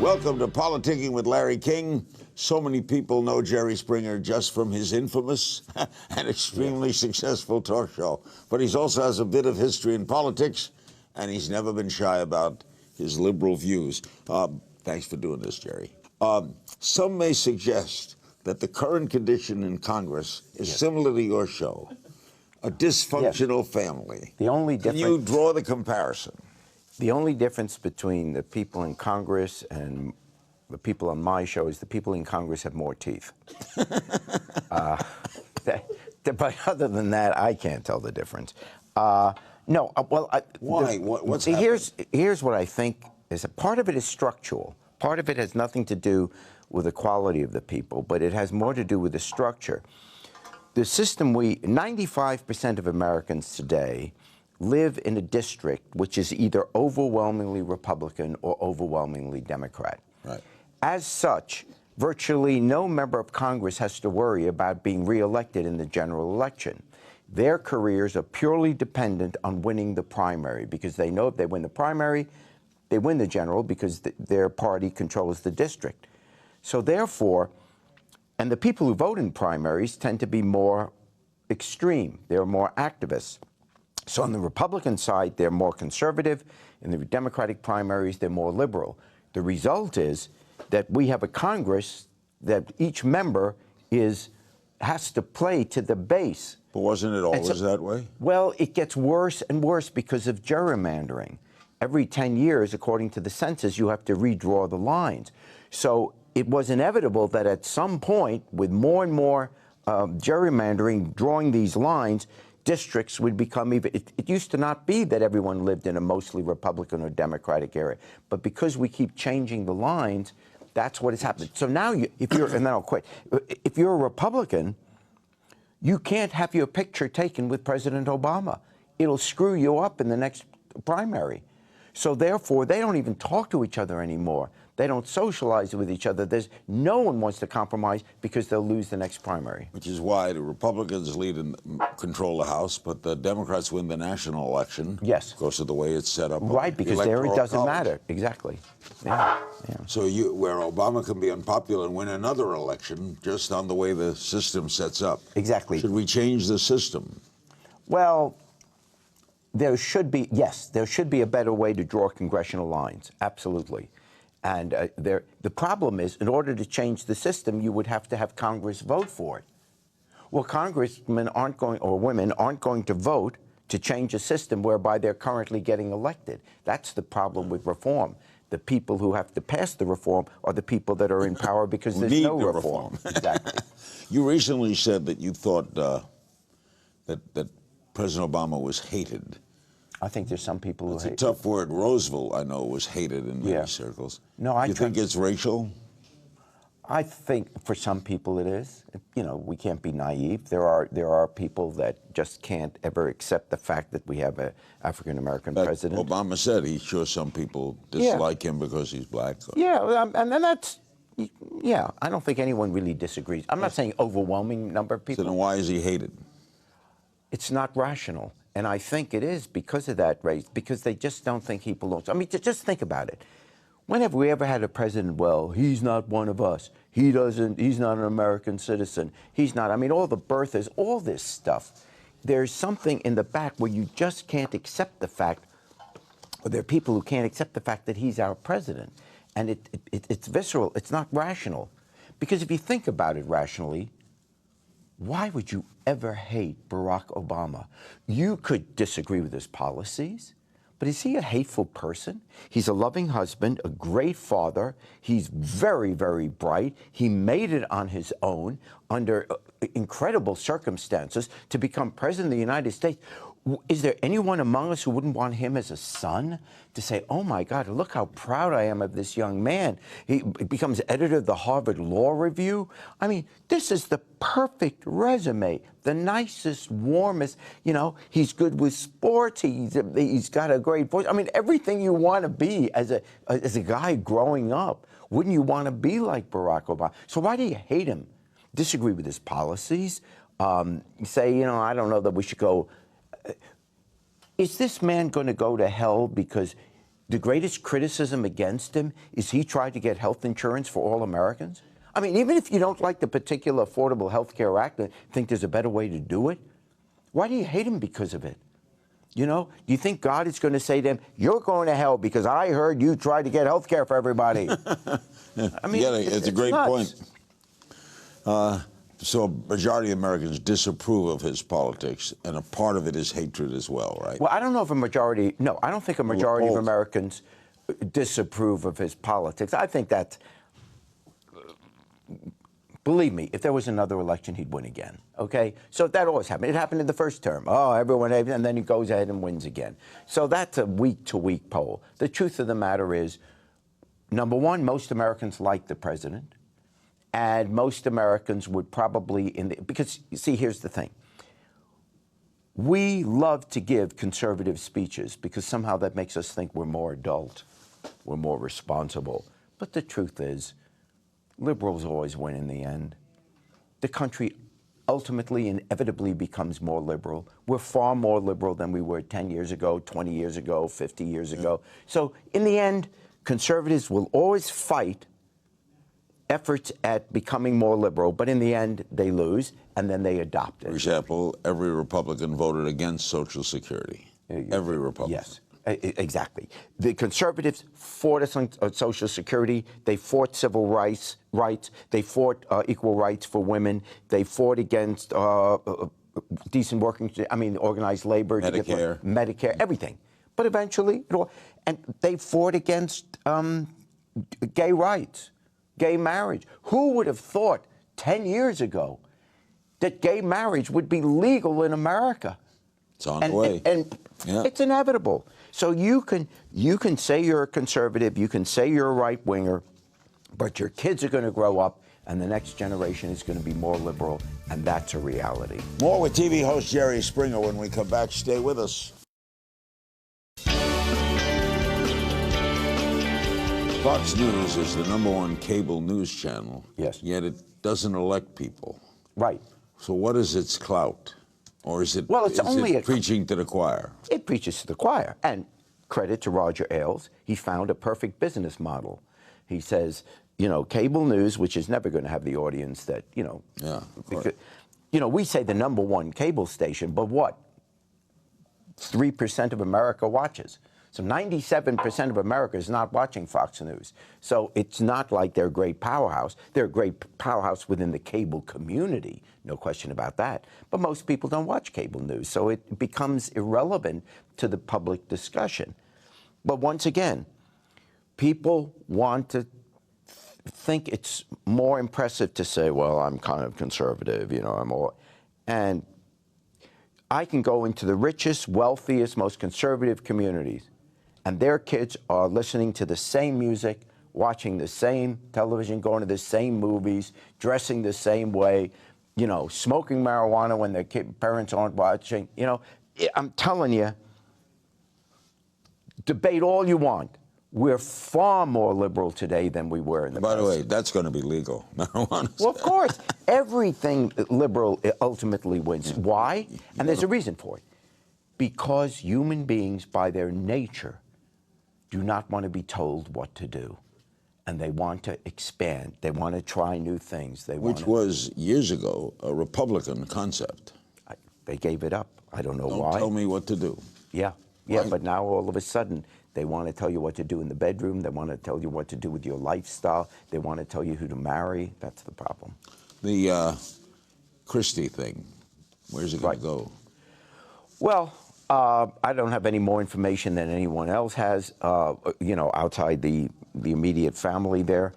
Welcome to Politicking with Larry King. So many people know Jerry Springer just from his infamous and extremely successful talk show. But he also has a bit of history in politics, and he's never been shy about his liberal views. Thanks for doing this, Jerry. Some may suggest that the current condition in Congress is similar to your show, a dysfunctional family. The only difference. Can you draw the comparison? The only difference between the people in Congress and the people on my show is the people in Congress have more teeth. But other than that, I can't tell the difference. Why? What's here's what I think is a part of it is structural. Part of it has nothing to do with the quality of the people, but it has more to do with the structure. The system 95% of Americans today live in a district which is either overwhelmingly Republican or overwhelmingly Democrat. Right. As such, virtually no member of Congress has to worry about being reelected in the general election. Their careers are purely dependent on winning the primary, because they know if they win the primary, they win the general because their party controls the district. So therefore, and the people who vote in primaries tend to be more extreme. They're more activists. So on the Republican side, they're more conservative. In the Democratic primaries, they're more liberal. The result is that we have a Congress that each member has to play to the base. But wasn't it always that way? Well, it gets worse and worse because of gerrymandering. Every 10 years, according to the census, you have to redraw the lines. So it was inevitable that at some point, with more and more gerrymandering, drawing these lines, districts would become even. It used to not be that everyone lived in a mostly Republican or Democratic area, but because we keep changing the lines, that's what has happened. So now, if you're, and then I'll quit. If you're a Republican, you can't have your picture taken with President Obama. It'll screw you up in the next primary. So therefore, they don't even talk to each other anymore. They don't socialize with each other. No one wants to compromise because they'll lose the next primary. Which is why the Republicans lead and control the House, but the Democrats win the national election. Yes. Because of the way it's set up. Right, because there it doesn't matter. Exactly. Yeah. So where Obama can be unpopular and win another election just on the way the system sets up. Exactly. Should we change the system? Well, there should be a better way to draw congressional lines. Absolutely. And the problem is, in order to change the system, you would have to have Congress vote for it. Well, congressmen or women aren't going to vote to change a system whereby they're currently getting elected. That's the problem with reform. The people who have to pass the reform are the people that are in power because there's no reform. Exactly. You recently said that you thought that President Obama was hated. I think there's some people who hate. It's a tough word. Roosevelt, I know, was hated in many circles. No, you think it's racial? I think for some people it is. You know, we can't be naive. There are people that just can't ever accept the fact that we have an African-American president. Obama said he's sure some people dislike him because he's black. Yeah, and then I don't think anyone really disagrees. I'm not saying overwhelming number of people. So then why is he hated? It's not rational. And I think it is because of that race, because they just don't think he belongs. I mean, just think about it. When have we ever had a president, well, he's not one of us. He's not an American citizen. He's not. I mean, all the birthers, all this stuff. There's something in the back where you just can't accept the fact, or there are people who can't accept the fact that he's our president. And it's visceral. It's not rational. Because if you think about it rationally, why would you ever hate Barack Obama? You could disagree with his policies, but is he a hateful person? He's a loving husband, a great father. He's very, very bright. He made it on his own under incredible circumstances to become president of the United States. Is there anyone among us who wouldn't want him as a son? To say, oh my God, look how proud I am of this young man. He becomes editor of the Harvard Law Review. I mean, this is the perfect resume, the nicest, warmest, he's good with sports, he's got a great voice. I mean, everything you want to be as a guy growing up. Wouldn't you want to be like Barack Obama? So why do you hate him? Disagree with his policies? Say, I don't know that we should go. Is this man going to go to hell because the greatest criticism against him is he tried to get health insurance for all Americans? I mean, even if you don't like the particular Affordable Health Care Act and think there's a better way to do it, why do you hate him because of it? You know, do you think God is going to say to him, you're going to hell because I heard you tried to get health care for everybody? I mean, yeah, it's a great nuts. point. So a majority of Americans disapprove of his politics, and a part of it is hatred as well, right? Well, I don't know if a majority, no, I don't think a majority of All- Americans disapprove of his politics. I think that, believe me, if there was another election, he'd win again, okay? So that always happened. It happened in the first term. Oh, everyone, and then he goes ahead and wins again. So that's a week-to-week poll. The truth of the matter is, number one, most Americans like the president. And most Americans would probably, because, you see, here's the thing. We love to give conservative speeches because somehow that makes us think we're more adult, we're more responsible. But the truth is, liberals always win in the end. The country ultimately, inevitably becomes more liberal. We're far more liberal than we were 10 years ago, 20 years ago, 50 years ago. So in the end, conservatives will always fight efforts at becoming more liberal, but in the end, they lose, and then they adopt it. For example, every Republican voted against Social Security. Every Republican. Yes, exactly. The conservatives fought us on Social Security. They fought civil rights. They fought equal rights for women. They fought against decent working, organized labor. Medicare. Medicare, everything. But eventually, and they fought against gay rights. Gay marriage. Who would have thought 10 years ago that gay marriage would be legal in America? It's on the way. And yeah. It's inevitable. So you can say you're a conservative, you can say you're a right-winger, but your kids are going to grow up and the next generation is going to be more liberal, and that's a reality. More with TV host Jerry Springer when we come back. Stay with us. Fox News is the #1 cable news channel. Yes. Yet it doesn't elect people. Right. So what is its clout? Or is it, Well, it's only preaching to the choir? It preaches to the choir. And credit to Roger Ailes, he found a perfect business model. He says, cable news, which is never going to have the audience that, Yeah, because, we say the #1 cable station, but what? 3% of America watches. So 97% of America is not watching Fox News. So it's not like they're a great powerhouse. They're a great powerhouse within the cable community, no question about that. But most people don't watch cable news, so it becomes irrelevant to the public discussion. But once again, people want to think it's more impressive to say, well, I'm kind of conservative, and I can go into the richest, wealthiest, most conservative communities, and their kids are listening to the same music, watching the same television, going to the same movies, dressing the same way, smoking marijuana when their parents aren't watching. I'm telling you, debate all you want. We're far more liberal today than we were in the past. By the way, that's going to be legal. Marijuana. Well, of course. Everything liberal ultimately wins. Why? And there's a reason for it. Because human beings, by their nature, do not want to be told what to do. And they want to expand. They want to try new things. Which was, years ago, a Republican concept. They gave it up. I don't know why. Don't tell me what to do. Yeah, Right. but now all of a sudden, they want to tell you what to do in the bedroom. They want to tell you what to do with your lifestyle. They want to tell you who to marry. That's the problem. The Christie thing, where's it going to go? Well, I don't have any more information than anyone else has, outside the immediate family there.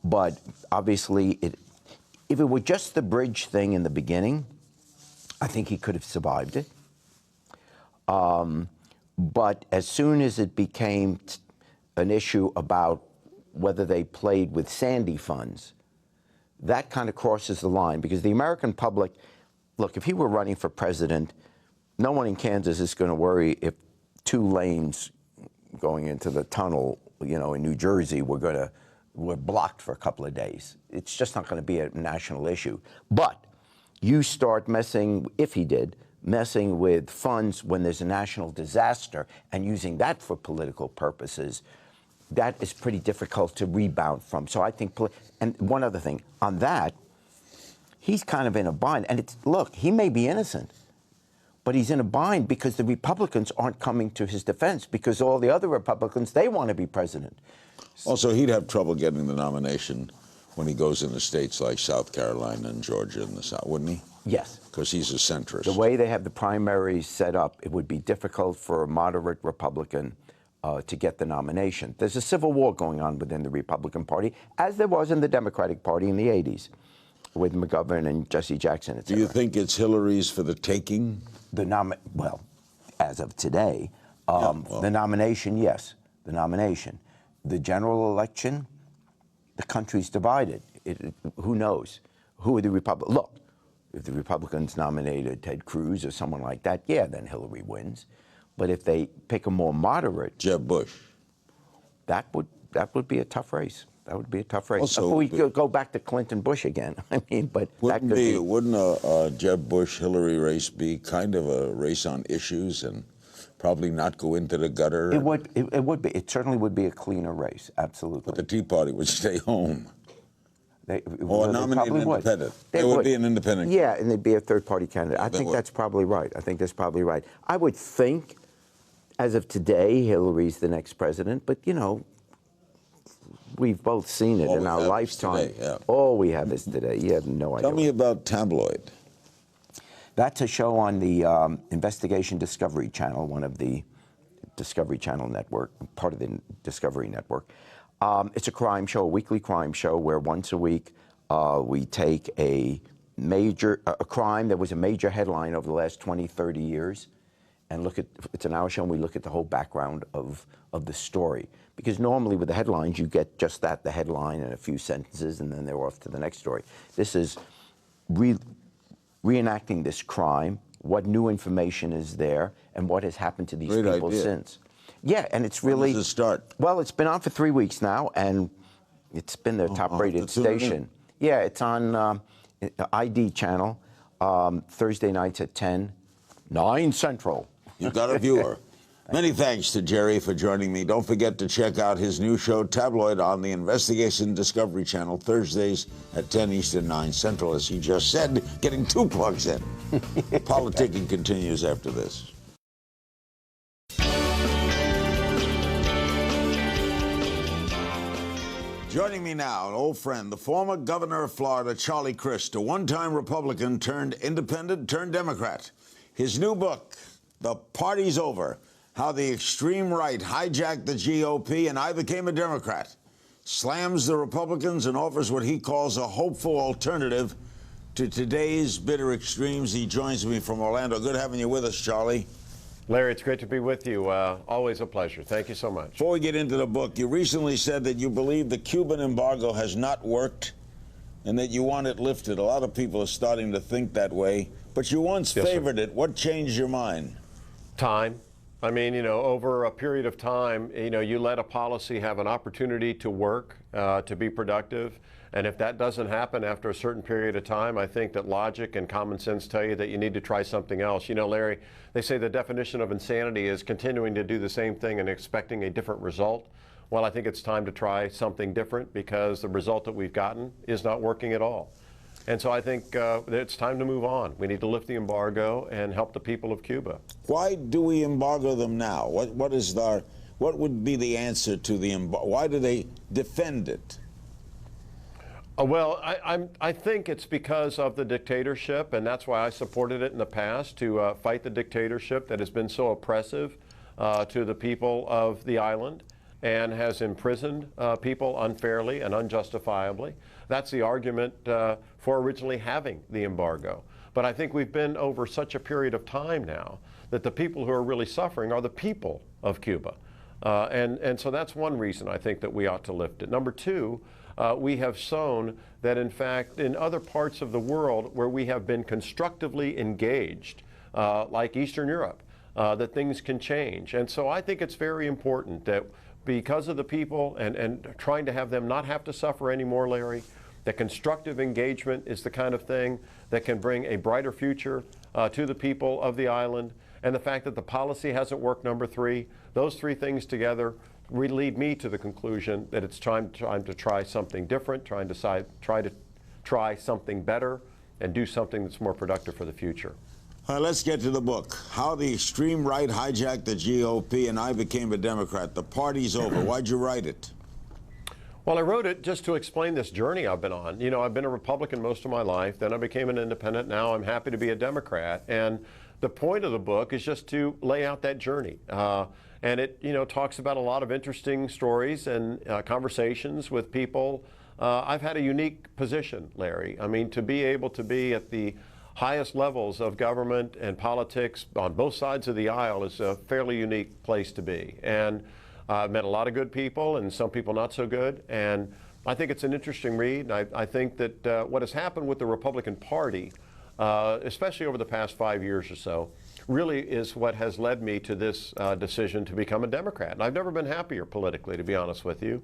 But obviously, if it were just the bridge thing in the beginning, I think he could have survived it. But as soon as it became an issue about whether they played with Sandy funds, that kind of crosses the line, because the American public, look, if he were running for president, no one in Kansas is going to worry if 2 lanes going into the tunnel, in New Jersey were blocked for a couple of days. It's just not going to be a national issue. But you start messing, if he did, messing with funds when there's a national disaster and using that for political purposes, that is pretty difficult to rebound from. So I think, and one other thing, on that, he's kind of in a bind. And look, he may be innocent, but he's in a bind because the Republicans aren't coming to his defense, because all the other Republicans, they want to be president. Also, he'd have trouble getting the nomination when he goes into states like South Carolina and Georgia in the South, wouldn't he? Yes. Because he's a centrist. The way they have the primaries set up, it would be difficult for a moderate Republican to get the nomination. There's a civil war going on within the Republican Party, as there was in the Democratic Party in the 80s, with McGovern and Jesse Jackson, etc. Do you think it's Hillary's for the taking? Well, as of today, the nomination, yes, the nomination. The general election, the country's divided. Who knows? Who are the Republicans? Look, if the Republicans nominated Ted Cruz or someone like that, yeah, then Hillary wins. But if they pick a more moderate, Jeb Bush, that would be a tough race. That would be a tough race. Also, we go back to Clinton Bush again. I mean, but wouldn't a Jeb Bush-Hillary race be kind of a race on issues and probably not go into the gutter? It would. It would be. It certainly would be a cleaner race. Absolutely. But the Tea Party would stay home. Or nominate an independent. They would be an independent. Yeah, and they'd be a third-party candidate. I think that's probably right. I think that's probably right. I would think, as of today, Hillary's the next president. But, you know, we've both seen it in our lifetime. Today, yeah. All we have is today. You have no idea. Tell me about Tabloid. That's a show on the Investigation Discovery Channel, one of the Discovery Channel network, part of the Discovery Network. It's a crime show, a weekly crime show, where once a week we take a crime that was a major headline over the last 20, 30 years, and it's an hour show, and we look at the whole background of the story. Because normally with the headlines, you get just that, the headline and a few sentences, and then they're off to the next story. This is reenacting this crime, what new information is there, and what has happened to these people since. Yeah, and it's really... When does it start? Well, it's been on for 3 weeks now, and it's been the top-rated station. Yeah, it's on ID channel, Thursday nights at 10, 9 Central. You've got a viewer. Many thanks to Jerry for joining me. Don't forget to check out his new show, Tabloid, on the Investigation Discovery Channel, Thursdays at 10 Eastern, 9 Central, as he just said, getting 2 plugs in. Politicking continues after this. Joining me now, an old friend, the former governor of Florida, Charlie Crist, a one-time Republican turned independent turned Democrat. His new book, The Party's Over, How the Extreme Right Hijacked the GOP and I Became a Democrat, slams the Republicans and offers what he calls a hopeful alternative to today's bitter extremes. He joins me from Orlando. Good having you with us, Charlie. Larry, it's great to be with you. Always a pleasure. Thank you so much. Before we get into the book, you recently said that you believe the Cuban embargo has not worked and that you want it lifted. A lot of people are starting to think that way, but you once favored it. What changed your mind? Time. I mean, you know, over a period of time, you know, you let a policy have an opportunity to work, to be productive. And if that doesn't happen after a certain period of time, I think that logic and common sense tell you that you need to try something else. You know, Larry, they say the definition of insanity is continuing to do the same thing and expecting a different result. Well, I think it's time to try something different because the result that we've gotten is not working at all. And so I think it's time to move on. We need to lift the embargo and help the people of Cuba. Why do we embargo them now? What would be the answer to the embargo? Why do they defend it? Well, I think it's because of the dictatorship, and that's why I supported it in the past, to fight the dictatorship that has been so oppressive to the people of the island and has imprisoned people unfairly and unjustifiably. That's the argument for originally having the embargo. But I think we've been over such a period of time now that the people who are really suffering are the people of Cuba. And so that's one reason I think that we ought to lift it. Number two, we have shown that, in fact, in other parts of the world where we have been constructively engaged, like Eastern Europe, that things can change. And so I think it's very important that because of the people and trying to have them not have to suffer anymore, Larry, that constructive engagement is the kind of thing that can bring a brighter future to the people of the island, and the fact that the policy hasn't worked, number three, those three things together lead me to the conclusion that it's time to try something different, try to try something better, and do something that's more productive for the future. Let's get to the book. How the Extreme Right Hijacked the GOP and I Became a Democrat. The party's over. Why'd you write it? Well, I wrote it just to explain this journey I've been on. You know, I've been a Republican most of my life, then I became an independent, now I'm happy to be a Democrat. And the point of the book is just to lay out that journey. And it, you know, talks about a lot of interesting stories and conversations with people. I've had a unique position, Larry. I mean, to be able to be at the highest levels of government and politics on both sides of the aisle is a fairly unique place to be. And I've met a lot of good people and some people not so good. And I think it's an interesting read. I think that what has happened with the Republican Party, especially over the past 5 years or so, really is what has led me to this decision to become a Democrat. And I've never been happier politically, to be honest with you.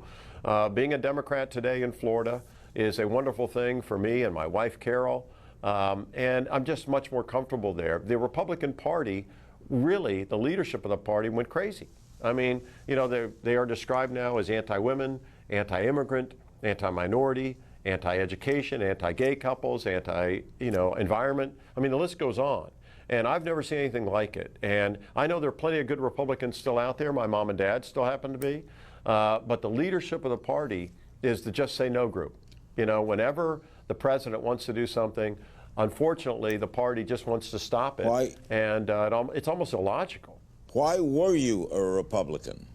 Being a Democrat today in Florida is a wonderful thing for me and my wife, Carol. And I'm just much more comfortable there. The Republican Party, really, the leadership of the party went crazy. I mean, you know, they are described now as anti-women, anti-immigrant, anti-minority, anti-education, anti-gay couples, anti-environment. I mean, the list goes on. And I've never seen anything like it. And I know there are plenty of good Republicans still out there. My mom and dad still happen to be. But the leadership of the party is the just say no group. You know, whenever the president wants to do something, unfortunately, the party just wants to stop it. Why? And it's almost illogical. Why were you a Republican?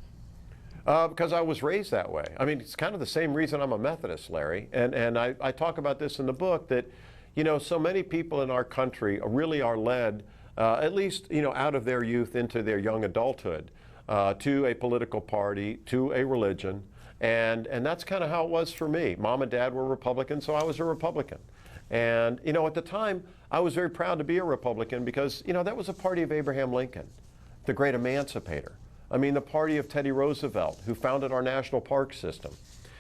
Because I was raised that way. I mean, it's kind of the same reason I'm a Methodist, Larry. And I talk about this in the book that, you know, so many people in our country really are led, at least, you know, out of their youth into their young adulthood, to a political party, to a religion. And that's kind of how it was for me. Mom and dad were Republicans, so I was a Republican. And, you know, at the time, I was very proud to be a Republican because, you know, that was a party of Abraham Lincoln, the great emancipator. I mean, the party of Teddy Roosevelt, who founded our national park system.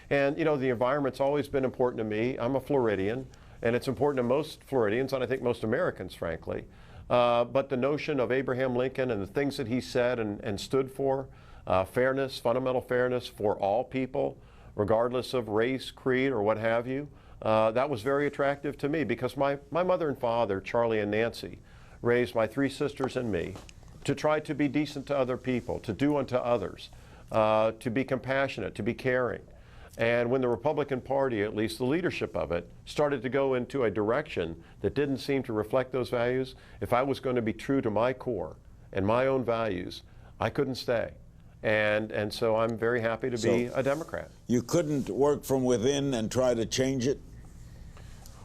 And, you know, the environment's always been important to me. I'm a Floridian, and it's important to most Floridians, and I think most Americans, frankly. But the notion of Abraham Lincoln and the things that he said and stood for, fairness, fundamental fairness for all people, regardless of race, creed, or what have you, that was very attractive to me because my mother and father, Charlie and Nancy, raised my three sisters and me to try to be decent to other people, to do unto others, to be compassionate, to be caring. And when the Republican Party, at least the leadership of it, started to go into a direction that didn't seem to reflect those values, if I was going to be true to my core and my own values, I couldn't stay. And so I'm very happy to be a Democrat. You couldn't work from within and try to change it?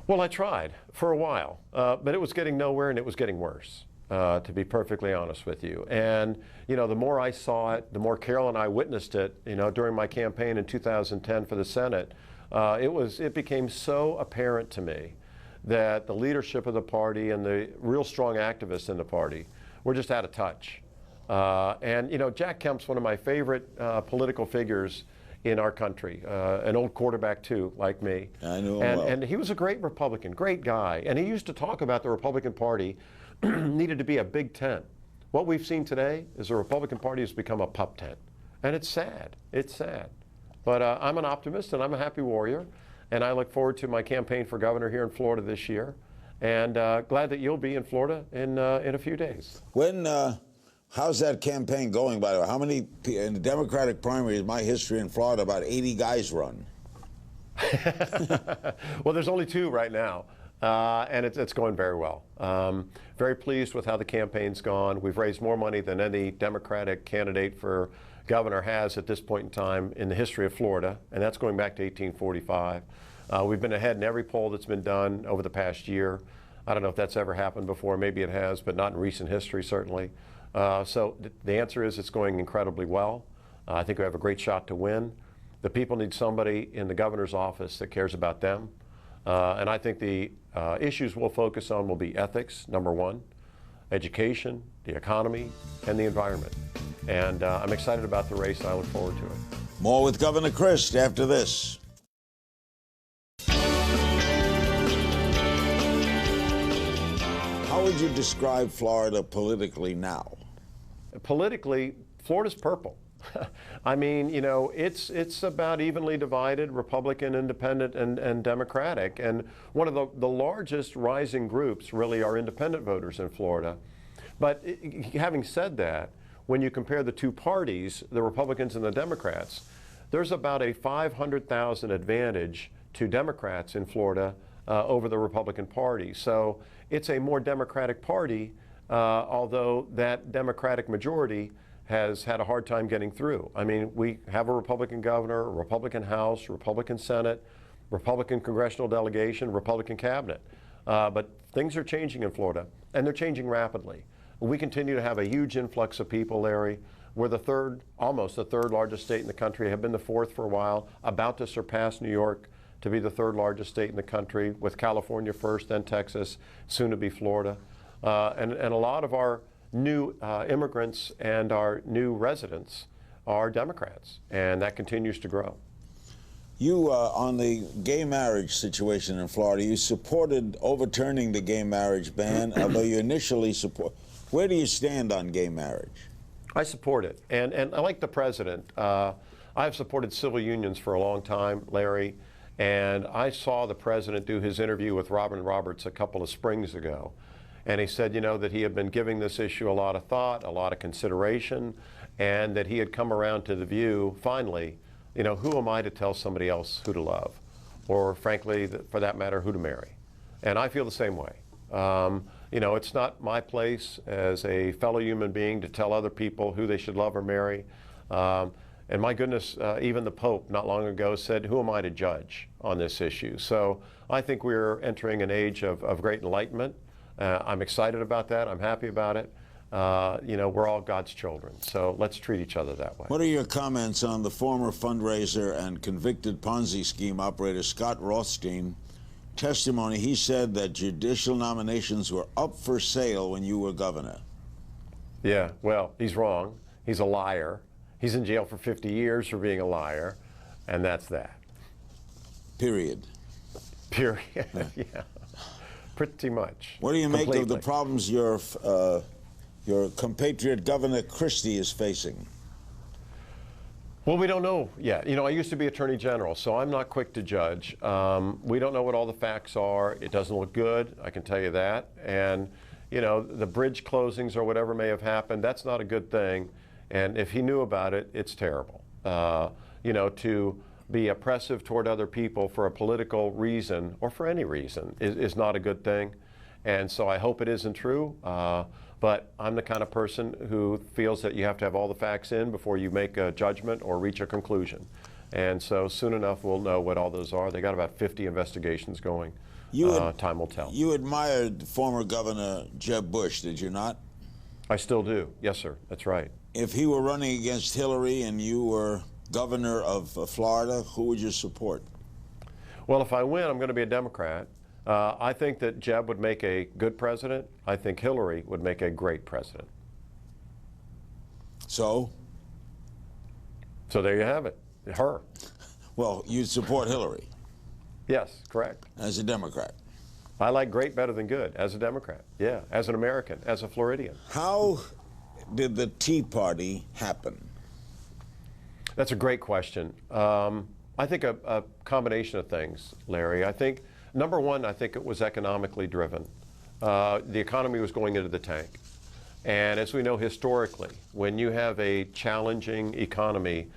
Well, I tried for a while, but it was getting nowhere and it was getting worse. To be perfectly honest with you. And, you know, the more I saw it, the more Carol and I witnessed it, you know, during my campaign in 2010 for the Senate, it became so apparent to me that the leadership of the party and the real strong activists in the party were just out of touch. And, you know, Jack Kemp's one of my favorite political figures in our country, an old quarterback too, like me. I know him well. And he was a great Republican, great guy. And he used to talk about the Republican Party needed to be a big tent. What we've seen today is the Republican Party has become a pup tent. And it's sad. It's sad. But I'm an optimist and I'm a happy warrior. And I look forward to my campaign for governor here in Florida this year. And glad that you'll be in Florida in a few days. How's that campaign going, by the way? How many, in the Democratic primaries, my history in Florida, about 80 guys run. Well, there's only 2 right now. And it's going very well. Very pleased with how the campaign's gone. We've raised more money than any Democratic candidate for governor has at this point in time in the history of Florida, and that's going back to 1845. We've been ahead in every poll that's been done over the past year. I don't know if that's ever happened before. Maybe it has, but not in recent history, certainly. So the answer is it's going incredibly well. I think we have a great shot to win. The people need somebody in the governor's office that cares about them. And I think the issues we'll focus on will be ethics, number 1, education, the economy, and the environment. And I'm excited about the race. I look forward to it. More with Governor Crist after this. How How would you describe Florida politically now? Politically, Florida's purple. I mean, you know, it's about evenly divided, Republican, Independent, and Democratic. And one of the largest rising groups really are independent voters in Florida. But having said that, when you compare the two parties, the Republicans and the Democrats, there's about a 500,000 advantage to Democrats in Florida over the Republican Party. So it's a more Democratic party, although that Democratic majority has had a hard time getting through. I mean, we have a Republican governor, a Republican House, Republican Senate, Republican congressional delegation, Republican cabinet. But things are changing in Florida, and they're changing rapidly. We continue to have a huge influx of people, Larry. We're the third, almost the third largest state in the country, have been the fourth for a while, about to surpass New York to be the third largest state in the country, with California first, then Texas, soon to be Florida. And a lot of our new immigrants and our new residents are Democrats, and that continues to grow. You, on the gay marriage situation in Florida, you supported overturning the gay marriage ban, although you initially support. Where do you stand on gay marriage? I support it, and I like the president. I've supported civil unions for a long time, Larry, and I saw the president do his interview with Robin Roberts a couple of springs ago. And he said, you know, that he had been giving this issue a lot of thought, a lot of consideration, and that he had come around to the view, finally, you know, who am I to tell somebody else who to love? Or frankly, for that matter, who to marry? And I feel the same way. You know, it's not my place as a fellow human being to tell other people who they should love or marry. And my goodness, even the Pope not long ago said, who am I to judge on this issue? So I think we're entering an age of great enlightenment. I'm excited about that. I'm happy about it. You know, we're all God's children, so let's treat each other that way. What are your comments on the former fundraiser and convicted Ponzi scheme operator Scott Rothstein testimony? He said that judicial nominations were up for sale when you were governor. Yeah, well, he's wrong. He's a liar. He's in jail for 50 years for being a liar, and that's that. Period. Period. Yeah. Pretty much. What do you make of the Completely. problems your compatriot Governor Christie is facing? Well, we don't know yet. You know, I used to be Attorney General, so I'm not quick to judge. We don't know what all the facts are. It doesn't look good, I can tell you that. And, you know, the bridge closings or whatever may have happened, that's not a good thing. And if he knew about it, it's terrible. You know, to be oppressive toward other people for a political reason or for any reason is not a good thing. And so I hope it isn't true. But I'm the kind of person who feels that you have to have all the facts in before you make a judgment or reach a conclusion. And so soon enough we'll know what all those are. They got about 50 investigations going. Time will tell. You admired former Governor Jeb Bush, did you not? I still do. Yes, sir. That's right. If he were running against Hillary and you were governor of Florida, who would you support? Well, if I win, I'm going to be a Democrat. I think that Jeb would make a good president. I think Hillary would make a great president. So? So there you have it. Her. Well, you'd support Hillary? Yes, correct. As a Democrat? I like great better than good as a Democrat. Yeah, as an American, as a Floridian. How did the Tea Party happen? That's a great question. I think a combination of things, Larry. I think, number one, I think it was economically driven. The economy was going into the tank. And as we know historically, when you have a challenging economy,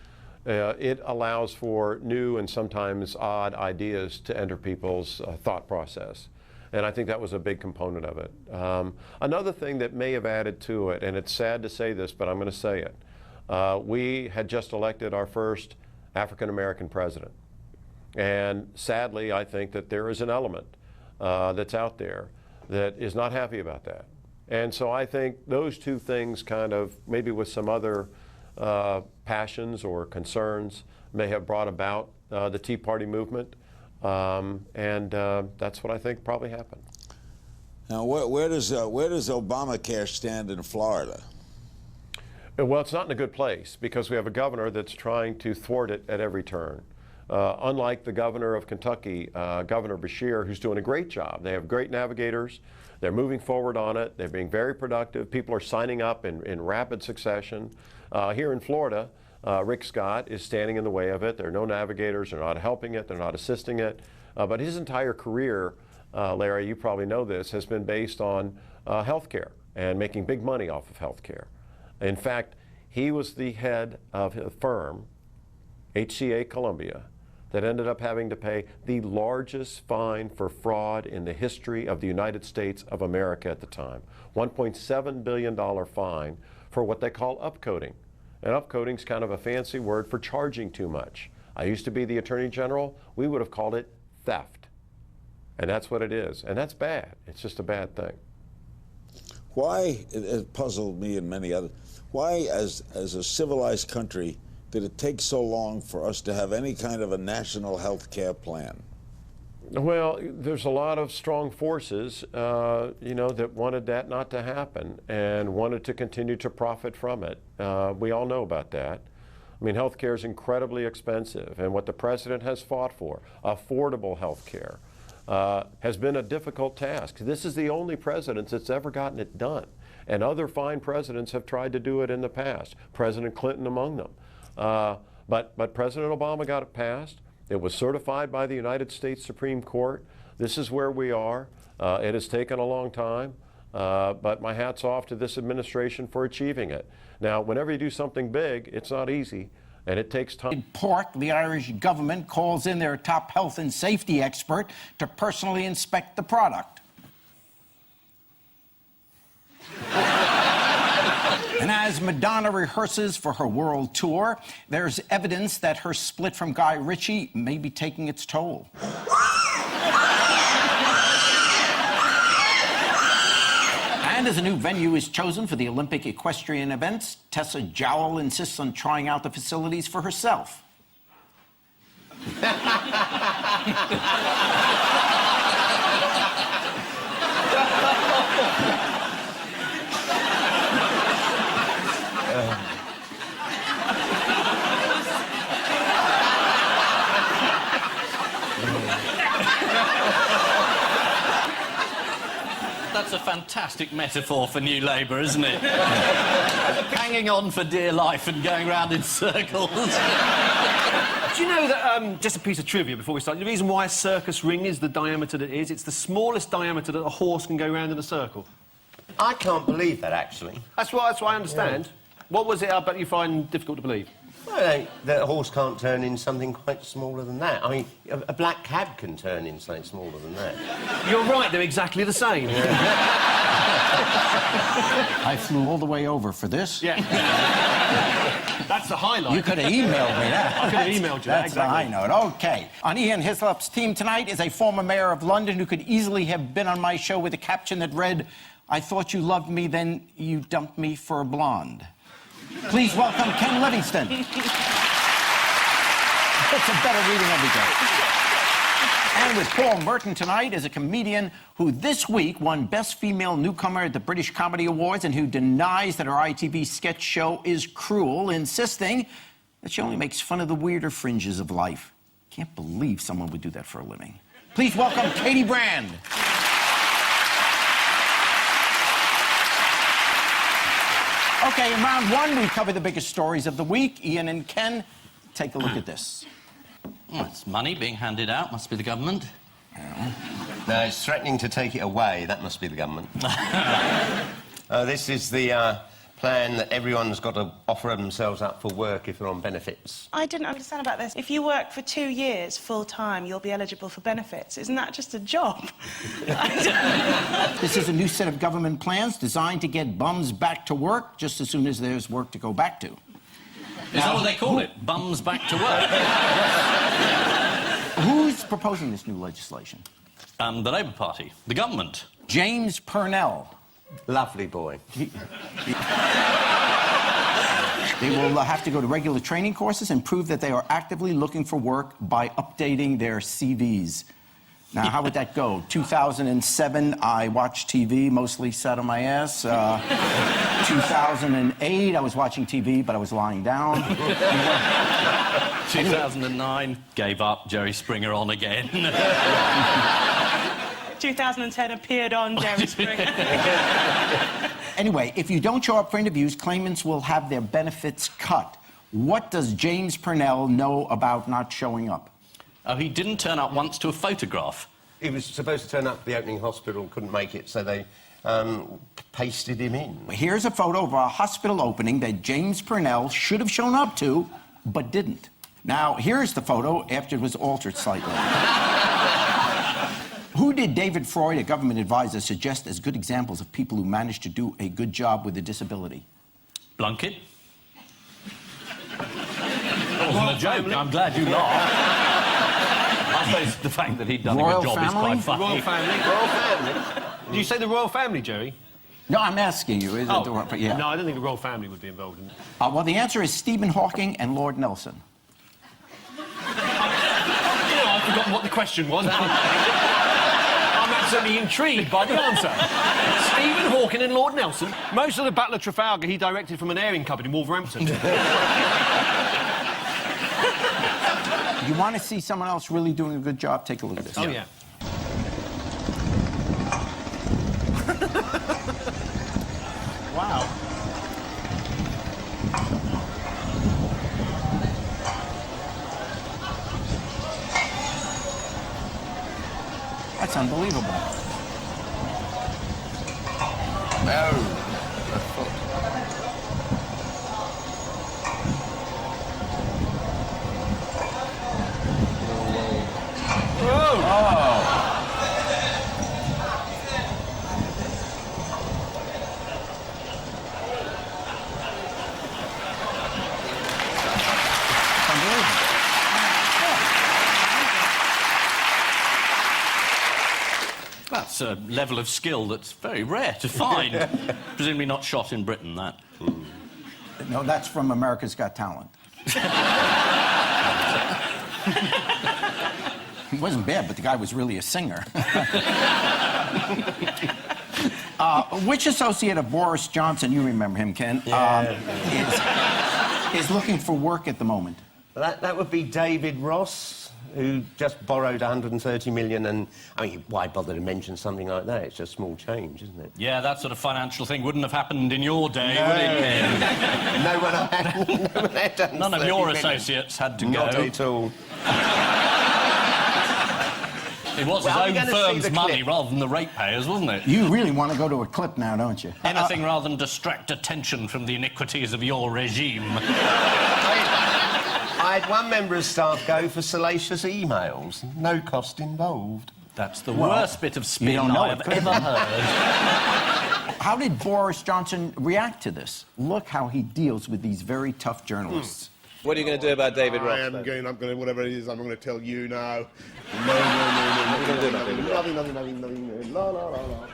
it allows for new and sometimes odd ideas to enter people's thought process. And I think that was a big component of it. Another thing that may have added to it, and it's sad to say this, but I'm going to say it, we had just elected our first African-American president. And sadly, I think that there is an element that's out there that is not happy about that. And so I think those two things kind of, maybe with some other passions or concerns, may have brought about the Tea Party movement. And that's what I think probably happened. Now, where does Obamacare stand in Florida? Well, it's not in a good place because we have a governor that's trying to thwart it at every turn. unlike the governor of Kentucky, Governor Beshear, who's doing a great job. They have great navigators. They're moving forward on it. They're being very productive. People are signing up in rapid succession. Here in Florida, Rick Scott is standing in the way of it. There are no navigators. They're not helping it. They're not assisting it. But his entire career, Larry, you probably know this, has been based on health care and making big money off of health care. In fact, he was the head of a firm, HCA Columbia, that ended up having to pay the largest fine for fraud in the history of the United States of America at the time. $1.7 billion fine for what they call upcoding. And upcoding is kind of a fancy word for charging too much. I used to be the Attorney General. We would have called it theft. And that's what it is. And that's bad. It's just a bad thing. Why, it puzzled me and many others, why as a civilized country did it take so long for us to have any kind of a national health care plan? Well, there's a lot of strong forces, that wanted that not to happen and wanted to continue to profit from it. We all know about that. I mean, health care is incredibly expensive, and what the president has fought for, affordable health care, has been a difficult task. This is the only president that's ever gotten it done, and other fine presidents have tried to do it in the past, President Clinton among them. But President Obama got it passed. It was certified by the United States Supreme Court. This is where we are. It has taken a long time, but my hat's off to this administration for achieving it. Now, whenever you do something big, it's not easy, and it takes time. In Pork, the Irish government calls in their top health and safety expert to personally inspect the product. And as Madonna rehearses for her world tour, there's evidence that her split from Guy Ritchie may be taking its toll. And as a new venue is chosen for the Olympic equestrian events, Tessa Jowell insists on trying out the facilities for herself. That's a fantastic metaphor for New Labour, isn't it? Hanging on for dear life and going round in circles. Do you know that, just a piece of trivia before we start, the reason why a circus ring is the diameter that it is, it's the smallest diameter that a horse can go round in a circle. I can't believe that, actually. That's what I understand. Yeah. What was it about you find difficult to believe? Well, that a horse can't turn in something quite smaller than that. I mean, a black cab can turn in something smaller than that. You're right, they're exactly the same. Yeah. I flew all the way over for this. Yeah. That's the highlight. You could have emailed me that. I could have emailed you that, That's exactly. the high note. OK. On Ian Hislop's team tonight is a former mayor of London who could easily have been on my show with a caption that read, "I thought you loved me, then you dumped me for a blonde." Please welcome Ken Livingstone. It's a better reading every day. And with Paul Merton tonight is a comedian who this week won Best Female Newcomer at the British Comedy Awards and who denies that her ITV sketch show is cruel, insisting that she only makes fun of the weirder fringes of life. Can't believe someone would do that for a living. Please welcome Katie Brand. Okay, in round one, we cover the biggest stories of the week. Ian and Ken, take a look at this. Well, it's money being handed out, must be the government. No, it's threatening to take it away. That must be the government. This is the plan that everyone's got to offer themselves up for work if they're on benefits. I didn't understand about this. If you work for 2 years full-time, you'll be eligible for benefits. Isn't that just a job? This is a new set of government plans designed to get bums back to work just as soon as there's work to go back to. Is that what they call it? Bums back to work? Who's proposing this new legislation? The Labour Party. The government. James Purnell. Lovely boy. They will have to go to regular training courses and prove that they are actively looking for work by updating their CVs. Now, how would that go? 2007, I watched TV, mostly sat on my ass. 2008, I was watching TV, but I was lying down. 2009, gave up, Jerry Springer on again. 2010 appeared on Jerry Springer. Anyway, if you don't show up for interviews, claimants will have their benefits cut. What does James Purnell know about not showing up? Oh, he didn't turn up once to a photograph. He was supposed to turn up at the opening hospital, couldn't make it, so they pasted him in. Here's a photo of a hospital opening that James Purnell should have shown up to, but didn't. Now, here's the photo after it was altered slightly. Who did David Freud, a government advisor, suggest as good examples of people who managed to do a good job with a disability? Blunkett. That wasn't a joke. I'm glad you laughed. I suppose the fact that he'd done Royal a good job family? is quite funny. Royal family. Royal family. Did you say the royal family, Jerry? No, I'm asking you. Is it the, yeah. No, I don't think the royal family would be involved in it. Well, the answer is Stephen Hawking and Lord Nelson. I've forgotten what the question was. I'm absolutely intrigued by the answer. Stephen Hawking and Lord Nelson. Most of the Battle of Trafalgar he directed from an airing cupboard in Wolverhampton. You want to see someone else really doing a good job? Take a look at this. Oh, yeah. Wow. That's unbelievable. That's a level of skill that's very rare to find. Presumably not shot in Britain, that. No, that's from America's Got Talent. He wasn't bad, but the guy was really a singer. Which associate of Boris Johnson, you remember him, Ken, is looking for work at the moment? That would be David Ross, who just borrowed 130 million, and, I mean, why bother to mention something like that? It's just small change, isn't it? Yeah, that sort of financial thing wouldn't have happened in your day, would it, Ken? No one had done None of 30 your million. associates had to Not go. at all. It was Well, are we his gonna own see firm's the money clip? rather than the ratepayers, wasn't it? You really want to go to a clip now, don't you? Anything rather than distract attention from the iniquities of your regime. I had one member of staff go for salacious emails. No cost involved. That's the worst bit of spin don't know I it, have could you? ever heard. How did Boris Johnson react to this? Look how he deals with these very tough journalists. What are you going to do about David Ross? I'm going to, whatever it is, I'm going to tell you now. No. What are you going to do about David Ross? Nothing. La, la, la, la.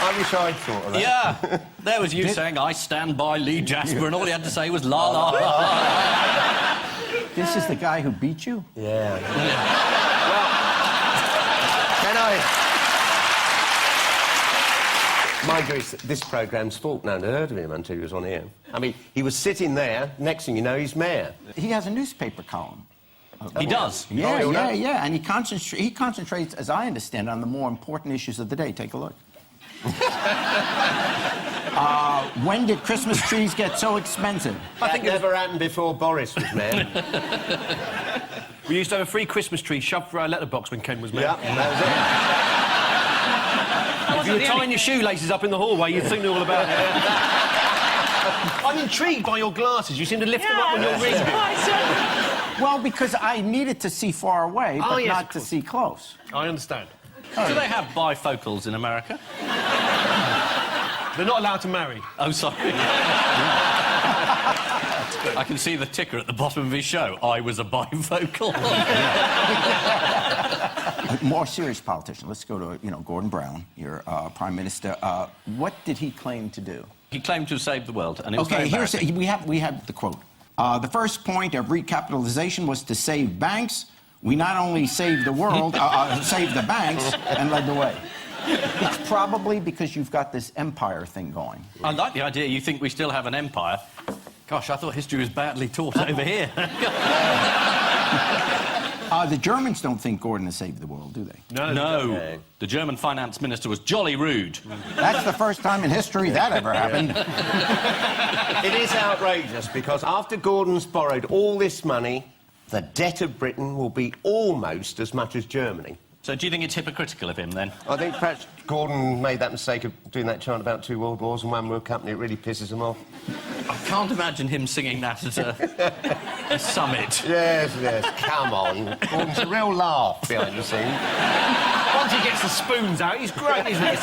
I wish I'd thought of that. Yeah, there was you saying, I stand by Lee Jasper, and all he had to say was, la, la, la. This is the guy who beat you? Yeah. Well, can I... Mind you, it's this programme's fault. No one had heard of him until he was on here. I mean, he was sitting there, next thing you know, he's mayor. He has a newspaper column. He does. Yeah, and he concentrates, as I understand, on the more important issues of the day. Take a look. When did Christmas trees get so expensive? I think it never happened before Boris was mayor. We used to have a free Christmas tree shoved through our letterbox when Ken was mayor. Yeah, that was it. If you were tying your shoelaces up in the hallway, you'd think all about it. I'm intrigued by your glasses. You seem to lift them up when you're reading. Well, because I needed to see far away, but yes, not of to course. see close. I understand. Do they have bifocals in America? They're not allowed to marry. Oh, sorry. I can see the ticker at the bottom of his show. I was a bifocal. More serious politician. Let's go to, Gordon Brown, your Prime Minister. What did he claim to do? He claimed to have saved the world, and it was Okay, very embarrassing. we have the quote. The first point of recapitalization was to save banks. We not only saved the world, saved the banks and led the way. It's probably because you've got this empire thing going. I like the idea you think we still have an empire. Gosh, I thought history was badly taught over here. The Germans don't think Gordon has saved the world, do they? No. The German finance minister was jolly rude. That's the first time in history that ever happened. It is outrageous because after Gordon's borrowed all this money, the debt of Britain will be almost as much as Germany. So do you think it's hypocritical of him, then? I think perhaps Gordon made that mistake of doing that chant about 2 world wars and 1 world company. It really pisses him off. I can't imagine him singing that at a summit. Yes, yes, come on. Gordon's a real laugh behind the scenes. Once he gets the spoons out, he's great, isn't he?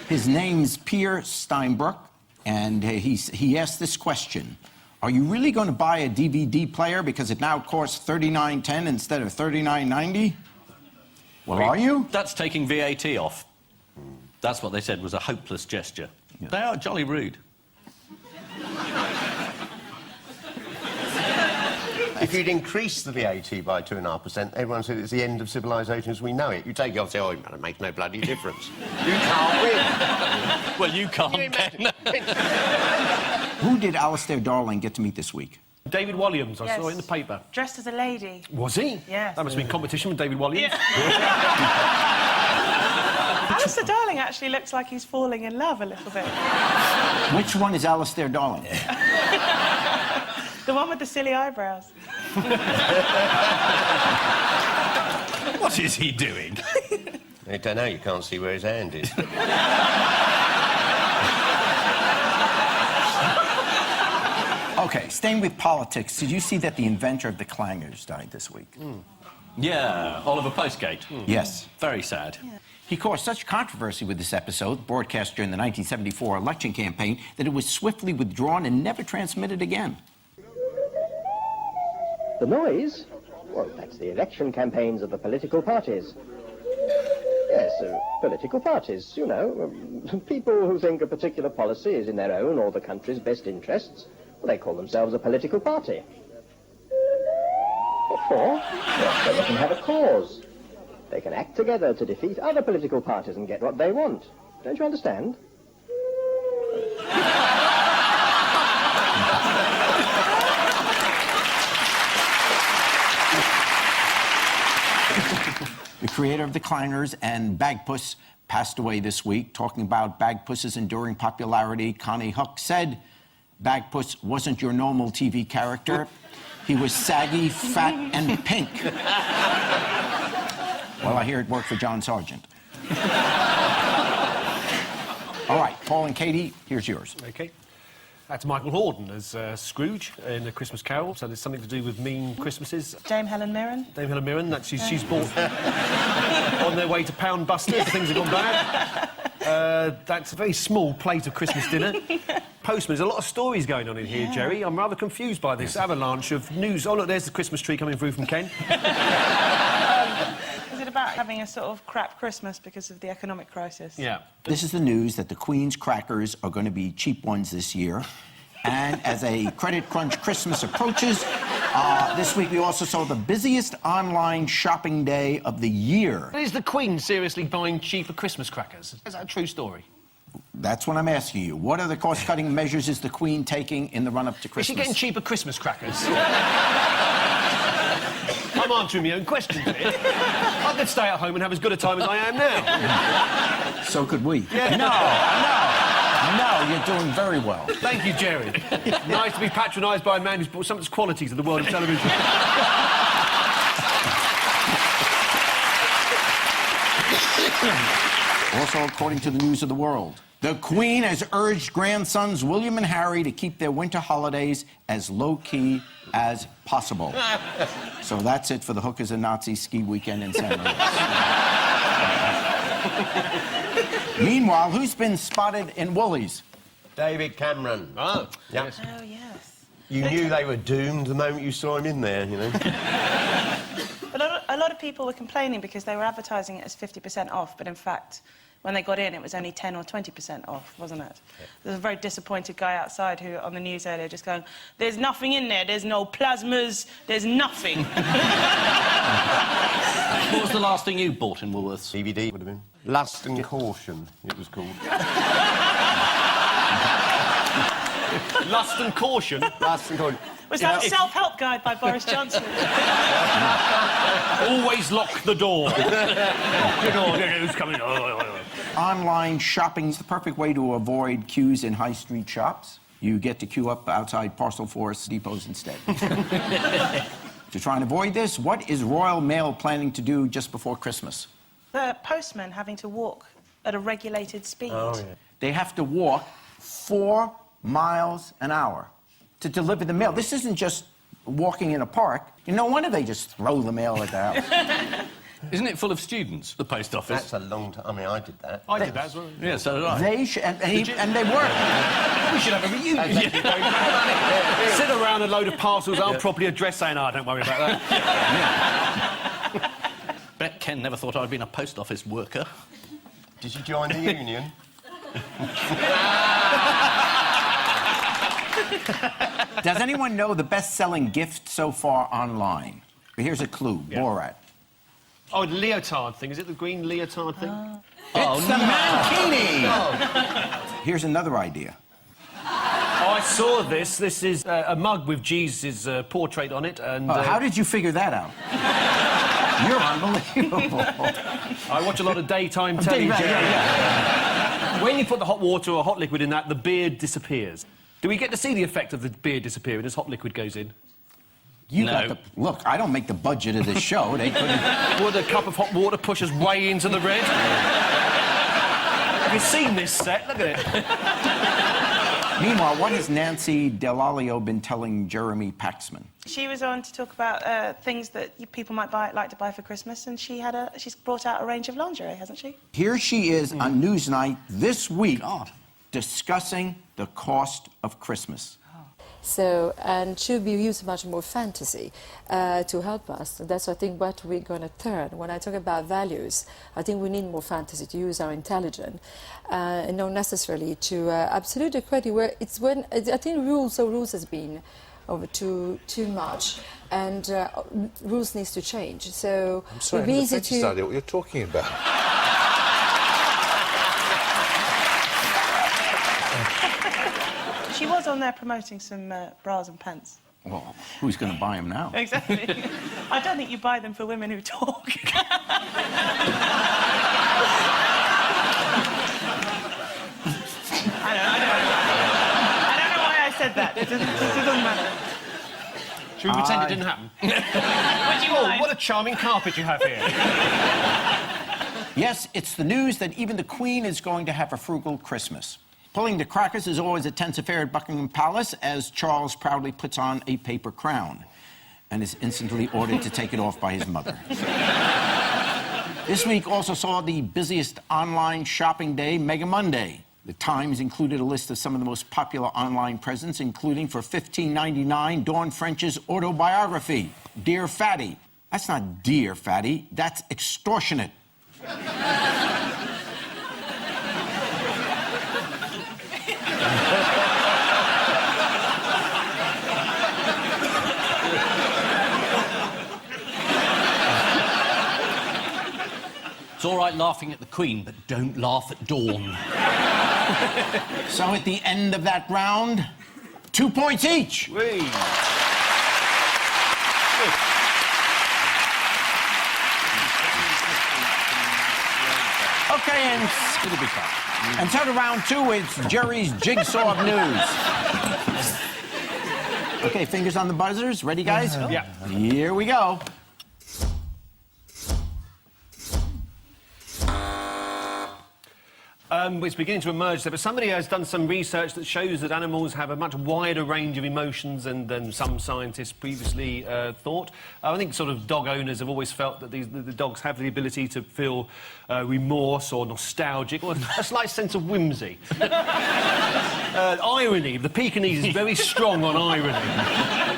His name's Pierre Steinbrück, and he asked this question. Are you really going to buy a DVD player because it now costs $39.10 instead of $39.90? Well, are you? That's taking VAT off. That's what they said was a hopeless gesture. Yeah. They are jolly rude. If you'd increase the VAT by 2.5%, everyone said it's the end of civilization as we know it. You take it off, say, oh, it makes no bloody difference. You can't win. Well, you can't, Ken. Who did Alistair Darling get to meet this week? David Walliams, I Yes. saw it in the paper. Dressed as a lady. Was he? Yes. That must have been competition with David Walliams. Alistair Darling actually looks like he's falling in love a little bit. Which one is Alistair Darling? The one with the silly eyebrows. What is he doing? I don't know, you can't see where his hand is. Okay, staying with politics, did you see that the inventor of the clangers died this week? Yeah, Oliver Postgate. Yes. Very sad. He caused such controversy with this episode, broadcast during the 1974 election campaign, that it was swiftly withdrawn and never transmitted again. The noise? Well, that's the election campaigns of the political parties. Yes, political parties, you know. People who think a particular policy is in their own or the country's best interests. Well, they call themselves a political party. What for? Well, so they can have a cause. They can act together to defeat other political parties and get what they want. Don't you understand? The creator of the Clangers and Bagpuss passed away this week. Talking about Bagpuss's enduring popularity, Connie Huck said, Bagpuss wasn't your normal TV character. He was saggy, fat, and pink. Well, I hear it worked for John Sargent. All right, Paul and Katie, here's yours. OK. That's Michael Hordern as Scrooge in A Christmas Carol, so there's something to do with mean Christmases. Dame Helen Mirren. Dame Helen Mirren, she's bought on their way to Pound Busters, things have gone bad. That's a very small plate of Christmas dinner. Postman, there's a lot of stories going on in here, Jerry. I'm rather confused by this avalanche of news. Oh, look, there's the Christmas tree coming through from Ken. Is it about having a sort of crap Christmas because of the economic crisis? Yeah. This is the news that the Queen's crackers are going to be cheap ones this year. And as a Credit Crunch Christmas approaches, this week we also saw the busiest online shopping day of the year. Is the Queen seriously buying cheaper Christmas crackers? Is that a true story? That's what I'm asking you. What other cost-cutting measures is the Queen taking in the run-up to Is Christmas? she getting cheaper Christmas crackers? I'm answering my own question here. I could stay at home and have as good a time as I am now. So could we. Yeah. No, you're doing very well. Thank you, Jerry. Nice to be patronised by a man who's brought some of his qualities to the world of television. Also, according to the News of the World, the Queen has urged grandsons William and Harry to keep their winter holidays as low-key as possible. So that's it for the Hookers and Nazis ski weekend in San Luis. Meanwhile, who's been spotted in Woolies? David Cameron. Oh, yeah. yes. Oh, yes. You knew they were doomed the moment you saw him in there, you know. A lot of people were complaining because they were advertising it as 50% off, but in fact, when they got in, it was only 10 or 20% off, wasn't it? There was a very disappointed guy outside who, on the news earlier, just going, "There's nothing in there. There's no plasmas. There's nothing." What was the last thing you bought in Woolworths? DVD would have been. Lust and Caution, it was called. Lust and Caution. Lust and Caution. Was that a self-help guide by Boris Johnson? Always lock the door. Who's coming? Online shopping is the perfect way to avoid queues in high street shops. You get to queue up outside parcel force depots instead. To try and avoid this, what is Royal Mail planning to do just before Christmas? The postman having to walk at a regulated speed. Oh, yeah. They have to walk 4 miles an hour to deliver the mail. This isn't just walking in a park. No wonder they just throw the mail at the house. Isn't it full of students, the post office? That's a long time. I mean, I did that. I did that as well. Yeah, so did I. They should, and they work. We should have a reunion. Sit around a load of parcels unproperly addressed saying, "Oh, don't worry about that." Bet Ken never thought I'd been a post office worker. Did you join the union? Does anyone know the best-selling gift so far online? Here's a clue. Borat. Oh, the leotard thing. Is it the green leotard thing? It's the mankini! Here's another idea. Oh, I saw this. This is a mug with Jesus' portrait on it, and... How did you figure that out? You're unbelievable. I watch a lot of daytime telly, Jerry. When you put the hot water or hot liquid in that, the beard disappears. Do we get to see the effect of the beard disappearing as hot liquid goes in? You No. got the... Look, I don't make the budget of this show. They couldn't... Would a cup of hot water push us way into the red? Have you seen this set? Look at it. Meanwhile, what has Nancy Dell'Olio been telling Jeremy Paxman? She was on to talk about things that people might like to buy for Christmas, and she's brought out a range of lingerie, hasn't she? Here she is on Newsnight this week discussing the cost of Christmas. So, and should we use much more fantasy to help us? And that's, I think, what we're going to turn. When I talk about values, I think we need more fantasy to use our intelligence, and not necessarily to absolute equality, where it's when, I think rules has been over too much, and rules needs to change. So, I'm sorry, it'd be easy to... idea what you're talking about. She was on there promoting some bras and pants. Well, who's going to buy them now? Exactly. I don't think you buy them for women who talk. I don't know why I said that. It doesn't matter. Should we pretend it didn't happen? Would you mind? What a charming carpet you have here. Yes, it's the news that even the Queen is going to have a frugal Christmas. Pulling the crackers is always a tense affair at Buckingham Palace as Charles proudly puts on a paper crown and is instantly ordered to take it off by his mother. This week also saw the busiest online shopping day, Mega Monday. The Times included a list of some of the most popular online presents, including for $15.99, Dawn French's autobiography, Dear Fatty. That's not Dear Fatty, that's extortionate. It's all right laughing at the Queen, but don't laugh at Dawn. So at the end of that round, 2 points each. Okay, and so to round two, it's Jerry's Jigsaw of News. Okay, fingers on the buzzers. Ready, guys? Yeah. Here we go. It's beginning to emerge there, but somebody has done some research that shows that animals have a much wider range of emotions than some scientists previously thought. I think sort of dog owners have always felt that the dogs have the ability to feel remorse or nostalgic or a slight sense of whimsy. Irony. The Pekingese is very strong on irony.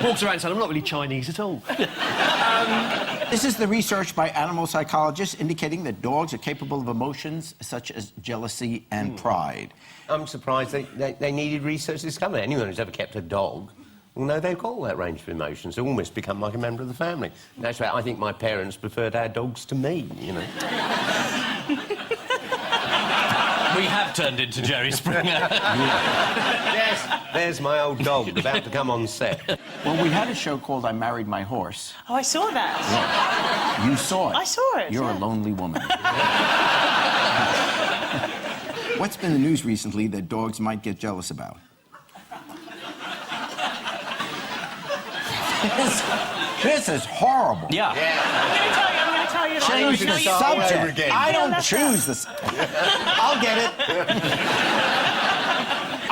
Walks around saying, I'm not really Chinese at all. This is the research by animal psychologists indicating that dogs are capable of emotions such as jealousy and pride. I'm surprised they needed research to discover. Anyone who's ever kept a dog will know they've got all that range of emotions. They almost become like a member of the family. And actually, I think my parents preferred our dogs to me, you know. We have turned into Jerry Springer. Yes, there's my old dog about to come on set. Well, we had a show called I Married My Horse. Oh, I saw that. You saw it. I saw it, You're yeah. a lonely woman. What's been the news recently that dogs might get jealous about? This is horrible. Yeah. I'm going to tell you. Change the subject. I don't that's choose this. I'll get it.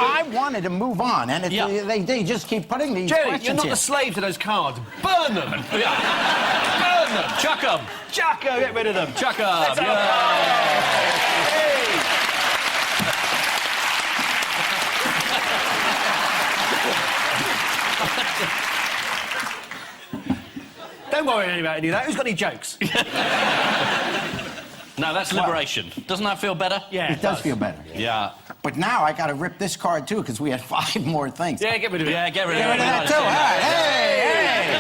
I wanted to move on, and they just keep putting these Jerry, questions you're not here. a slave to those cards. Burn them! Burn them! Chuck 'em. Chuck 'em! Get rid of them! Chuck 'em. Let's Don't worry about any of that. Who's got any jokes? No, that's liberation. Doesn't that feel better? Yeah, It does feel better. Yeah. But now I got to rip this card too because we had 5 more things. Yeah, get rid of it. Yeah, get rid of Get rid of that too. All right. Hey.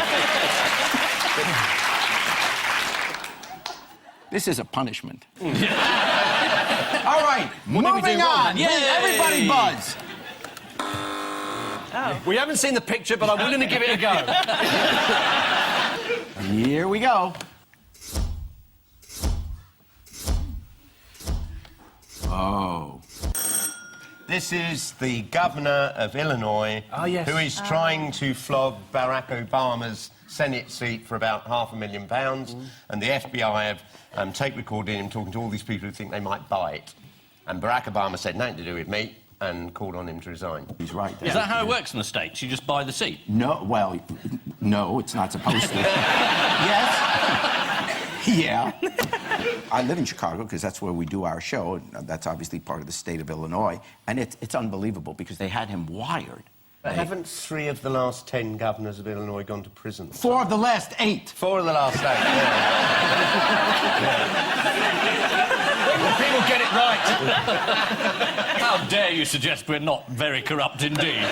This is a punishment. All right, moving on. Yay. Everybody buzz. We haven't seen the picture, but I'm willing to give it a go. Here we go. Oh. This is the governor of Illinois who is trying to flog Barack Obama's Senate seat for about £500,000, and the FBI have tape recorded him talking to all these people who think they might buy it. And Barack Obama said nothing to do with me and called on him to resign. He's right. Is that how it works in the States? You just buy the seat? No, well, no, it's not supposed to. Yes. Yeah. I live in Chicago because that's where we do our show, and that's obviously part of the state of Illinois. And it's unbelievable because they had him wired. But haven't 3 of the last 10 governors of Illinois gone to prison? 4 of the last 8. 4 of the last 8, People get it right. How dare you suggest we're not very corrupt indeed?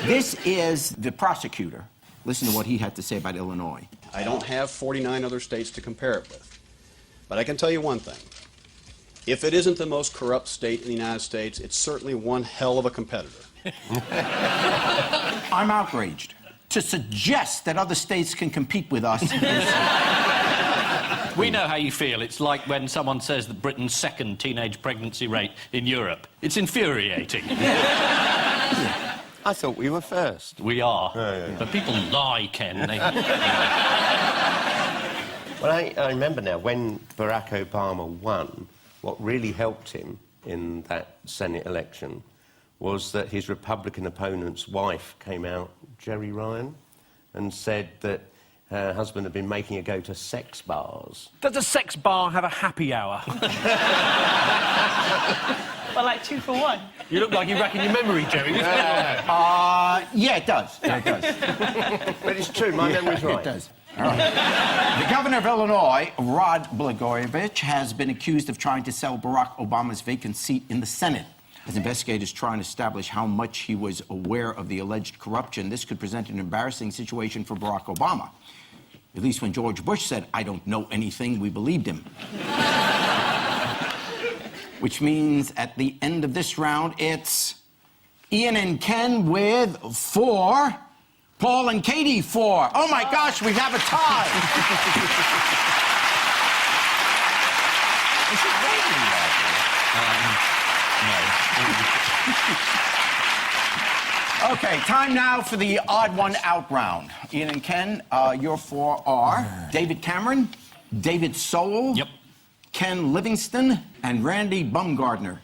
This is the prosecutor. Listen to what he had to say about Illinois. I don't have 49 other states to compare it with. But I can tell you one thing. If it isn't the most corrupt state in the United States, it's certainly one hell of a competitor. I'm outraged. To suggest that other states can compete with us is... We know how you feel. It's like when someone says that Britain's 2nd teenage pregnancy rate in Europe. It's infuriating. I thought we were first. We are. But people lie, Ken. Well, I remember now, when Barack Obama won, what really helped him in that Senate election was that his Republican opponent's wife came out, Jerry Ryan, and said that her husband had been making her go to sex bars. Does a sex bar have a happy hour? Well, like 2 for 1. You look like you're racking your memory, Jerry. yeah, it does. Yeah, it does. But it's true, my memory's right. It does. All right. The governor of Illinois, Rod Blagojevich, has been accused of trying to sell Barack Obama's vacant seat in the Senate. As investigators try and establish how much he was aware of the alleged corruption, this could present an embarrassing situation for Barack Obama. At least when George Bush said, "I don't know anything," we believed him. Which means at the end of this round, it's Ian and Ken with 4, Paul and Katie 4. Oh my gosh, we have a tie. Okay, time now for the odd one out round. Ian and Ken, your 4 are David Cameron, David Sowell, Ken Livingston, and Randy Bumgardner.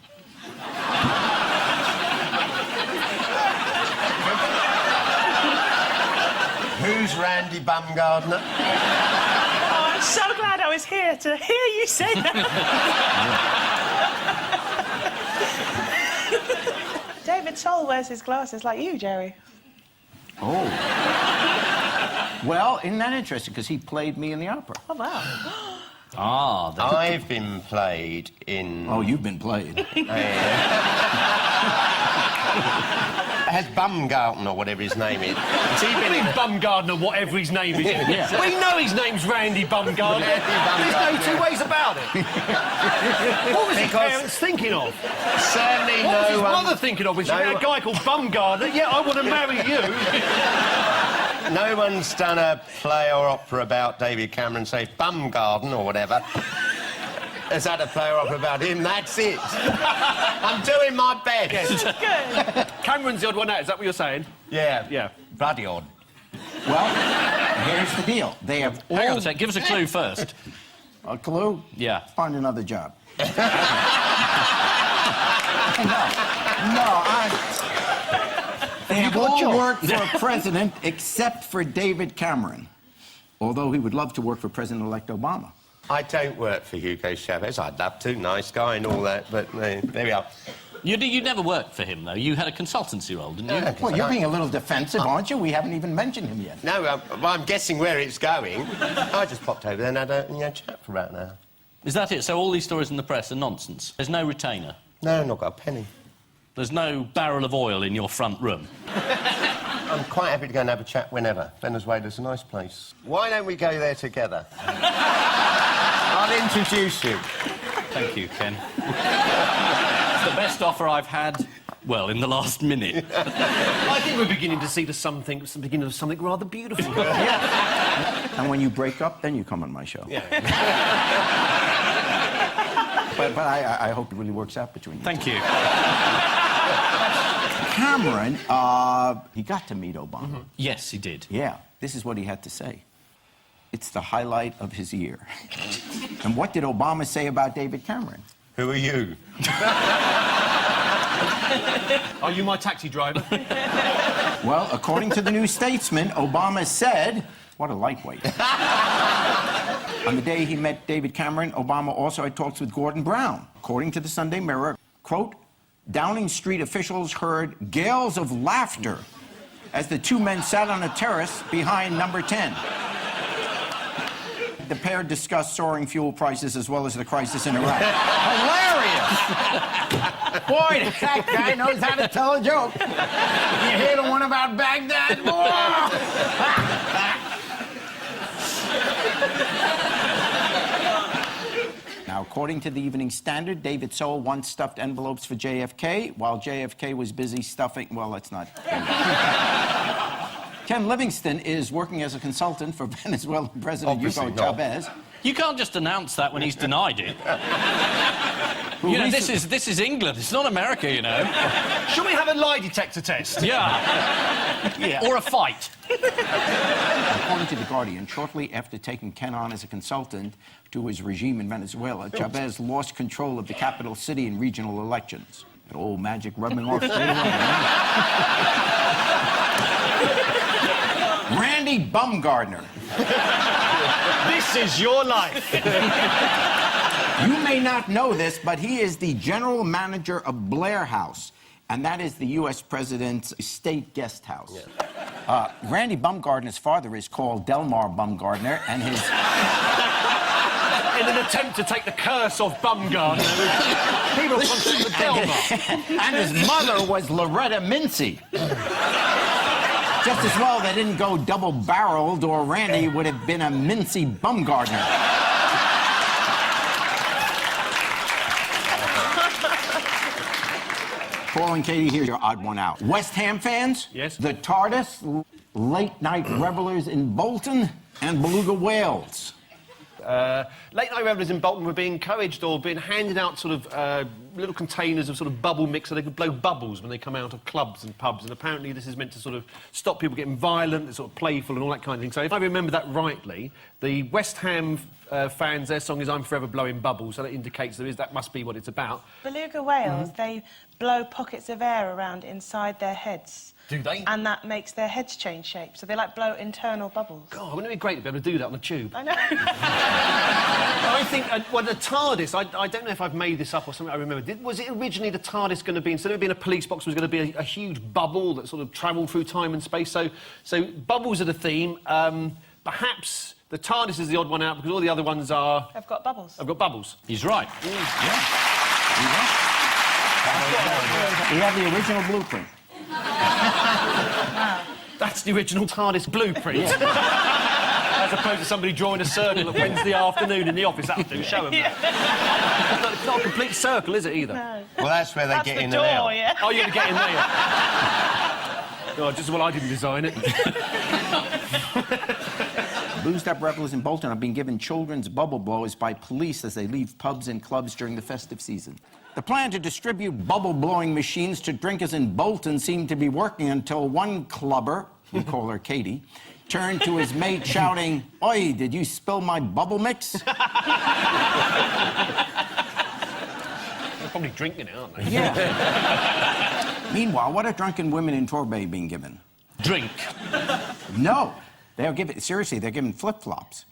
Who's Randy Bumgardner? Oh, I'm so glad I was here to hear you say that. David Soul wears his glasses like you, Jerry. Oh. Well, isn't that interesting? Because he played me in the opera. Oh, wow. Ah, I've been played in... Oh, you've been played. Has Bumgarden, or whatever his name is. Has he been in... Bumgarden, or whatever his name is. Yeah. We know his name's Randy Bumgarden. There's no two ways about it. What was his parents thinking of? Certainly What was no his one... mother thinking of when she met a guy called Bumgarden? Yeah, I want to marry you. No one's done a play or opera about David Cameron, say Bumgarden or whatever. Has had a play or opera about him, that's it. I'm doing my best. Yes. Good. Cameron's the odd one out, is that what you're saying? Yeah. Yeah. Bloody odd. Well, here's the deal. They have all... hang on a sec. Give us a clue first. A clue? Yeah. Find another job. No, they have all worked for a president except for David Cameron, although he would love to work for President-elect Obama. I don't work for Hugo Chavez. I'd love to, nice guy and all that, but there we are. You never worked for him, though. You had a consultancy role, didn't you? Yeah. Well, you're being a little defensive, aren't you? We haven't even mentioned him yet. No, well, I'm guessing where it's going. I just popped over there and had a chat for about an hour. Is that it? So all these stories in the press are nonsense? There's no retainer? No, not got a penny. There's no barrel of oil in your front room? I'm quite happy to go and have a chat whenever. Venezuela's a nice place. Why don't we go there together? I'll introduce you. Thank you, Ken. It's the best offer I've had, well, in the last minute. I think we're beginning to see the beginning of something rather beautiful. And when you break up, then you come on my show. Yeah. But I hope it really works out between you. Thank you. Cameron, he got to meet Obama. Mm-hmm. Yes, he did. Yeah, this is what he had to say. It's the highlight of his year. And what did Obama say about David Cameron? Who are you? Are you my taxi driver? Well, according to the New Statesman, Obama said, what a lightweight. On the day he met David Cameron, Obama also had talks with Gordon Brown. According to the Sunday Mirror, quote, Downing Street officials heard gales of laughter as the two men sat on a terrace behind number 10. The pair discussed soaring fuel prices as well as the crisis in Iraq. Hilarious! Boy, that guy knows how to tell a joke. You hear the one about Baghdad? Now, according to the Evening Standard, David Sowell once stuffed envelopes for JFK while JFK was busy stuffing... Well, let's not... Ken Livingston is working as a consultant for Venezuelan President Hugo Chavez. You can't just announce that when he's denied it. You know, this is England. It's not America, you know. Should we have a lie detector test? Yeah. Or a fight. According to The Guardian, shortly after taking Ken on as a consultant to his regime in Venezuela, Chavez lost control of the capital city in regional elections. That old magic rubbing off straight away. Randy Bumgarner. This is your life. You may not know this, but he is the general manager of Blair House, and that is the U.S. President's state guest house. Yeah. Randy Bumgarner's father is called Delmar Bumgarner, and his... In an attempt to take the curse off Bumgarner, people consider the Delmar. And his mother was Loretta Mincy. Just as well they didn't go double-barreled, or Randy would have been a Mincy Bumgarner. Paul and Katie, here's your odd one out. West Ham fans? Yes. The TARDIS, late-night revelers in Bolton, and beluga whales. Late-night revelers in Bolton were being encouraged or being handed out sort of little containers of sort of bubble mix so they could blow bubbles when they come out of clubs and pubs. And apparently this is meant to sort of stop people getting violent, it's sort of playful and all that kind of thing. So if I remember that rightly, the West Ham fans, their song is I'm Forever Blowing Bubbles, so that indicates that must be what it's about. Beluga whales, they blow pockets of air around inside their heads. Do they? And that makes their heads change shape. So they like blow internal bubbles. God, wouldn't it be great to be able to do that on a tube? I know. I think, well, the TARDIS, I don't know if I've made this up or something, I remember. Was it originally the TARDIS going to be, instead of being a police box, was going to be a huge bubble that sort of travelled through time and space? So bubbles are the theme. Perhaps the TARDIS is the odd one out because all the other ones are... I've got bubbles. I've got bubbles. He's right. We have the original blueprint. That's the original TARDIS blueprint. As opposed to somebody drawing a circle at Wednesday afternoon in the office. That'll do, show them that. It's not a complete circle, is it, either? No. Well, that's where they That's get the in door, and out. yeah. Oh, you're going to get in there. Oh, just as well I didn't design it. Boozed-up revelers in Bolton are being given children's bubble blowers by police as they leave pubs and clubs during the festive season. The plan to distribute bubble-blowing machines to drinkers in Bolton seemed to be working until one clubber, we call her Katie, turned to his mate shouting, "Oi, did you spill my bubble mix?" They're probably drinking it, aren't they? Yeah. Meanwhile, what are drunken women in Torbay being given? Drink. No. They're given flip-flops.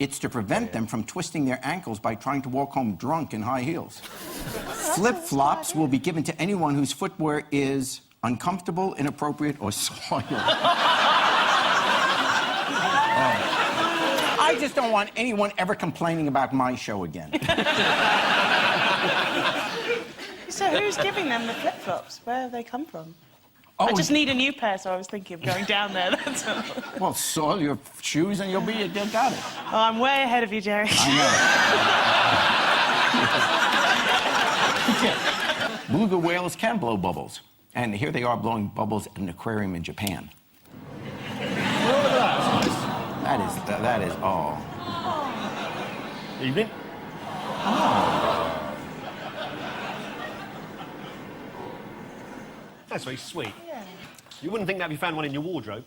It's to prevent them from twisting their ankles by trying to walk home drunk in high heels. Flip-flops will be given to anyone whose footwear is uncomfortable, inappropriate, or soiled. I just don't want anyone ever complaining about my show again. So who's giving them the flip-flops? Where have they come from? Oh, I just need a new pair, so I was thinking of going down there, that's all. Well, soil your shoes and you'll got it. Oh, I'm way ahead of you, Jerry. I know. Beluga whales can blow bubbles. And here they are blowing bubbles at an aquarium in Japan. That is, oh. Evening. That's very sweet. Yeah. You wouldn't think that if you found one in your wardrobe.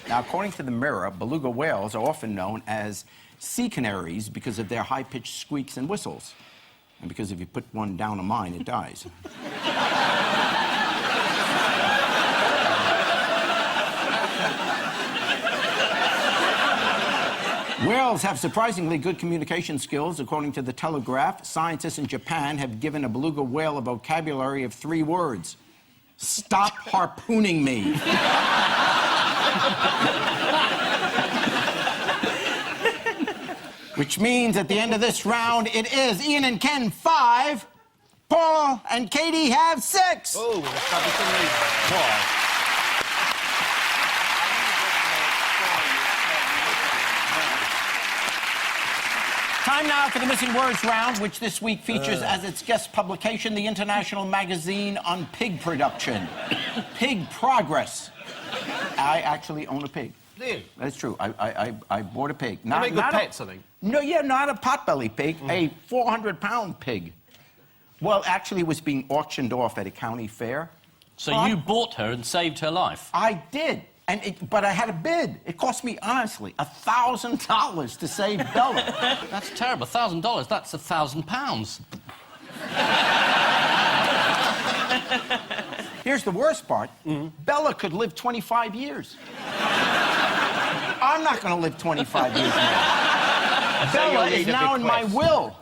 Now, according to the Mirror, beluga whales are often known as sea canaries because of their high-pitched squeaks and whistles. And because if you put one down a mine, it dies. Whales have surprisingly good communication skills. According to The Telegraph, scientists in Japan have given a beluga whale a vocabulary of 3 words. Stop harpooning me. Which means at the end of this round, it is Ian and Ken 5, Paul and Katie have 6. Oh, that's the lead. Time now for the Missing Words round, which this week features as its guest publication the International Magazine on Pig Production. Pig Progress. I actually own a pig. Do you? That's true. I bought a pig. They make good pets, I think. No, yeah, not a potbelly pig, a 400-pound pig. Well, actually, it was being auctioned off at a county fair. So you bought her and saved her life? I did. But I had a bid. It cost me, honestly, $1,000 to save Bella. That's terrible. $1,000. That's £1,000. Here's the worst part. Bella could live 25 years. I'm not going to live 25 years more. Bella is now in my will.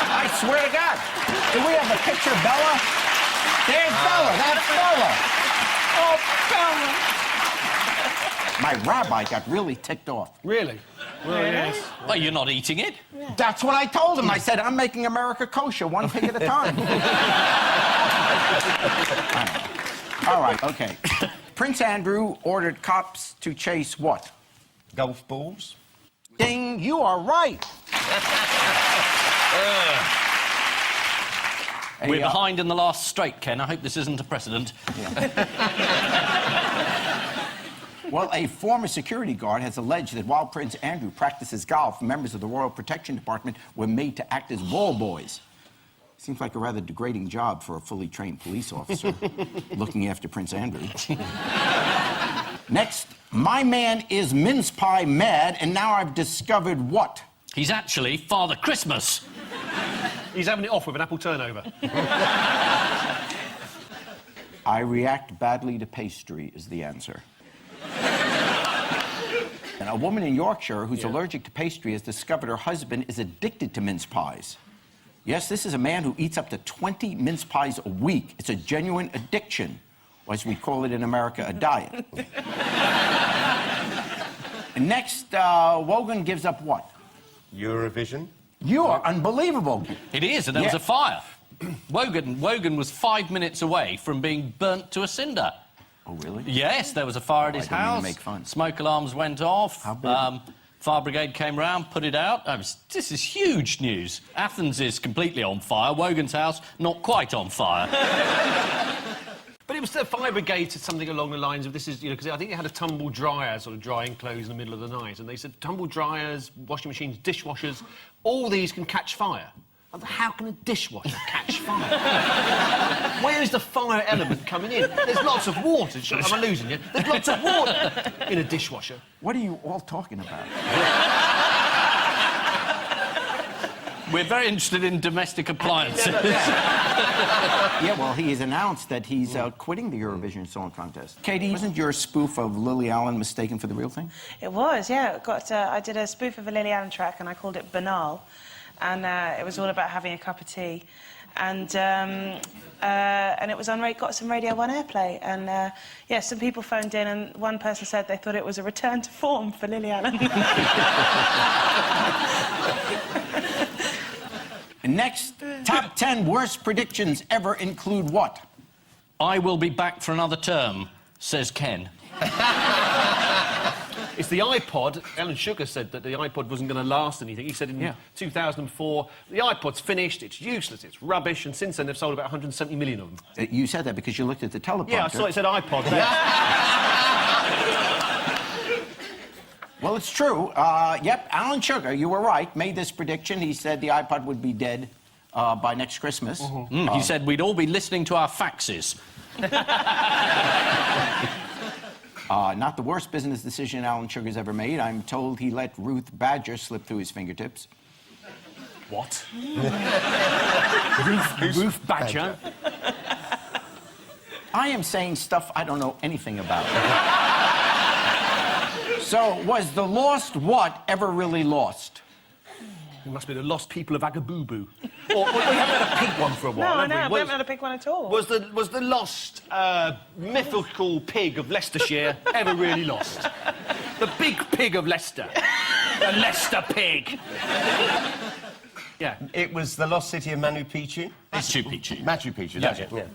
I swear to God. Do we have a picture of Bella? There's Bella. That's Bella. Oh, Bella. My rabbi got really ticked off. Really? Well, yes. Well, you're not eating it? Yeah. That's what I told him. I said, I'm making America kosher, one pig at a time. All right, okay. Prince Andrew ordered cops to chase what? Golf balls? Ding, you are right. We're behind in the last straight, Ken. I hope this isn't a precedent. Well, a former security guard has alleged that while Prince Andrew practices golf, members of the Royal Protection Department were made to act as ball boys. Seems like a rather degrading job for a fully trained police officer looking after Prince Andrew. Next, my man is mince pie mad, and now I've discovered what? He's actually Father Christmas. He's having it off with an apple turnover. I react badly to pastry is the answer. And a woman in Yorkshire who's allergic to pastry has discovered her husband is addicted to mince pies. Yes, this is a man who eats up to 20 mince pies a week. It's a genuine addiction, or as we call it in America, a diet. And next, Wogan gives up what? Eurovision. You are unbelievable. It is, and there was a fire. Wogan was 5 minutes away from being burnt to a cinder. Oh, really? Yes, there was a fire at his didn't mean to house. make fun. Smoke alarms went off. How big? Fire brigade came round, put it out. This is huge news. Athens is completely on fire. Wogan's house, not quite on fire. But it was the fire brigade said something along the lines of this is, you know, because I think they had a tumble dryer sort of drying clothes in the middle of the night, and they said tumble dryers, washing machines, dishwashers, all these can catch fire. How can a dishwasher catch fire? Where is the fire element coming in? There's lots of water. Am I losing you? There's lots of water in a dishwasher. What are you all talking about? We're very interested in domestic appliances. Yeah, well, he has announced that he's quitting the Eurovision Song Contest. Katie, wasn't your spoof of Lily Allen mistaken for the real thing? It was, yeah. I did a spoof of a Lily Allen track and I called it Banal. And it was all about having a cup of tea. And it was on, got some Radio 1 airplay. And, yeah, some people phoned in and one person said they thought it was a return to form for Lily Allen. Next, top 10 worst predictions ever include what? I will be back for another term, says Ken. It's the iPod. Alan Sugar said that the iPod wasn't going to last anything. He said in 2004, the iPod's finished, it's useless, it's rubbish, and since then they've sold about 170 million of them. You said that because you looked at the teleprompter. Yeah, I saw it said iPod there. Well, it's true. Yep, Alan Sugar, you were right, made this prediction. He said the iPod would be dead by next Christmas. He said we'd all be listening to our faxes. Not the worst business decision Alan Sugar's ever made. I'm told he let Ruth Badger slip through his fingertips. What? Ruth Badger? I am saying stuff I don't know anything about. So, was the lost what ever really lost? It must be the lost people of Agabooboo. Or we haven't had a pig one for a while, No, have we we? haven't had a pig one at all. Was the lost mythical pig of Leicestershire ever really lost? The big pig of Leicester. The Leicester pig. Yeah. It was the lost city of Machu Picchu. Machu Picchu. Machu Picchu, that's it. Yeah.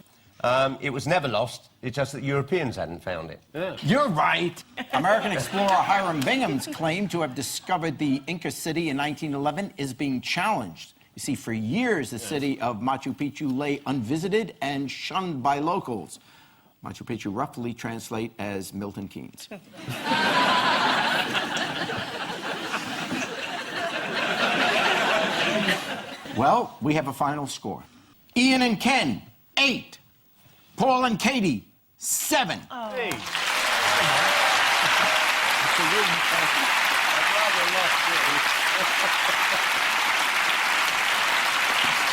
It was never lost. It's just that Europeans hadn't found it. Yeah. You're right. American explorer Hiram Bingham's claim to have discovered the Inca city in 1911 is being challenged. You see, for years, the city of Machu Picchu lay unvisited and shunned by locals. Machu Picchu roughly translate as Milton Keynes. Well, we have a final score. Ian and Ken, 8. Paul and Katie, 7. Oh. Hey.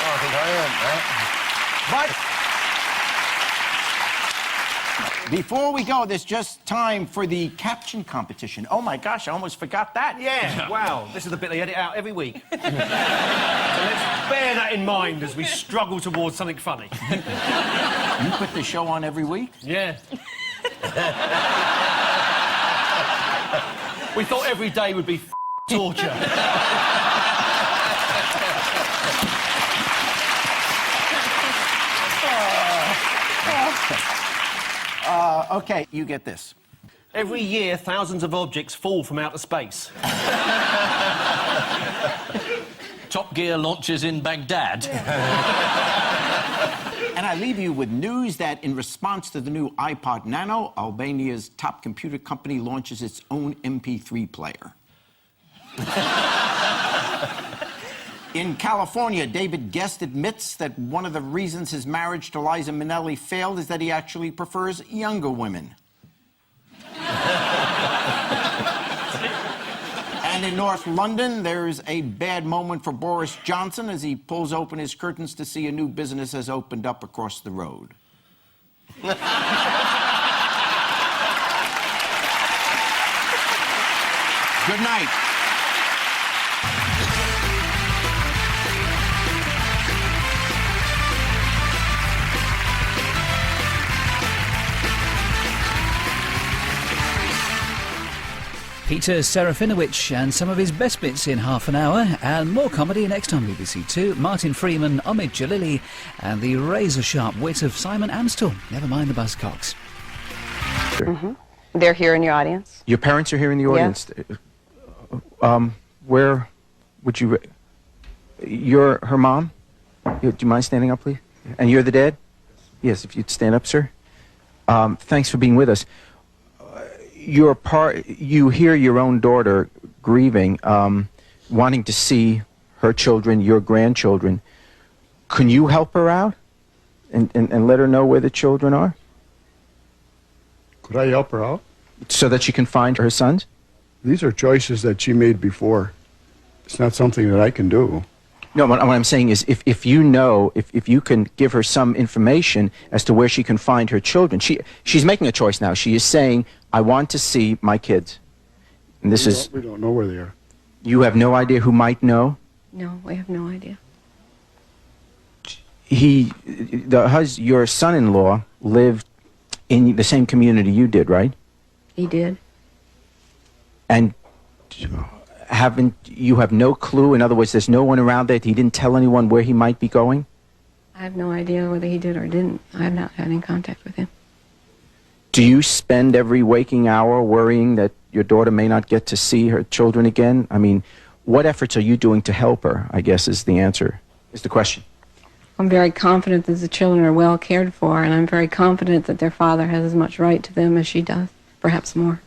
I think I earned that. But before we go, there's just time for the caption competition. Oh my gosh, I almost forgot that. Yeah, wow. This is the bit they edit out every week. So let's bear that in mind as we struggle towards something funny. You put the show on every week? Yeah. We thought every day would be torture. Okay, you get this. Every year, thousands of objects fall from outer space. Top Gear launches in Baghdad. And I leave you with news that in response to the new iPod Nano, Albania's top computer company launches its own MP3 player. In California, David Guest admits that one of the reasons his marriage to Liza Minnelli failed is that he actually prefers younger women. And in North London, there's a bad moment for Boris Johnson as he pulls open his curtains to see a new business has opened up across the road. Good night. Peter Serafinowicz and some of his best bits in half an hour, and more comedy next on BBC Two. Martin Freeman, Omid Jalili, and the razor-sharp wit of Simon Amstel. Never mind the buzzcocks. They're here in your audience. Your parents are here in the audience. Where would you? You're her mom. Do you mind standing up, please? And you're the dad. Yes, if you'd stand up, sir. Thanks for being with us. You hear your own daughter grieving, wanting to see her children, your grandchildren. Can you help her out and let her know where the children are? Could I help her out? So that she can find her sons? These are choices that she made before. It's not something that I can do. No, what I'm saying is if you know, if you can give her some information as to where she can find her children. She's making a choice now. She is saying, I want to see my kids. And this is... We don't know where they are. You have no idea who might know? No, we have no idea. Your son-in-law lived in the same community you did, right? He did. And you have no clue? In other words, there's no one around there? He didn't tell anyone where he might be going? I have no idea whether he did or didn't. I have not had any contact with him. Do you spend every waking hour worrying that your daughter may not get to see her children again? I mean, what efforts are you doing to help her, I guess is the answer, is the question. I'm very confident that the children are well cared for, and I'm very confident that their father has as much right to them as she does, perhaps more.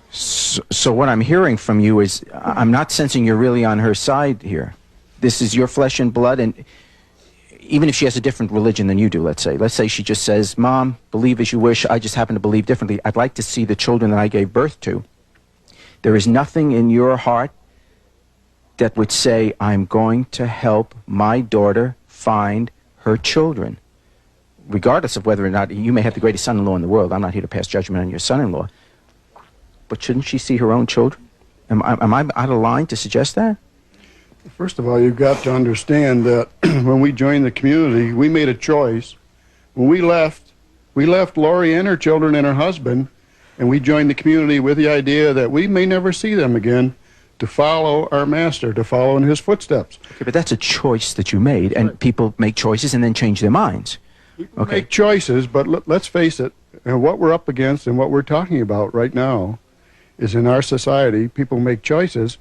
So what I'm hearing from you is I'm not sensing you're really on her side here. This is your flesh and blood, and even if she has a different religion than you do, let's say she just says, Mom, believe as you wish, I just happen to believe differently. I'd like to see the children that I gave birth to. There is nothing in your heart that would say, I'm going to help my daughter find her children. Regardless of whether or not you may have the greatest son-in-law in the world. I'm not here to pass judgment on your son-in-law. But shouldn't she see her own children? Am I out of line to suggest that? First of all, you've got to understand that when we joined the community, we made a choice. When we left Lori and her children and her husband, and we joined the community with the idea that we may never see them again, to follow our master, to follow in his footsteps. Okay, but that's a choice that you made, and people make choices and then change their minds. People make choices, but let's face it, and what we're up against and what we're talking about right now is in our society, people make choices,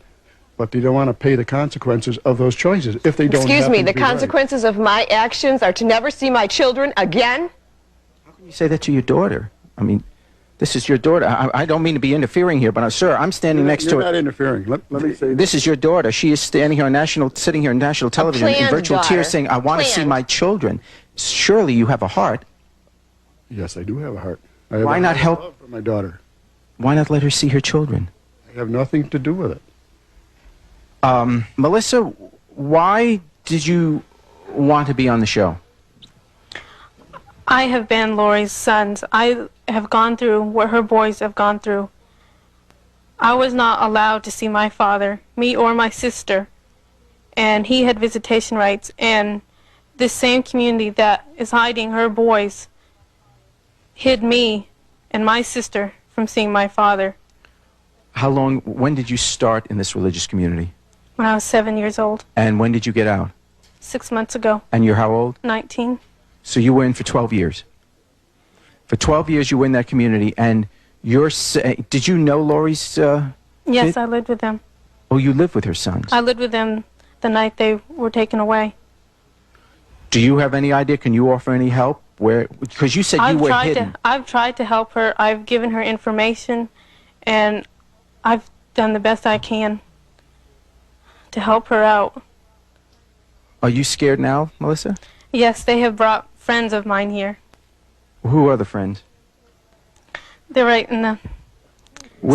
but they don't want to pay the consequences of those choices if they don't. Excuse me, the consequences of my actions are to never see my children again? How can you say that to your daughter? I mean, this is your daughter. I don't mean to be interfering here, but sir, I'm standing next to her. You're not interfering. Let me say this is your daughter. She is standing here on sitting here on national television in virtual tears saying, I want to see my children. Surely you have a heart. Yes, I do have a heart. I have Why not help love for my daughter? Why not let her see her children? I have nothing to do with it. Melissa, why did you want to be on the show? I have been Lori's sons. I have gone through what her boys have gone through. I was not allowed to see my father, me or my sister, and he had visitation rights, and this same community that is hiding her boys hid me and my sister from seeing my father. When did you start in this religious community? When I was 7 years old. And when did you get out? 6 months ago. And you're how old? 19. So you were in for 12 years. For 12 years you were in that community, and did you know Lori's Yes, kid? I lived with them. Oh, you lived with her sons? I lived with them the night they were taken away. Do you have any idea? Can you offer any help? Because you said you were hidden. I've tried to help her. I've given her information, and I've done the best I can to help her out. Are you scared now, Melissa? Yes, they have brought friends of mine here. Who are the friends? They're right in the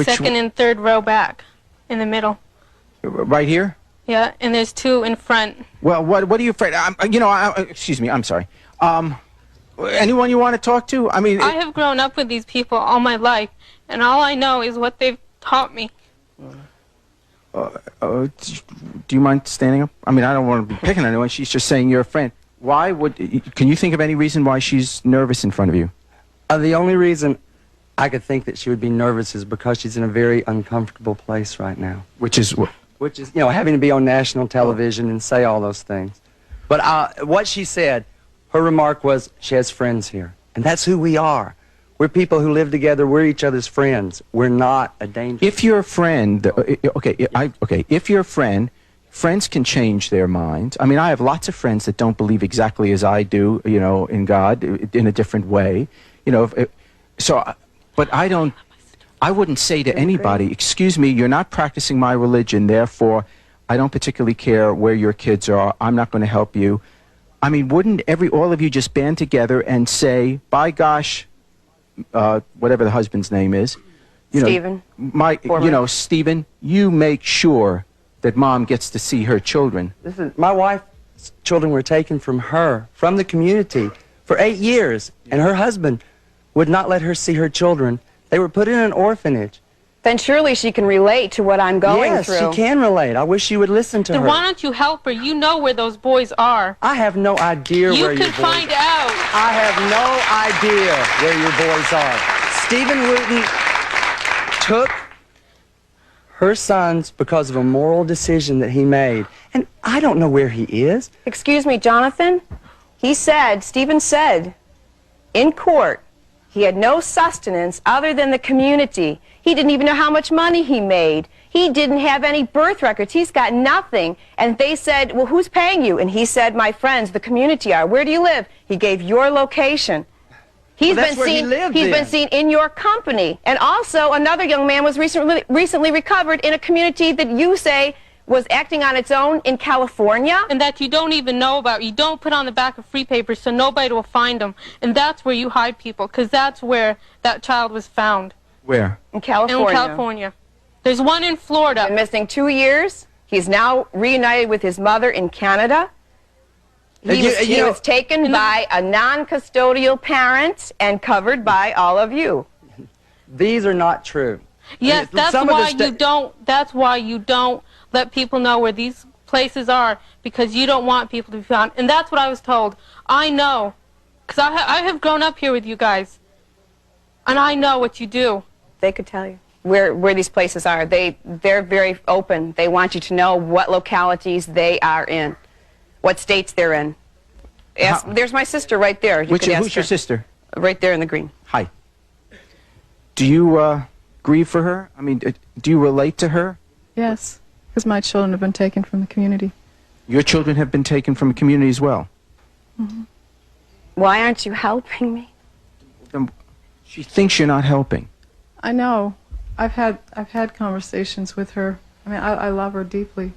second and third row back, in the middle. Right here? Yeah, and there's two in front. Well, what are you afraid? Excuse me, I'm sorry. Anyone you want to talk to? I mean, I have grown up with these people all my life, and all I know is what they've taught me. do you mind standing up? I mean, I don't want to be picking on anyone. She's just saying you're a friend. Why would? Can you think of any reason why she's nervous in front of you? The only reason I could think that she would be nervous is because she's in a very uncomfortable place right now. Which is what? Which is, you know, having to be on national television and say all those things. But what she said, her remark was, she has friends here. And that's who we are. We're people who live together. We're each other's friends. We're not a danger. If you're a friend, if you're a friend, friends can change their minds. I mean, I have lots of friends that don't believe exactly as I do, you know, in God, in a different way. You know, but I wouldn't say to anybody, excuse me, you're not practicing my religion, therefore I don't particularly care where your kids are, I'm not going to help you. I mean, wouldn't all of you just band together and say, by gosh, whatever the husband's name is, Stephen. Stephen, you make sure that mom gets to see her children. Listen, my wife's children were taken from her, from the community, for 8 years, and her husband would not let her see her children. They were put in an orphanage. Then surely she can relate to what I'm going through. Yes, she can relate. I wish you would listen to her. Then why don't you help her? You know where those boys are. I have no idea where your boys are. You can find out. I have no idea where your boys are. Stephen Wooten took her sons because of a moral decision that he made. And I don't know where he is. Excuse me, Jonathan? Stephen said, in court, he had no sustenance other than the community. He didn't even know how much money he made. He didn't have any birth records. He's got nothing. And they said, well, who's paying you? And he said, my friends, the community are. Where do you live? He gave your location. He's been seen in your company. And also, another young man was recently recovered in a community that you say was acting on its own in California. And that you don't even know about. You don't put on the back of free papers so nobody will find them. And that's where you hide people, because that's where that child was found. Where? In California. In California. There's one in Florida. Been missing 2 years. He's now reunited with his mother in Canada. He was taken by a non-custodial parent and covered by all of you. These are not true. Yes, that's why you don't let people know where these places are, because you don't want people to be found. And that's what I was told. I know, because I have grown up here with you guys, and I know what you do. They could tell you where these places are. They're very open. They want you to know what localities they are in, what states they're in. There's my sister right there. Who's your sister? Right there in the green. Hi. Do you grieve for her? I mean, do you relate to her? Yes, because my children have been taken from the community. Your children have been taken from a community as well. Mm-hmm. Why aren't you helping me? She thinks you're not helping. I know. I've had conversations with her. I mean, I love her deeply.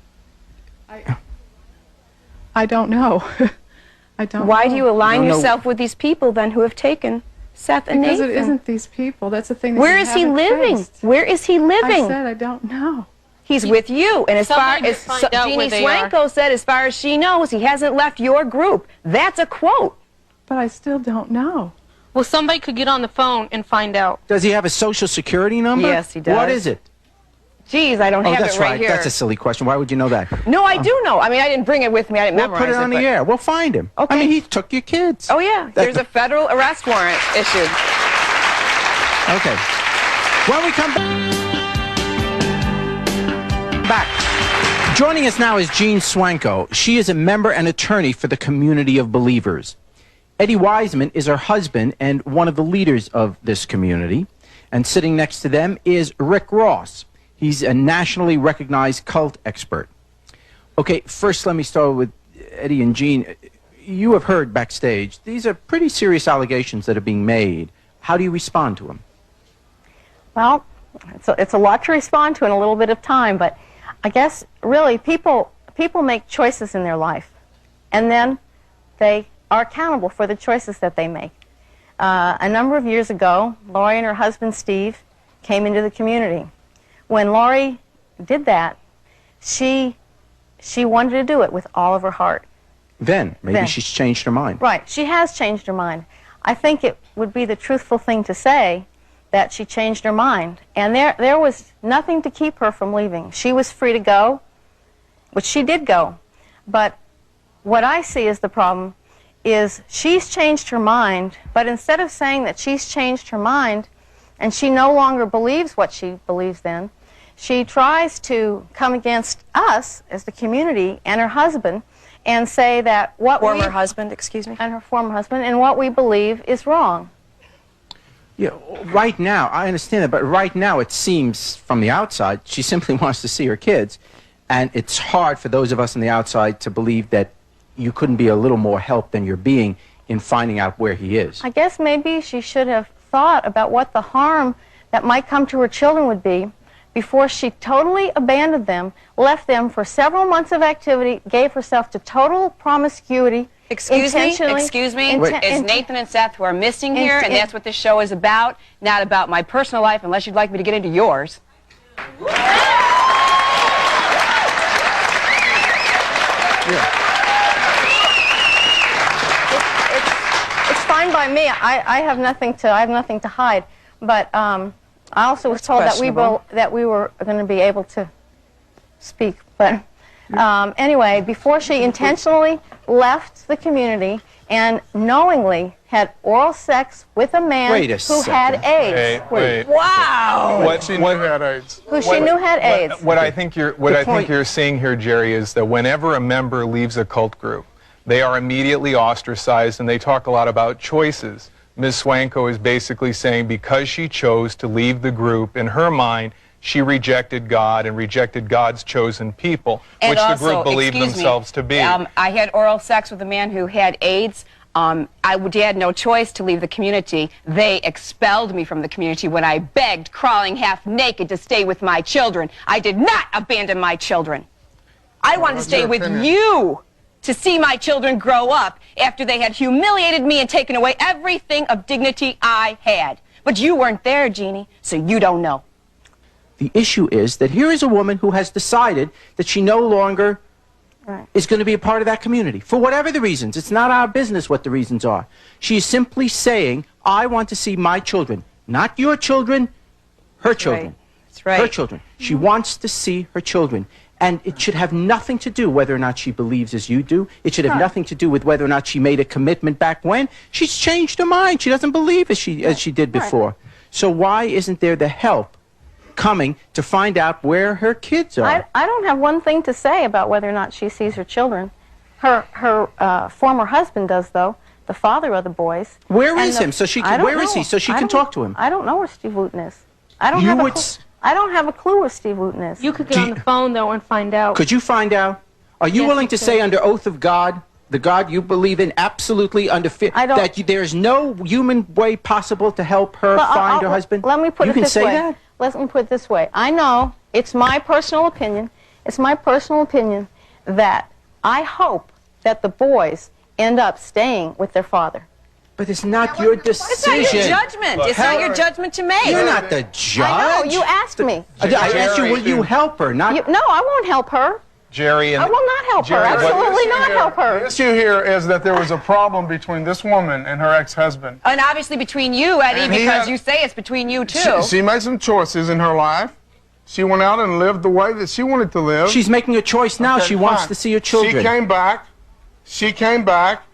I don't know. I don't. Why know. do you align yourself with these people then who have taken Seth and Nathan? Nathan? Because it isn't these people. That's the thing. That Where is he living? Faced. Where is he living? I said I don't know. He's with you, and as far as Jeannie Swanko said, as far as she knows, he hasn't left your group. That's a quote. But I still don't know. Well, somebody could get on the phone and find out. Does he have a social security number? Yes, he does. What is it? Geez, I don't have it right here. That's a silly question. Why would you know that? No, I do know. I mean, I didn't bring it with me. I didn't memorize it. We'll put it on the air. We'll find him. Okay. I mean, he took your kids. Oh, yeah. There's a federal arrest warrant issued. Okay. When we come back, joining us now is Jean Swanko. She is a member and attorney for the Community of Believers. Eddie Wiseman is her husband and one of the leaders of this community. And sitting next to them is Rick Ross. He's a nationally recognized cult expert. Okay, first let me start with Eddie and Jean. You have heard backstage, these are pretty serious allegations that are being made. How do you respond to them? Well, it's a lot to respond to in a little bit of time, but I guess really people make choices in their life, and then they are accountable for the choices that they make. A number of years ago, Laurie and her husband Steve came into the community. When Laurie did that, she wanted to do it with all of her heart. Then. Maybe Then. she's changed her mind. Right, she has changed her mind. I think it would be the truthful thing to say that she changed her mind. And there was nothing to keep her from leaving. She was free to go, which she did go. But what I see as the problem is she's changed her mind, but instead of saying that she's changed her mind and she no longer believes what she believes then, she tries to come against us as the community and her husband and say that what Former husband, excuse me? And her former husband, and what we believe is wrong. Yeah, right now, I understand that, but right now it seems from the outside she simply wants to see her kids, and it's hard for those of us on the outside to believe that you couldn't be a little more help than you're being in finding out where he is. I guess maybe she should have thought about what the harm that might come to her children would be before she totally abandoned them, left them for several months of activity, gave herself to total promiscuity. Excuse me? It's Nathan and Seth who are missing here, and that's what this show is about, not about my personal life, unless you'd like me to get into yours. It's fine by me. I have nothing to hide. But I also was told that we were going to be able to speak. But anyway, before she intentionally left the community and knowingly had oral sex with a man who had AIDS. Wait. Wow. What she knew had AIDS. Who she knew had AIDS. What I think you're seeing here, Jerry, is that whenever a member leaves a cult group, they are immediately ostracized, and they talk a lot about choices. Ms. Swanko is basically saying because she chose to leave the group, in her mind, she rejected God and rejected God's chosen people, And which also, the group believed excuse me, themselves to be. I had oral sex with a man who had AIDS. I had no choice to leave the community. They expelled me from the community when I begged, crawling half naked, to stay with my children. I did not abandon my children. I wanted to stay with you to see my children grow up after they had humiliated me and taken away everything of dignity I had. But you weren't there, Jeannie, so you don't know. The issue is that here is a woman who has decided that she no longer is going to be a part of that community. For whatever the reasons. It's not our business what the reasons are. She is simply saying, I want to see my children. Not your children, her children. That's right. Her children. She wants to see her children. And it should have nothing to do whether or not she believes as you do. It should have nothing to do with whether or not she made a commitment back when. She's changed her mind. She doesn't believe as she did before. So why isn't there the help coming to find out where her kids are? I don't have one thing to say about whether or not she sees her children. Her former husband does, though, the father of the boys. Where is him? So she can, where is he? So she can talk to him. I don't know where Steve Wooten is. I don't have a clue where Steve Wooten is. You could get on the phone, though, and find out. Could you find out? Are you willing to say under oath of God, the God you believe in, absolutely under fear, that there is no human way possible to help her find her husband? Let me put you it can this say way. that? Let me put it this way. I know it's my personal opinion. It's my personal opinion that I hope that the boys end up staying with their father. But it's not your decision. It's not your judgment. It's not your judgment to make. You're not the judge. I know. You asked me. I asked you, will you help her? Not. No, I won't help her. Jerry, I will not help her. Absolutely not help her. The issue here is that there was a problem between this woman and her ex-husband. And obviously between you, Eddie, because you say it's between you two. She made some choices in her life. She went out and lived the way that she wanted to live. She's making a choice now. She wants to see her children. She came back,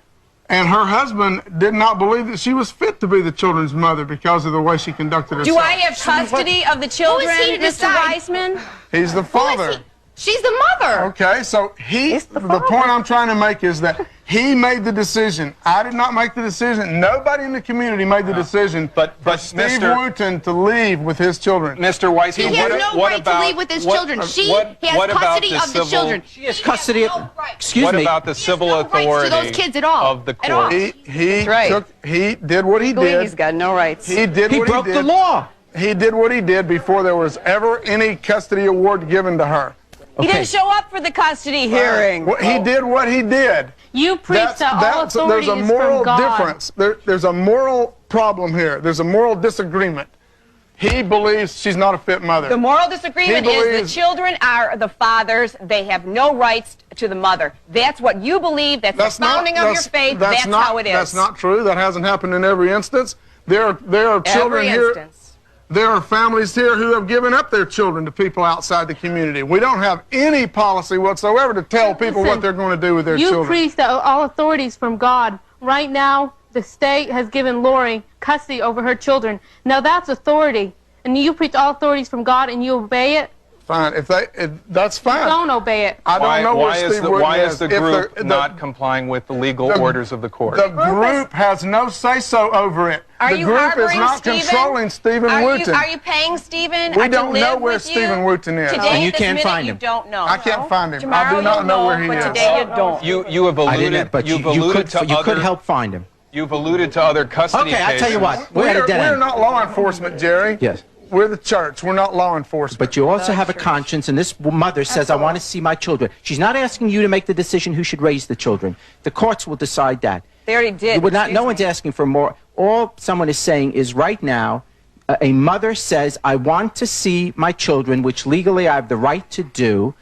and her husband did not believe that she was fit to be the children's mother because of the way she conducted herself. Do I have custody of the children, Mr. Weissman? He's the father. She's the mother. Okay, so the point I'm trying to make is that he made the decision. I did not make the decision. Nobody in the community made the decision for Steve Wooten to leave with his children. Mr. Weissman, He has no right to leave with his children. She has custody of the children. She has custody of... Excuse What me. about the civil authority to those kids at all. of the court? He did what he did. He's got no rights. He broke the law. He did what he did before there was ever any custody award given to her. He didn't show up for the custody hearing. Well, he did what he did. You preach that all authority There's a is moral from God. difference. There's a moral problem here. There's a moral disagreement. He believes she's not a fit mother. The moral disagreement He is believes- the children are the father's. They have no rights to the mother. That's what you believe. That's the founding of your faith. That's how it is. That's not true. That hasn't happened in every instance. There are children here. There are families here who have given up their children to people outside the community. We don't have any policy whatsoever to tell people what they're going to do with their You children. preach that all authorities from God. Right now, the state has given Lori custody over her children. Now that's authority. And you preach all authorities from God and you obey it? Fine. That's fine. You don't obey it. I don't know where Steve Wooten Why is is. the If group not complying with the legal orders of the court? The group has no say-so over it. Are the you group is harboring not Stephen? controlling Stephen Wooten. Are you paying Stephen? We to don't live know where with you? Stephen Wooten is. Today, And you this can't minute, find you him. don't know. I can't find him. Tomorrow I do not you'll know where he but is. today you don't. You have I alluded. didn't, but you've you alluded to could other. help find him. You've alluded to other custody Okay, cases. I tell you what. We're at a dead We're end. not law enforcement, Jerry. Yes. We're the church. We're not law enforcement. But you also have a conscience, and this mother says, I want to see my children. She's not asking you to make the decision who should raise the children. The courts will decide that. They already did. No one's asking for more. All someone is saying is right now, a mother says, I want to see my children, which legally I have the right to do.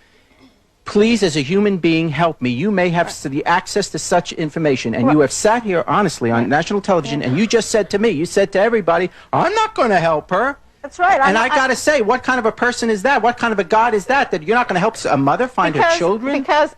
Please, as a human being, help me. You may have the access to such information. And you have sat here, honestly, on national television, and you just said to me, you said to everybody, I'm not going to help her. That's right. And I got to say, what kind of a person is that? What kind of a God is that you're not going to help a mother find her children? Because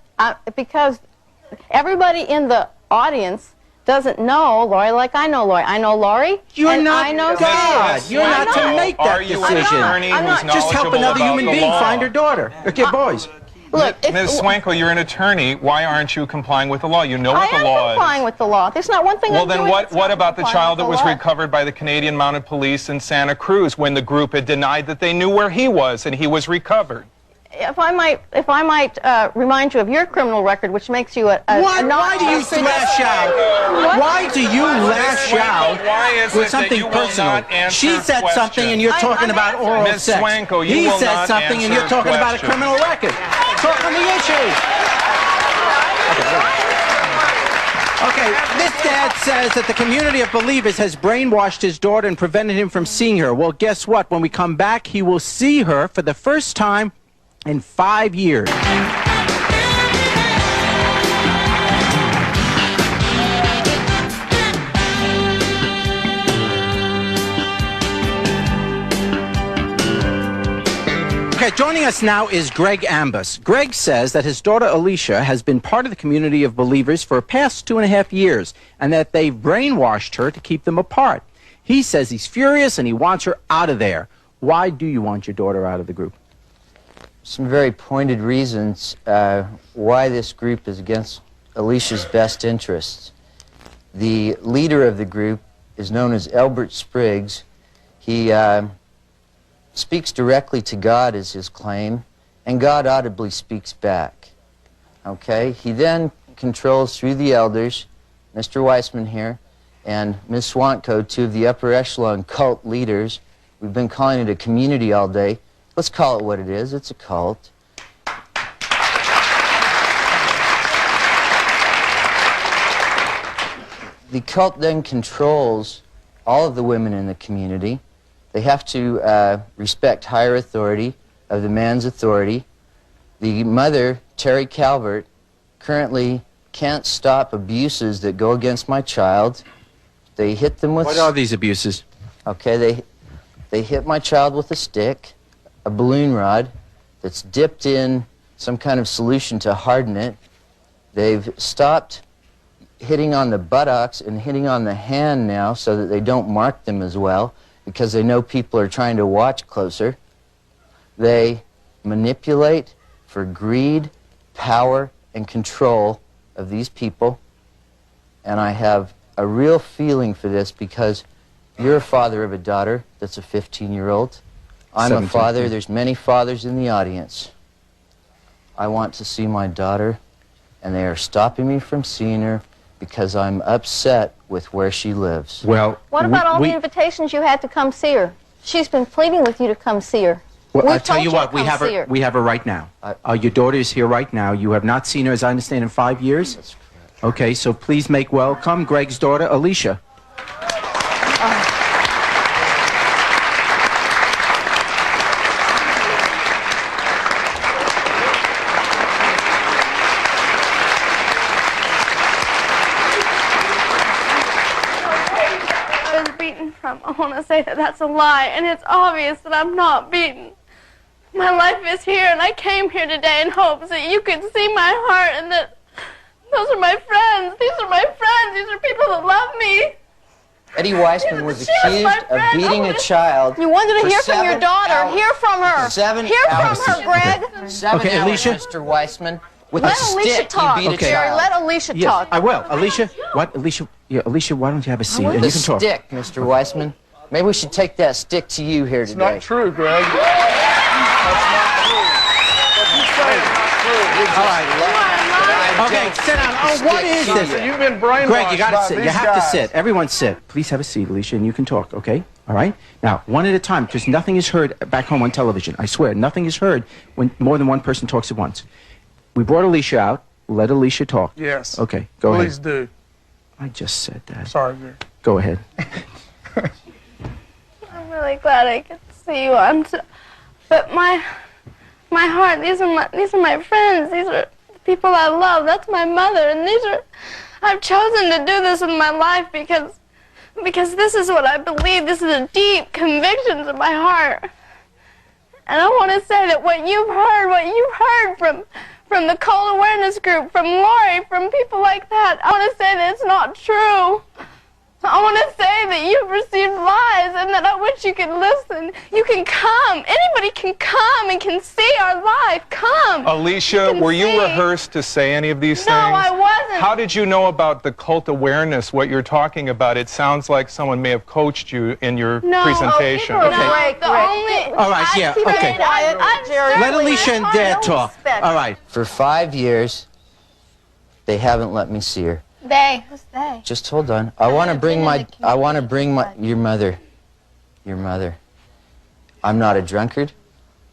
everybody in the audience doesn't know Lori like I know Lori. I know Lori. You're and not I know God. Steve. You're not to make that Are you an decision. attorney who's Just help knowledgeable another about human the being law? find her daughter. Okay, boys. Look, Ms. Swanko, you're an attorney. Why aren't you complying with the law? You know what the I law am is. complying with the law. There's not one thing Well, I'm then doing what that's not about the complying child with that was the law. recovered by the Canadian Mounted Police in Santa Cruz when the group had denied that they knew where he was and he was recovered? If I might remind you of your criminal record, which makes you a Why do you lash out? Why do you lash out Why is with it that something you will personal? not answer She said something and you're talking about oral Ms. sex. Swanko, you He will said not something and you're answer talking about a questions. criminal record. Talk on the issue. Okay, this dad says that the community of believers has brainwashed his daughter and prevented him from seeing her. Well, guess what? When we come back, he will see her for the first time in 5 years. Okay, joining us now is Greg Ambus. Greg says that his daughter Alicia has been part of the community of believers for the past 2.5 years and that they've brainwashed her to keep them apart. He says he's furious and he wants her out of there. Why do you want your daughter out of the group? Some very pointed reasons why this group is against Alicia's best interests. The leader of the group is known as Elbert Spriggs. He speaks directly to God, is his claim, and God audibly speaks back. Okay? He then controls through the elders, Mr. Weissman here, and Ms. Swantko, two of the upper echelon cult leaders. We've been calling it a community all day. Let's call it what it is. It's a cult. The cult then controls all of the women in the community. They have to respect higher authority of the man's authority. The mother, Terry Calvert, currently can't stop abuses that go against my child. They hit them with... What are these abuses? Okay, they hit my child with a stick, a balloon rod that's dipped in some kind of solution to harden it. They've stopped hitting on the buttocks and hitting on the hand now so that they don't mark them as well, because they know people are trying to watch closer. They manipulate for greed, power, and control of these people. And I have a real feeling for this because you're a father of a daughter that's a 15-year-old. I'm a 17. father. There's many fathers in the audience. I want to see my daughter, and they are stopping me from seeing her because I'm upset with where she lives. Well, What about all the invitations you had to come see her? She's been pleading with you to come see her. Well, We've I'll tell told you to what, we come have see her. her. We have her right now. Your daughter is here right now. You have not seen her, as I understand, in 5 years. That's correct. Okay, so please make welcome Greg's daughter, Alicia. time, I want to say that that's a lie, and it's obvious that I'm not beaten. My life is here, and I came here today in hopes that you could see my heart and that those are my friends. These are my friends. These are people that love me. Eddie Weissman was accused of beating a child. You wanted to for hear from your 7 daughter. hours. Hear from her. 7 Hear hours. from her, Greg. 7 Okay, hours, Alicia? Mr. Weissman. With Let a Alicia stick, talk. he beat Okay. a child. Let Alicia Yes, talk. I will. Alicia, what? Alicia, yeah, Alicia, why don't you have a seat and The you can talk? stick, Mr. Weissman. Maybe we should take that stick to you here today. It's not true, Greg. All right. Okay, sit down. Oh, what is this? You've been brainwashed. Greg, you got to by sit. You these have guys. to sit. Everyone sit. Please have a seat, Alicia, and you can talk, okay? All right? Now, one at a time, because nothing is heard back home on television. I swear, nothing is heard when more than one person talks at once. We brought Alicia out. Let Alicia talk. Yes. Okay, go Please ahead. do. I just said that. Sorry, Greg. Go ahead. I'm really glad I could see you. But my heart. These are my friends. These are the people I love. That's my mother, and I've chosen to do this in my life because this is what I believe. This is a deep conviction in my heart. And I want to say that what you've heard from the Cult Awareness Group, from Lori, from people like that, I want to say that it's not true. I want to say that you've received lies and that I wish you could listen. You can come. Anybody can come and can see our life. Come. Alicia, were you rehearsed to say any of these things? No, I wasn't. How did you know about the cult awareness, what you're talking about? It sounds like someone may have coached you in your presentation. No, the only... All right, yeah, okay. Let Alicia and Dad talk. All right. For 5 years, they haven't let me see her. They. Who's they? Just hold on. I want to bring your mother. Your mother. I'm not a drunkard.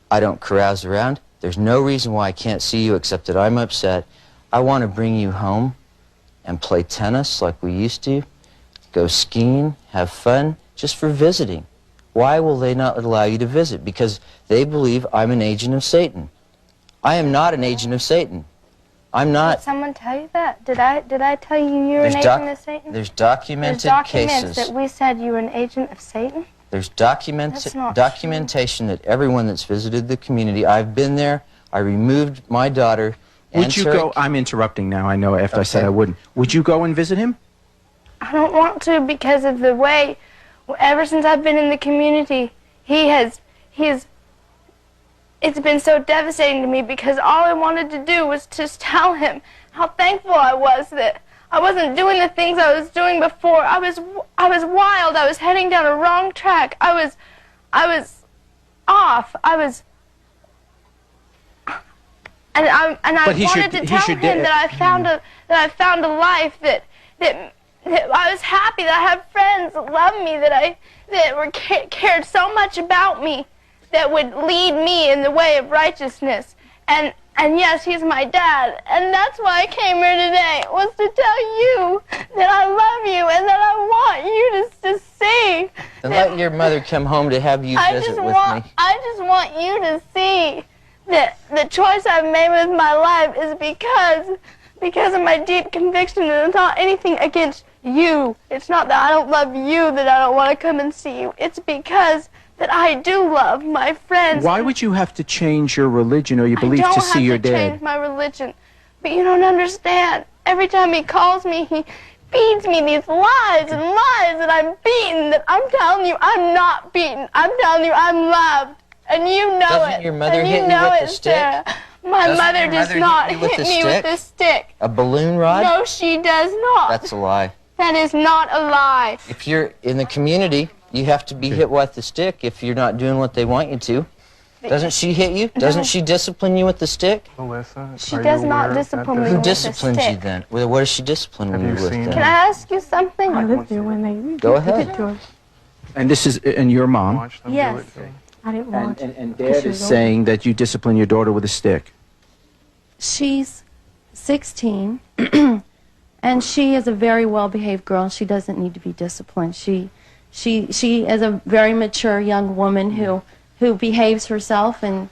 I don't carouse around. There's no reason why I can't see you except that I'm upset. I want to bring you home and play tennis like we used to, go skiing, have fun, just for visiting. Why will they not allow you to visit? Because they believe I'm an agent of Satan. I am not an agent of Satan. I'm not. Did someone tell you that? Did I tell you you're an agent of Satan? There's documented There's documents cases. that we said you were an agent of Satan? There's That's not documentation that everyone that's visited the community, I've been there, I removed my daughter. Would you go? I'm interrupting now, I know, after I said I wouldn't. Would you go and visit him? I don't want to because of the way, ever since I've been in the community, it's been so devastating to me because all I wanted to do was just tell him how thankful I was that I wasn't doing the things I was doing before. I was wild. I was heading down a wrong track. I was off. And I wanted to tell him that I found a life that I was happy, that I have friends that love me, that cared so much about me, that would lead me in the way of righteousness. And yes, he's my dad, and that's why I came here today, was to tell you that I love you and that I want you to see. Then let your mother come home to have you visit with me. I just want you to see that the choice I've made with my life is because of my deep conviction, and it's not anything against you. It's not that I don't love you that I don't want to come and see you. It's because that I do love my friends. Why would you have to change your religion or your belief to see your I don't have to dad? change my religion, but you don't understand. Every time he calls me, he feeds me these lies and lies that I'm beaten, that I'm telling you I'm not beaten. I'm telling you I'm loved, and you know Doesn't it. your mother and hit you know with it, the stick? Sarah. My Doesn't mother your does mother not hit you with hit the me stick? with this stick. A balloon rod? No, she does not. That's a lie. That is not a lie. If you're in the community, you have to be hit with the stick if you're not doing what they want you to. Doesn't she hit you? Doesn't she discipline you with the stick? Melissa, She does not discipline me Who with the disciplines you stick. then? Well, what does she discipline you with then? Can I ask you something? I lived there when they Go ahead. And this is, and your mom? Yes. I didn't want And Dad is saying that you discipline your daughter with a stick. She's 16, and she is a very well-behaved girl, and she doesn't need to be disciplined. She is a very mature young woman who behaves herself, and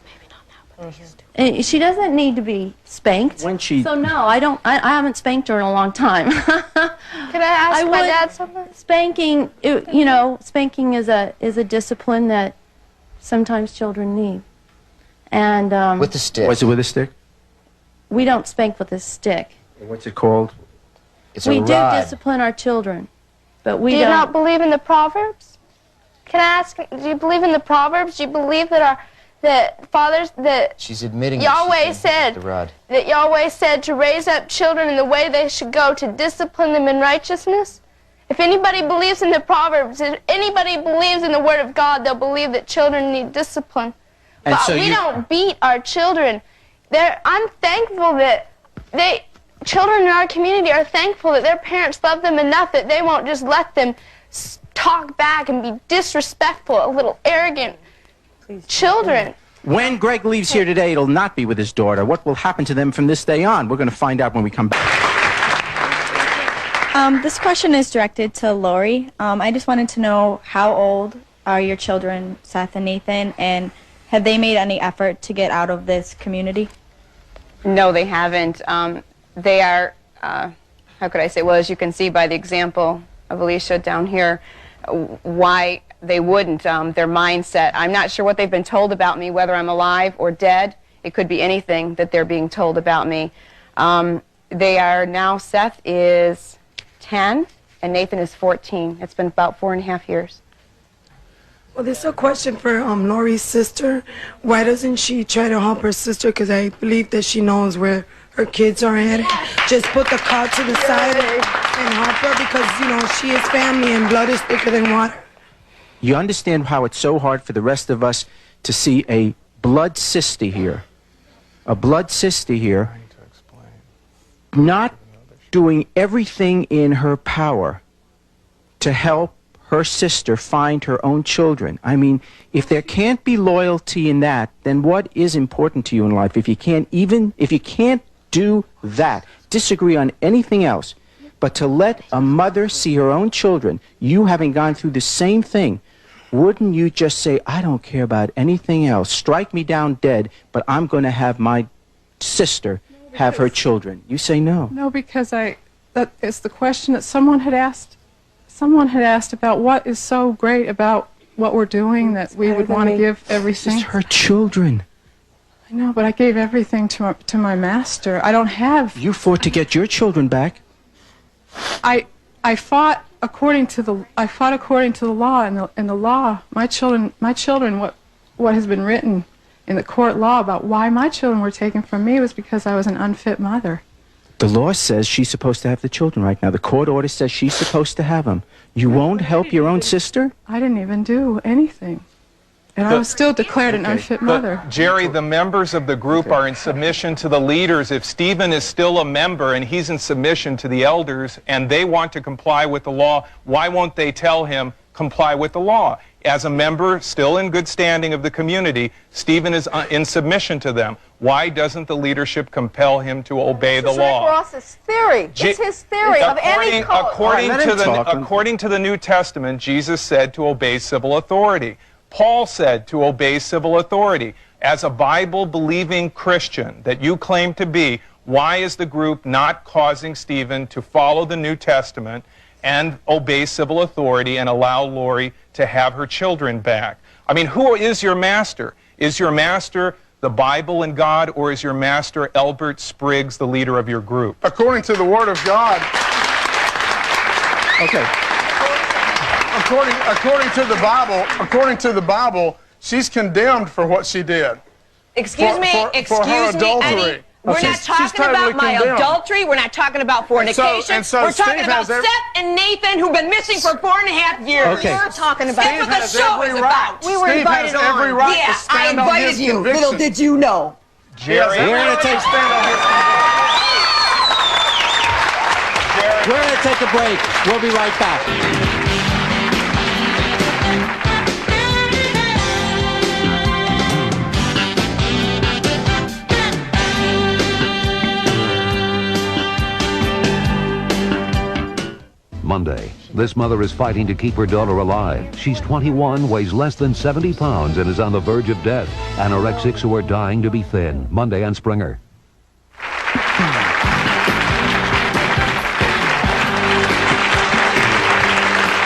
She doesn't need to be spanked. When she... So no, I don't. I haven't spanked her in a long time. Could I ask my dad something? Spanking, you know, spanking is a discipline that sometimes children need. And with the stick. Was it with a stick? We don't spank with a stick. What's it called? We do discipline our children, but we Do you don't. not believe in the Proverbs? Can I ask, do you believe in the Proverbs? Do you believe that fathers, that She's admitting Yahweh said the rod. that Yahweh said to raise up children in the way they should go, to discipline them in righteousness? If anybody believes in the Proverbs, if anybody believes in the Word of God, they'll believe that children need discipline. And But so we don't beat our children. I'm thankful that children in our community are thankful that their parents love them enough that they won't just let them talk back and be disrespectful, a little arrogant children. When Greg leaves here today, it'll not be with his daughter. What will happen to them from this day on? We're going to find out when we come back. This question is directed to Lori. I just wanted to know, how old are your children, Seth and Nathan, and have they made any effort to get out of this community? No, they haven't. They are, how could I say, well, as you can see by the example of Alicia down here, why they wouldn't. Their mindset, I'm not sure what they've been told about me, whether I'm alive or dead. It could be anything that they're being told about me. They are now, Seth is 10 and Nathan is 14. It's been about 4.5 years. Well, this is a question for Lori's sister. Why doesn't she try to help her sister? Because I believe that she knows where her kids are at. Just put the cot to the side and help her, because, you know, she is family and blood is thicker than water. You understand how it's so hard for the rest of us to see a blood sister here, not doing everything in her power to help her sister find her own children. I mean, if there can't be loyalty in that, then what is important to you in life? If you can't do that, disagree on anything else, but to let a mother see her own children, you having gone through the same thing, wouldn't you just say, I don't care about anything else, strike me down dead, but I'm going to have my sister have her children? You say no. No, because that is the question that someone had asked. Someone had asked about what is so great about what we're doing that we would want to give everything. It's her children. I know, but I gave everything to my master. I don't have. You fought to get your children back. I fought according to the law, and the law, my children, what has been written in the court law about why my children were taken from me was because I was an unfit mother. The law says she's supposed to have the children right now. The court order says she's supposed to have them. You won't help your own sister? I didn't even do anything. And I was still declared an unfit mother. Jerry, the members of the group are in submission to the leaders. If Stephen is still a member and he's in submission to the elders and they want to comply with the law, why won't they tell him comply with the law? As a member still in good standing of the community, Stephen is in submission to them. Why doesn't the leadership compel him to obey the law? Ross's theory. It's his theory of any code. According to the New Testament, Jesus said to obey civil authority. Paul said to obey civil authority. As a Bible-believing Christian that you claim to be, why is the group not causing Stephen to follow the New Testament and obey civil authority and allow Lori to have her children back? I mean, who is your master? Is your master the Bible and God, or is your master Elbert Spriggs, the leader of your group? According to the Word of God. Okay. According to the Bible, she's condemned for what she did. Excuse me, Eddie. We're not talking about my adultery. We're not talking about fornication. We're talking about Seth and Nathan, who've been missing for 4.5 years. Okay. We're talking about. That's what the show is about. We were invited on. Yeah, I invited you. Little did you know. Jerry, We're going to take a break. We'll be right back. Monday, This mother is fighting to keep her daughter alive. She's 21, weighs less than 70 pounds, and is on the verge of death. Anorexics who are dying to be thin. Monday on Springer.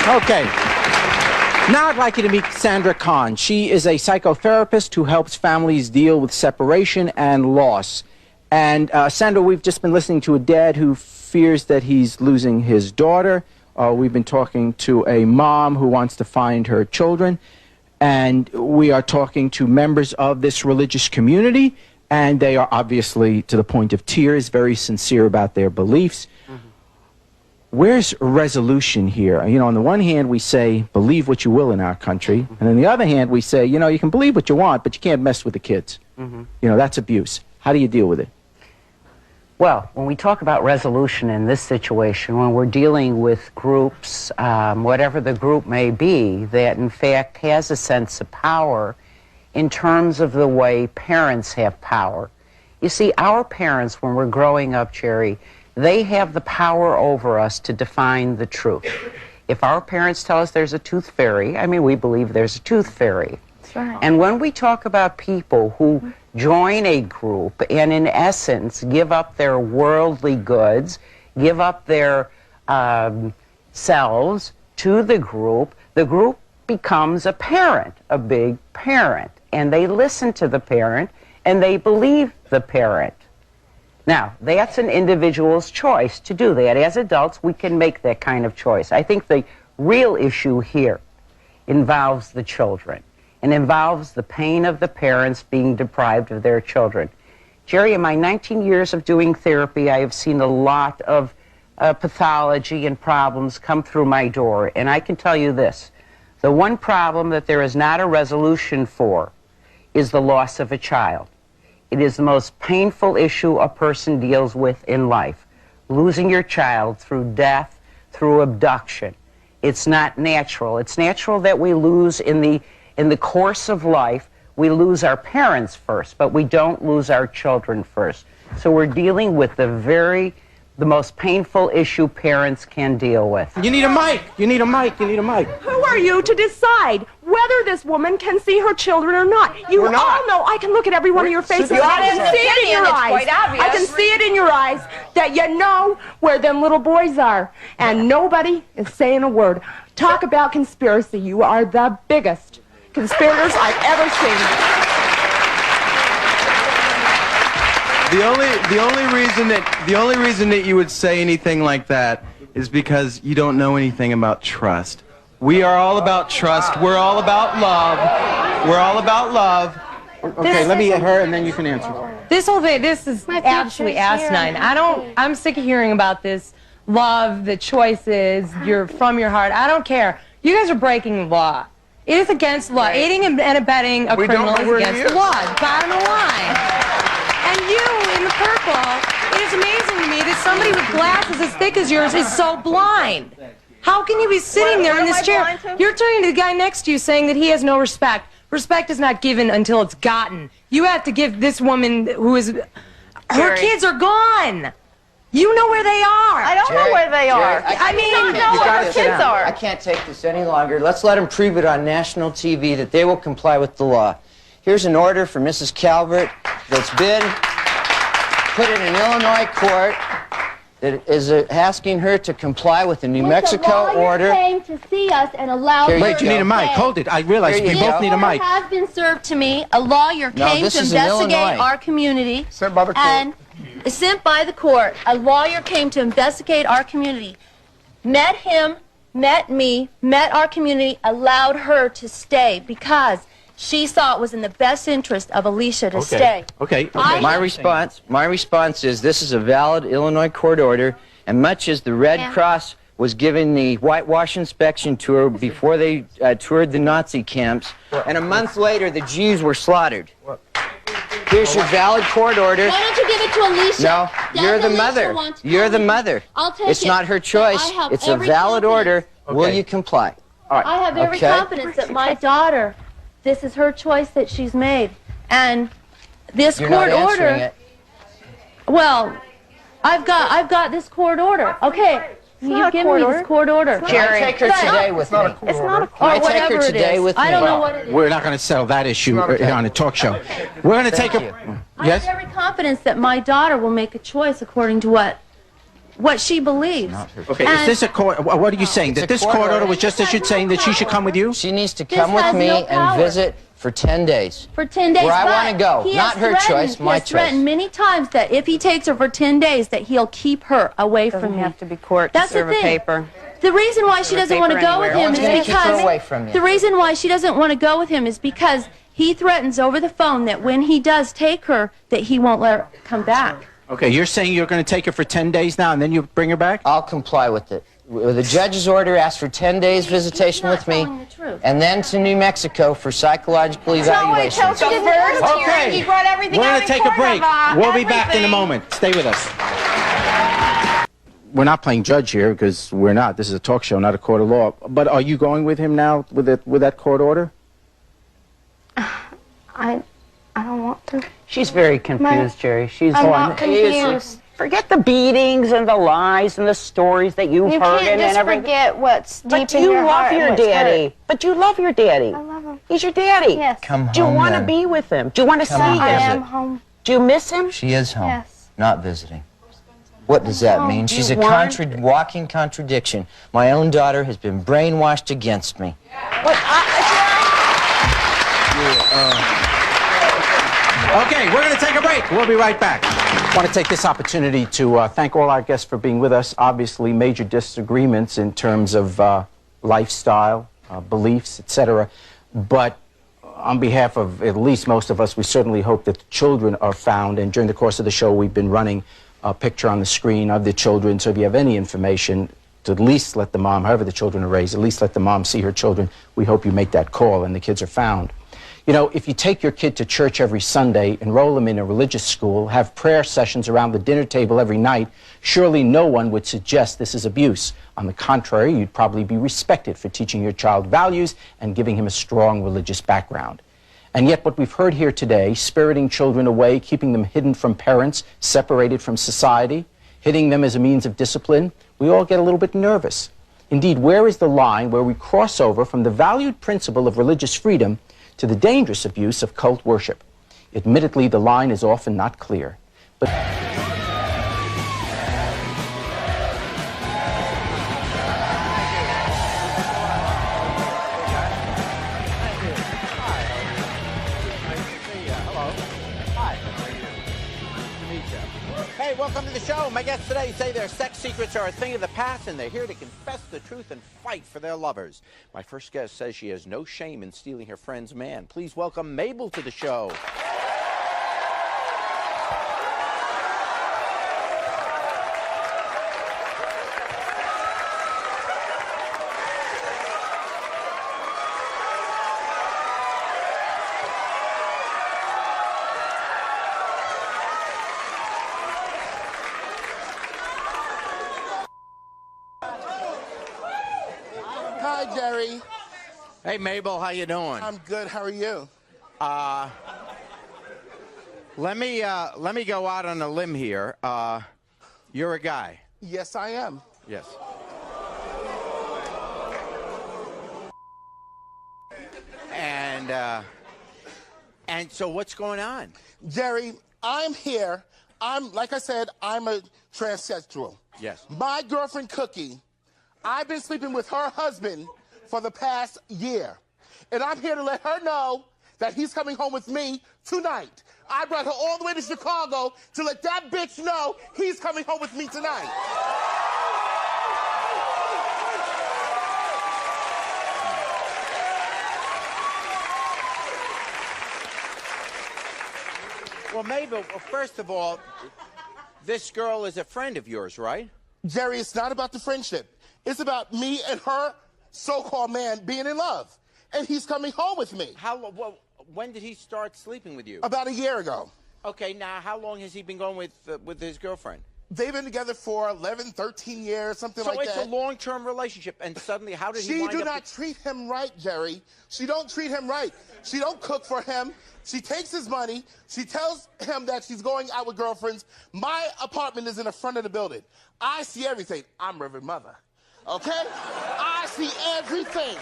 Okay. Now I'd like you to meet Sandra Kahn. She is a psychotherapist who helps families deal with separation and loss. And Sandra, we've just been listening to a dad who fears that he's losing his daughter. We've been talking to a mom who wants to find her children. And we are talking to members of this religious community. And they are obviously, to the point of tears, very sincere about their beliefs. Where's resolution here? You know, on the one hand, we say, believe what you will in our country. And on the other hand, we say, you know, you can believe what you want, but you can't mess with the kids. You know, that's abuse. How do you deal with it? Well, when we talk about resolution in this situation, when we're dealing with groups, whatever the group may be, that in fact has a sense of power in terms of the way parents have power. You see, our parents, when we're growing up, Jerry, they have the power over us to define the truth. If our parents tell us there's a tooth fairy, I mean, we believe there's a tooth fairy. That's right. And when we talk about people who join a group and in essence give up their worldly goods, give up their selves to the group becomes a parent, a big parent. And they listen to the parent and they believe the parent. Now, that's an individual's choice to do that. As adults, we can make that kind of choice. I think the real issue here involves the children and involves the pain of the parents being deprived of their children. Jerry, in my 19 years of doing therapy, I have seen a lot of pathology and problems come through my door. And I can tell you this, the one problem that there is not a resolution for is the loss of a child. It is the most painful issue a person deals with in life. Losing your child through death, through abduction. It's not natural. It's natural that we lose in the course of life. We lose our parents first, but we don't lose our children first. So we're dealing with the most painful issue parents can deal with. You need a mic. You need a mic. You need a mic. Who are you to decide whether this woman can see her children or not? You all know, I can look at every one of your faces. I can see it in your eyes. I can see it in your eyes that you know where them little boys are. And nobody is saying a word. Talk about conspiracy. You are the biggest conspirators I've ever seen. The only reason that you would say anything like that is because you don't know anything about trust. We are all about trust. We're all about love. We're all about love. Okay, let me get her and then you can answer. This whole thing, this is absolutely asinine. I'm sick of hearing about this love, the choices, you're from your heart. I don't care. You guys are breaking the law. It is against law. Aiding and abetting a criminal is against the law. Bottom of the line. And you, in the purple, it is amazing to me that somebody with glasses as thick as yours is so blind. How can you be sitting there in this chair? You're turning to the guy next to you saying that he has no respect. Respect is not given until it's gotten. You have to give this woman who is... Her kids are gone. You know where they are. I don't know where they are. I mean, you don't know where her kids are. I can't take this any longer. Let's let them prove it on national TV that they will comply with the law. Here's an order for Mrs. Calvert that's been put in an Illinois court that is asking her to comply with the New Mexico order. Came to see us and allowed her Wait, you need a mic. Hold it. I realize we both need a mic. has been served to me. A lawyer came to investigate our community. Sent by the court. And sent by the court. A lawyer came to investigate our community. Met him, met me, met our community, allowed her to stay because she saw it was in the best interest of Alicia to stay. Okay. My response is this is a valid Illinois court order, and much as the Red Cross was giving the whitewash inspection tour before they toured the Nazi camps, and a month later the Jews were slaughtered. Here's your valid court order. Why don't you give it to Alicia? No, you're the mother. You're the mother. I'll take it's it. not her choice. It's a valid order. Will you comply? All right. I have every confidence that my daughter, this is her choice that she's made. And this You're court not order. answering it. Well, I've got this court order. Okay. You give me this court order. Jerry, take her today with me. It's not a Can I take her today with me? I don't know what it is. We're not going to settle that issue on a talk show. We're going to take a... I Yes? have every confidence that my daughter will make a choice according to what she believes. Okay, is this a court... What are you saying? That this court order was just issued saying that she should come with you? She needs to come with me and visit for 10 days. For 10 days. Where I but want to go. he Not has her threatened- choice, my He has threatened many times that if he takes her for 10 days, that he'll keep her away from me. have to be court That's to serve the a thing. paper. The reason why she Serve a doesn't want to paper go with anywhere. him I want is to take her away because from you. the reason why she doesn't want to go with him is because he threatens over the phone that when he does take her, that he won't let her come back. Okay, you're saying you're going to take her for 10 days now and then you bring her back? I'll comply with it. With the judge's order, ask for 10 days visitation with me, and then to New Mexico for psychological evaluation. Okay, He brought everything we're out going in to take a court break. of, We'll be back in a everything. moment. Stay with us. We're not playing judge here because we're not. This is a talk show, not a court of law. But are you going with him now with that court order? I don't want to. She's very confused, Jerry. She's I'm not confused. Forget the beatings and the lies and the stories that you've You heard can't and just everything. forget what's But deep in you your love heart and your what's daddy. hurt. But you love your daddy. I love him. He's your daddy. Yes. Come Do you home, want to then. be with him? Do you want to see Come him? on, I visit. am home. Do you miss him? She is home, Yes. not visiting. What does that mean? She's a You weren't? walking contradiction. My own daughter has been brainwashed against me. But Okay, we're going to take a break. We'll be right back. I want to take this opportunity to thank all our guests for being with us. Obviously, major disagreements in terms of lifestyle, beliefs, etc. But on behalf of at least most of us, we certainly hope that the children are found. And during the course of the show, we've been running a picture on the screen of the children. So if you have any information, to at least let the mom, however the children are raised, at least let the mom see her children. We hope you make that call and the kids are found. You know, if you take your kid to church every Sunday, enroll them in a religious school, have prayer sessions around the dinner table every night, surely no one would suggest this is abuse. On the contrary, you'd probably be respected for teaching your child values and giving him a strong religious background. And yet what we've heard here today, spiriting children away, keeping them hidden from parents, separated from society, hitting them as a means of discipline, we all get a little bit nervous. Indeed, where is the line where we cross over from the valued principle of religious freedom to the dangerous abuse of cult worship? Admittedly, the line is often not clear. But Hey, welcome to the show. My guests today say their sex secrets are a thing of the past and they're here to confess the truth and fight for their lovers. My first guest says she has no shame in stealing her friend's man. Please welcome Mabel to the show. Hi, Jerry. Hey, Mabel, how you doing? I'm good. How are you? Let me go out on a limb here. You're a guy. Yes, I am. Yes. And so what's going on? Jerry, I'm here. Like I said, I'm a transsexual. Yes. My girlfriend, Cookie, I've been sleeping with her husband for the past year. And I'm here to let her know that he's coming home with me tonight. I brought her all the way to Chicago to let that bitch know he's coming home with me tonight. Well, Mabel, first of all, this girl is a friend of yours, right? Jerry, it's not about the friendship. It's about me and her so-called man being in love. And he's coming home with me. When did he start sleeping with you? About a year ago. Okay, now how long has he been going with his girlfriend? They've been together for 11, 13 years, something like that. So it's a long-term relationship, and suddenly, how did he wind up... She do not treat him right, Jerry. She don't treat him right. She don't cook for him. She takes his money. She tells him that she's going out with girlfriends. My apartment is in the front of the building. I see everything. I'm Reverend Mother, okay? I see everything.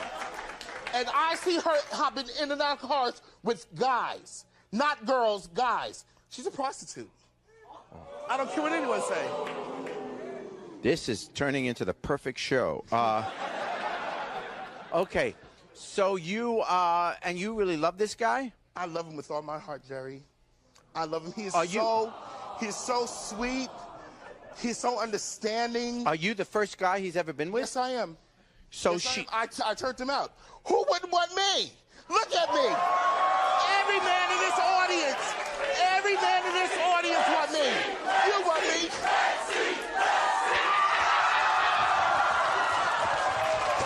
And I see her hopping in and out of cars with guys, not girls, guys. She's a prostitute. I don't care what anyone say. This is turning into the perfect show. Okay, so you really love this guy? I love him with all my heart, Jerry. I love him. He's so sweet. He's so understanding. Are you the first guy he's ever been with? Yes, I am. So yes, I turned him out. Who wouldn't want me? Look at me. Every man in this audience. Every man in this audience want me. You want me.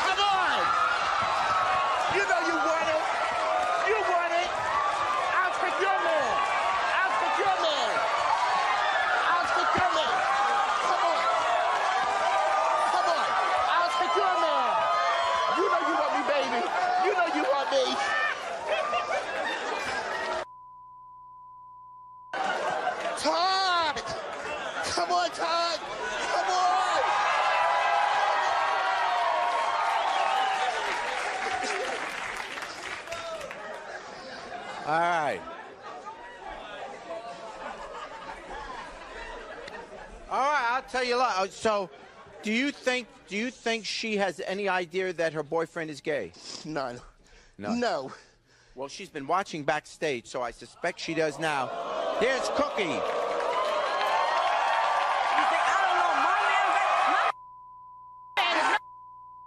Come on. You know you want it. You want it. I'll take your man. I'll take your man. I'll take your man. Come on. Come on. I'll take your man. You know you want me, baby. You know you want me. Todd! Come on, Todd! Come on! All right. All right, I'll tell you a lot. So, do you think she has any idea that her boyfriend is gay? None. No. Well, she's been watching backstage, so I suspect she does now. Here's Cookie. You think I don't know my man?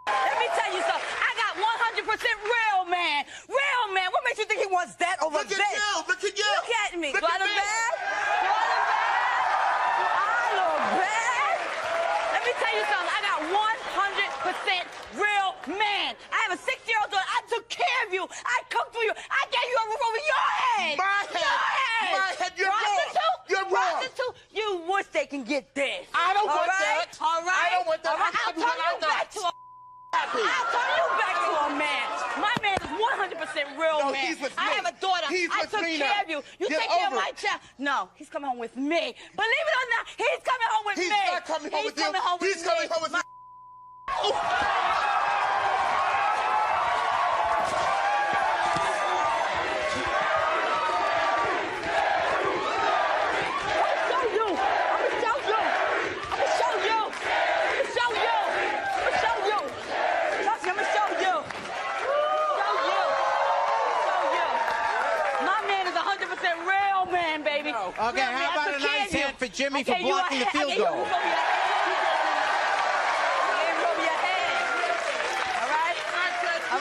Let me tell you something. I got 100% real man. Real man. What makes you think he wants that over Look this? at you. Look at you. Look at me. Look Do I at look me. bad? Do I look bad? Do I look bad? Let me tell you something. I got 100% real man. I have a 6-year-old daughter. I took care of you. I cooked for you. I gave you a roof over your head. My head. Your head. My head. You're Prostitute. wrong. You're wrong. Prostitute. You wish they can get this. I don't All want right? that. All right. I don't want that. All right. I'll I'll tell you turn what I you got. back to a Happy. I'll turn you back to a man. My man is 100% real No, man. he's with I me. have a daughter. He's I with took me care now. of you. You Get take care of over my it. child. No, he's coming home with me. Believe it or not, he's coming home with He's me. not coming home with you. Coming home with He's me. coming home with you. Okay, how about a nice hand for Jimmy for blocking the field goal? All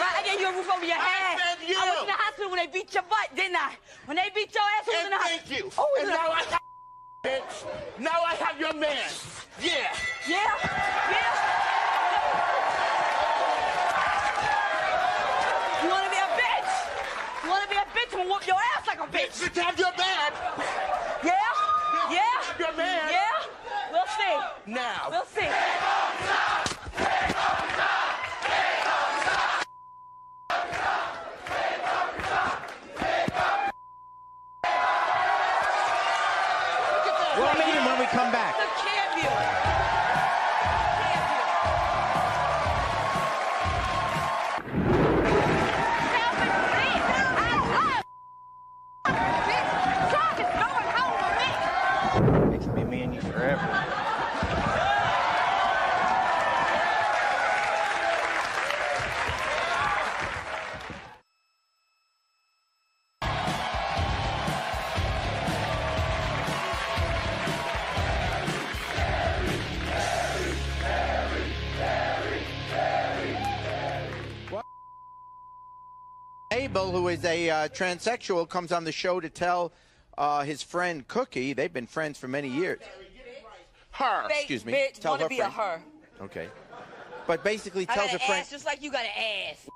right, I gave you a roof over your head. I said you. I was in the hospital when they beat your butt, didn't I? When they beat your ass, who was in the hospital? Thank you. Oh, And now I have bitch. Now I have your man. Yeah. Yeah? Yeah? You wanna be a bitch? You wanna be a bitch? I'm gonna whoop your ass like a bitch. Bitch, have your man. Yeah? Yeah? Have your man. Yeah? We'll see. Now. We'll see. We'll meet him when we come back. Took care of you. It can be me and you forever. Abel, who is a transsexual, comes on the show to tell his friend Cookie, they've been friends for many years. Her. Excuse me. Bitch, Tell wanna her be a friend. her. Okay. But basically I tells got her an friend. ass just like you got an ass.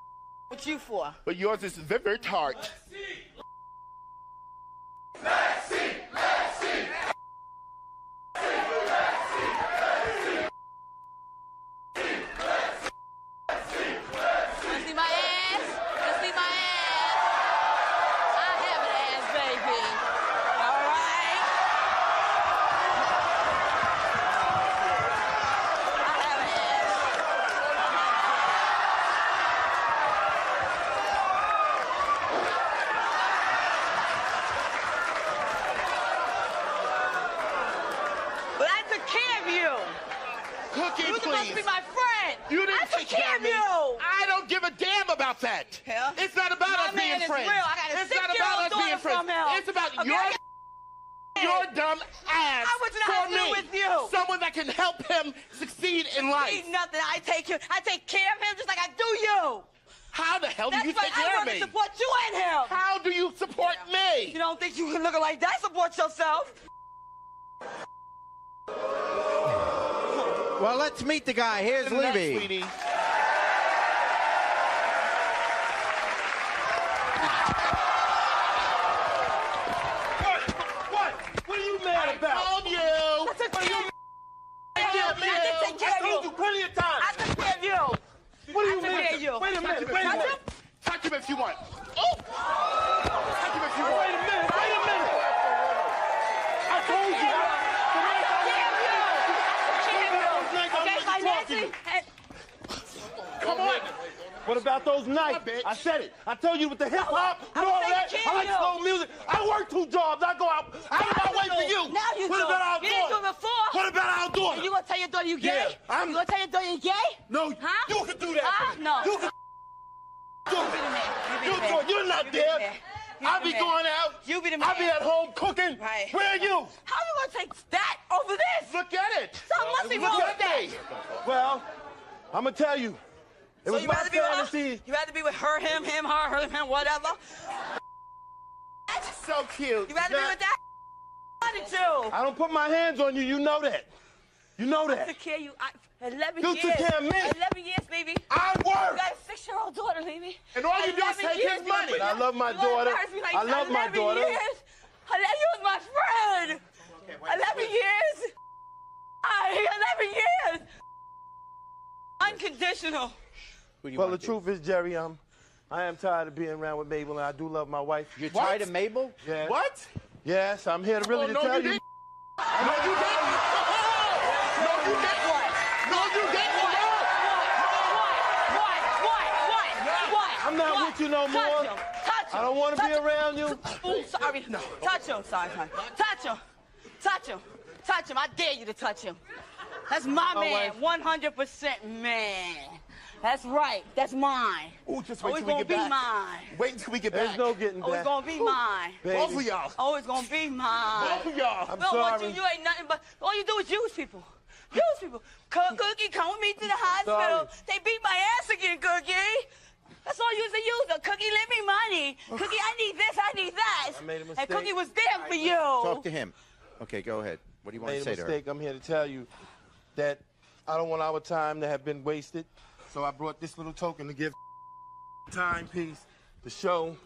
What you for? But yours is very, very tart. Cookie, You're supposed to be please. my friend. You didn't I took take care of me. you. I don't give a damn about that. Hell, It's not about my us man being is friends. real. I got a It's not 6-year-old about us being daughter from friends. him. It's about Okay, your dumb ass I want you to for have to me. do with you. Someone that can help him succeed in life. Ain't nothing. I take care of him just like I do you. How the hell do you That's take right. care I of work me? to support you and him. How do you support me? You don't think you can look like that? Support yourself. Well, let's meet the guy. Here's Good night, Libby. sweetie. What are you mad about? I told you. I took care of you. I took care of you. I told you plenty of times. I took care of you. What do you I took mean? care of you. Wait a minute. Wait a Touch minute. him? Touch him if you want. Oh! Touch him if you want. Wait a minute. Wait a minute. I told you. Okay, like Nancy. Come on. What about those nights? I said it. I told you with the hip hop and all that. taking I like care of slow music. I work 2 jobs. I go out my way for you. Now you What do. about our You didn't do daughter? it before. What about our daughter? And you gonna tell your daughter you gay? Yeah, You gonna tell your daughter you gay? No, Huh? you can do that. Huh? for me. No. You can do You be the it. man. You be the You man. you're not You be the there. man. You I be be the man. going out. You be the I be man. at home cooking. Right. Where are you? How you gonna take that over this? Look at it. Something must be Look wrong at with that. me. Well, I'm gonna tell you. It So was you my rather be with fantasy. her? You rather be with her, him, her, whatever? So cute. You rather be with that? Wanted to. I don't put my hands on you. You know that. You know I that. took care of you. 11 You years. took care of me. 11 years, baby. I You work. got a 6-year-old daughter, baby. And all you do is 11 take years, his money. you I love my you wanna daughter. embarrass me like I love my 11 daughter. Years? 11 you was my friend. 11 years. 11 years. Unconditional. Well, the truth is, Jerry, I am tired of being around with Mabel, and I do love my wife. You're tired of Mabel? Yes. What? Yes, I'm here to really to no, tell you you. didn't. No, you didn't. No, you didn't. No, you didn't. What? I'm not with you no more. Touch him. Touch him. I don't want to be around you. Ooh, sorry. No. Touch him. Sorry. Touch him. Touch him. Touch him. I dare you to touch him. That's my man. 100% man. That's right. That's mine. Ooh, just wait Always till we gonna get be back. mine. Wait until we get There's back. no getting Always back. gonna be mine. Baby. Both of y'all. Always gonna be mine. Both of y'all. I'm We don't want sorry. you. You ain't nothing but all you do is use people. Use people. Cookie, come with me to the hospital. They beat my ass again, Cookie. That's all you used to use. Cookie, lend me money. Cookie, I need this, I need that. I made a And mistake. Cookie was there for you. Talk to him. Okay, go ahead. What do you want Made to a say to her? mistake. I'm here to tell you that I don't want our time to have been wasted. So I brought this little token to give timepiece, the show.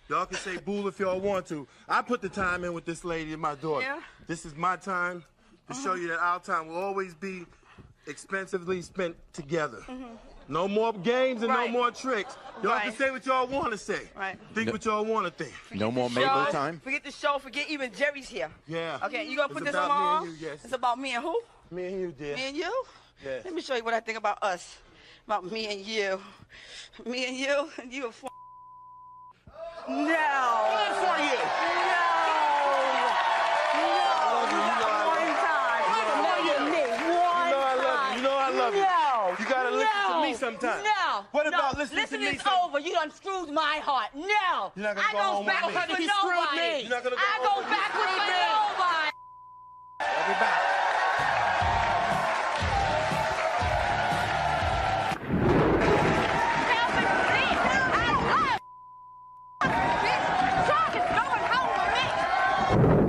Y'all can say boo if y'all want to. I put the time in with this lady and my daughter. Yeah. This is my time to show you that our time will always be expensively spent together. No more games and Right. no more tricks. Y'all Right. can say what y'all want to say. Right. Think what y'all want to think. No more Mabel time? Forget the show. Forget even Jerry's here. Yeah. Okay, you gonna It's put this on about my me arm? and you, yes. It's about me and who? Me and you, dear. Me and you? Yes. Let me show you what I think about us. About me and you. Me and you, and you a f***. No. Good for you. No. You got one time. You know I love you. No. You gotta listen to No. me sometimes. No. What No. about listening to me Listening's some- over. You done screwed my heart. No. You're not gonna I go go home with me. backwards Honey, for he screwed nobody. me. You're not gonna go I home go with me. backwards for nobody. I'll be back.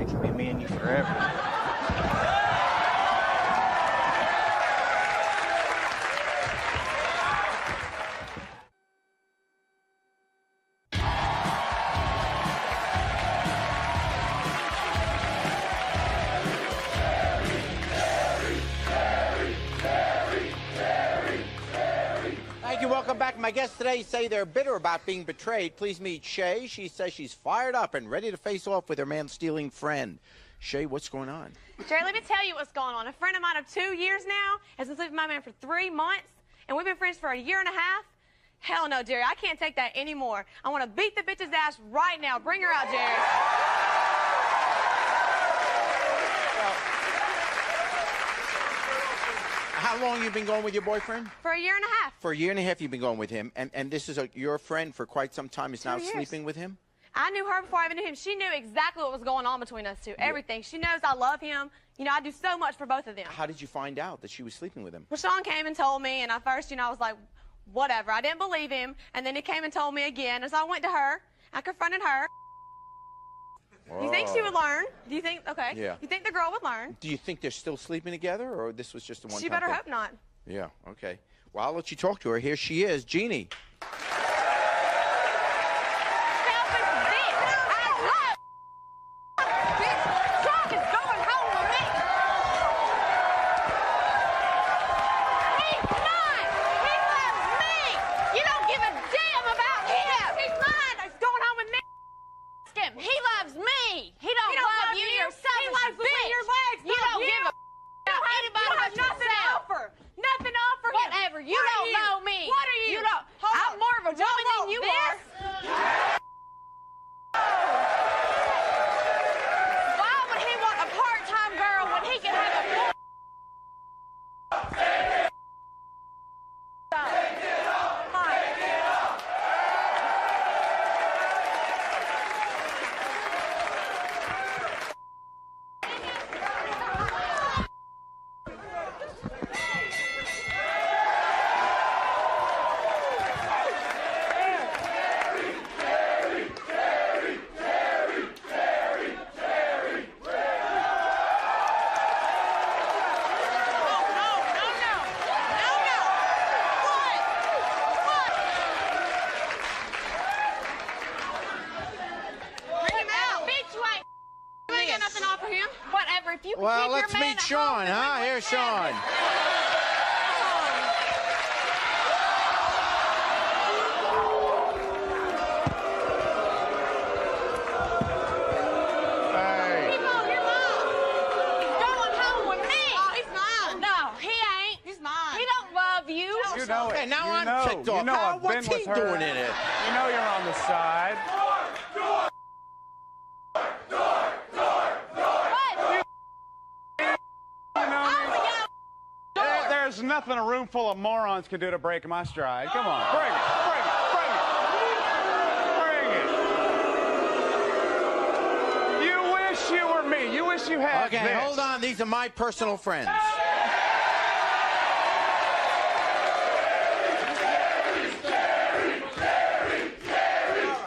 It can be me and you forever. Thank you. Welcome back. My guests today say they're bitter about being betrayed. Please meet Shay. She says she's fired up and ready to face off with her man-stealing friend. Shay, what's going on? Jerry, let me tell you what's going on. A friend of mine of 2 years now has been sleeping with my man for 3 months, and we've been friends for a year and a half. Hell no, Jerry, I can't take that anymore. I want to beat the bitch's ass right now. Bring her out, Jerry. How long you been going with your boyfriend? For a year and a half. For a year and a half you've been going with him, and this is your friend for quite some time is now 2 years. sleeping with him? I knew her before I even knew him. She knew exactly what was going on between us two. Everything. She knows I love him. You know, I do so much for both of them. How did you find out that she was sleeping with him? Well, Sean came and told me, and at first, you know, I was like, whatever. I didn't believe him, and then he came and told me again. And so I went to her. I confronted her. Do you think she would learn? Do you think, okay. Yeah. You think the girl would learn? Do you think they're still sleeping together, or this was just a one-time She better thing? hope not. Yeah, okay. Well, I'll let you talk to her. Here she is, Jeannie. He loves me. He don't love you. You're selfish. He loves bitch. your legs. You don't give a about anybody you have but nothing to yourself. offer. Nothing to offer him. Whatever. You What are don't you? know me. What are you? You don't. Hold I'm on. more of a woman Don't than you this. are. Why would he want a part-time girl when he can have a full? Whatever. If you can Well, keep let's your man meet at Sean, home, huh? Here's Sean. You know okay, it. now You I'm know. ticked off. You know I've What's been he with her. doing in it? You know you're on the side. There's nothing a room full of morons can do to break my stride. Come on, bring it, bring it, bring it, bring it. You wish you were me. You wish you had Okay, this. hold on. These are my personal friends.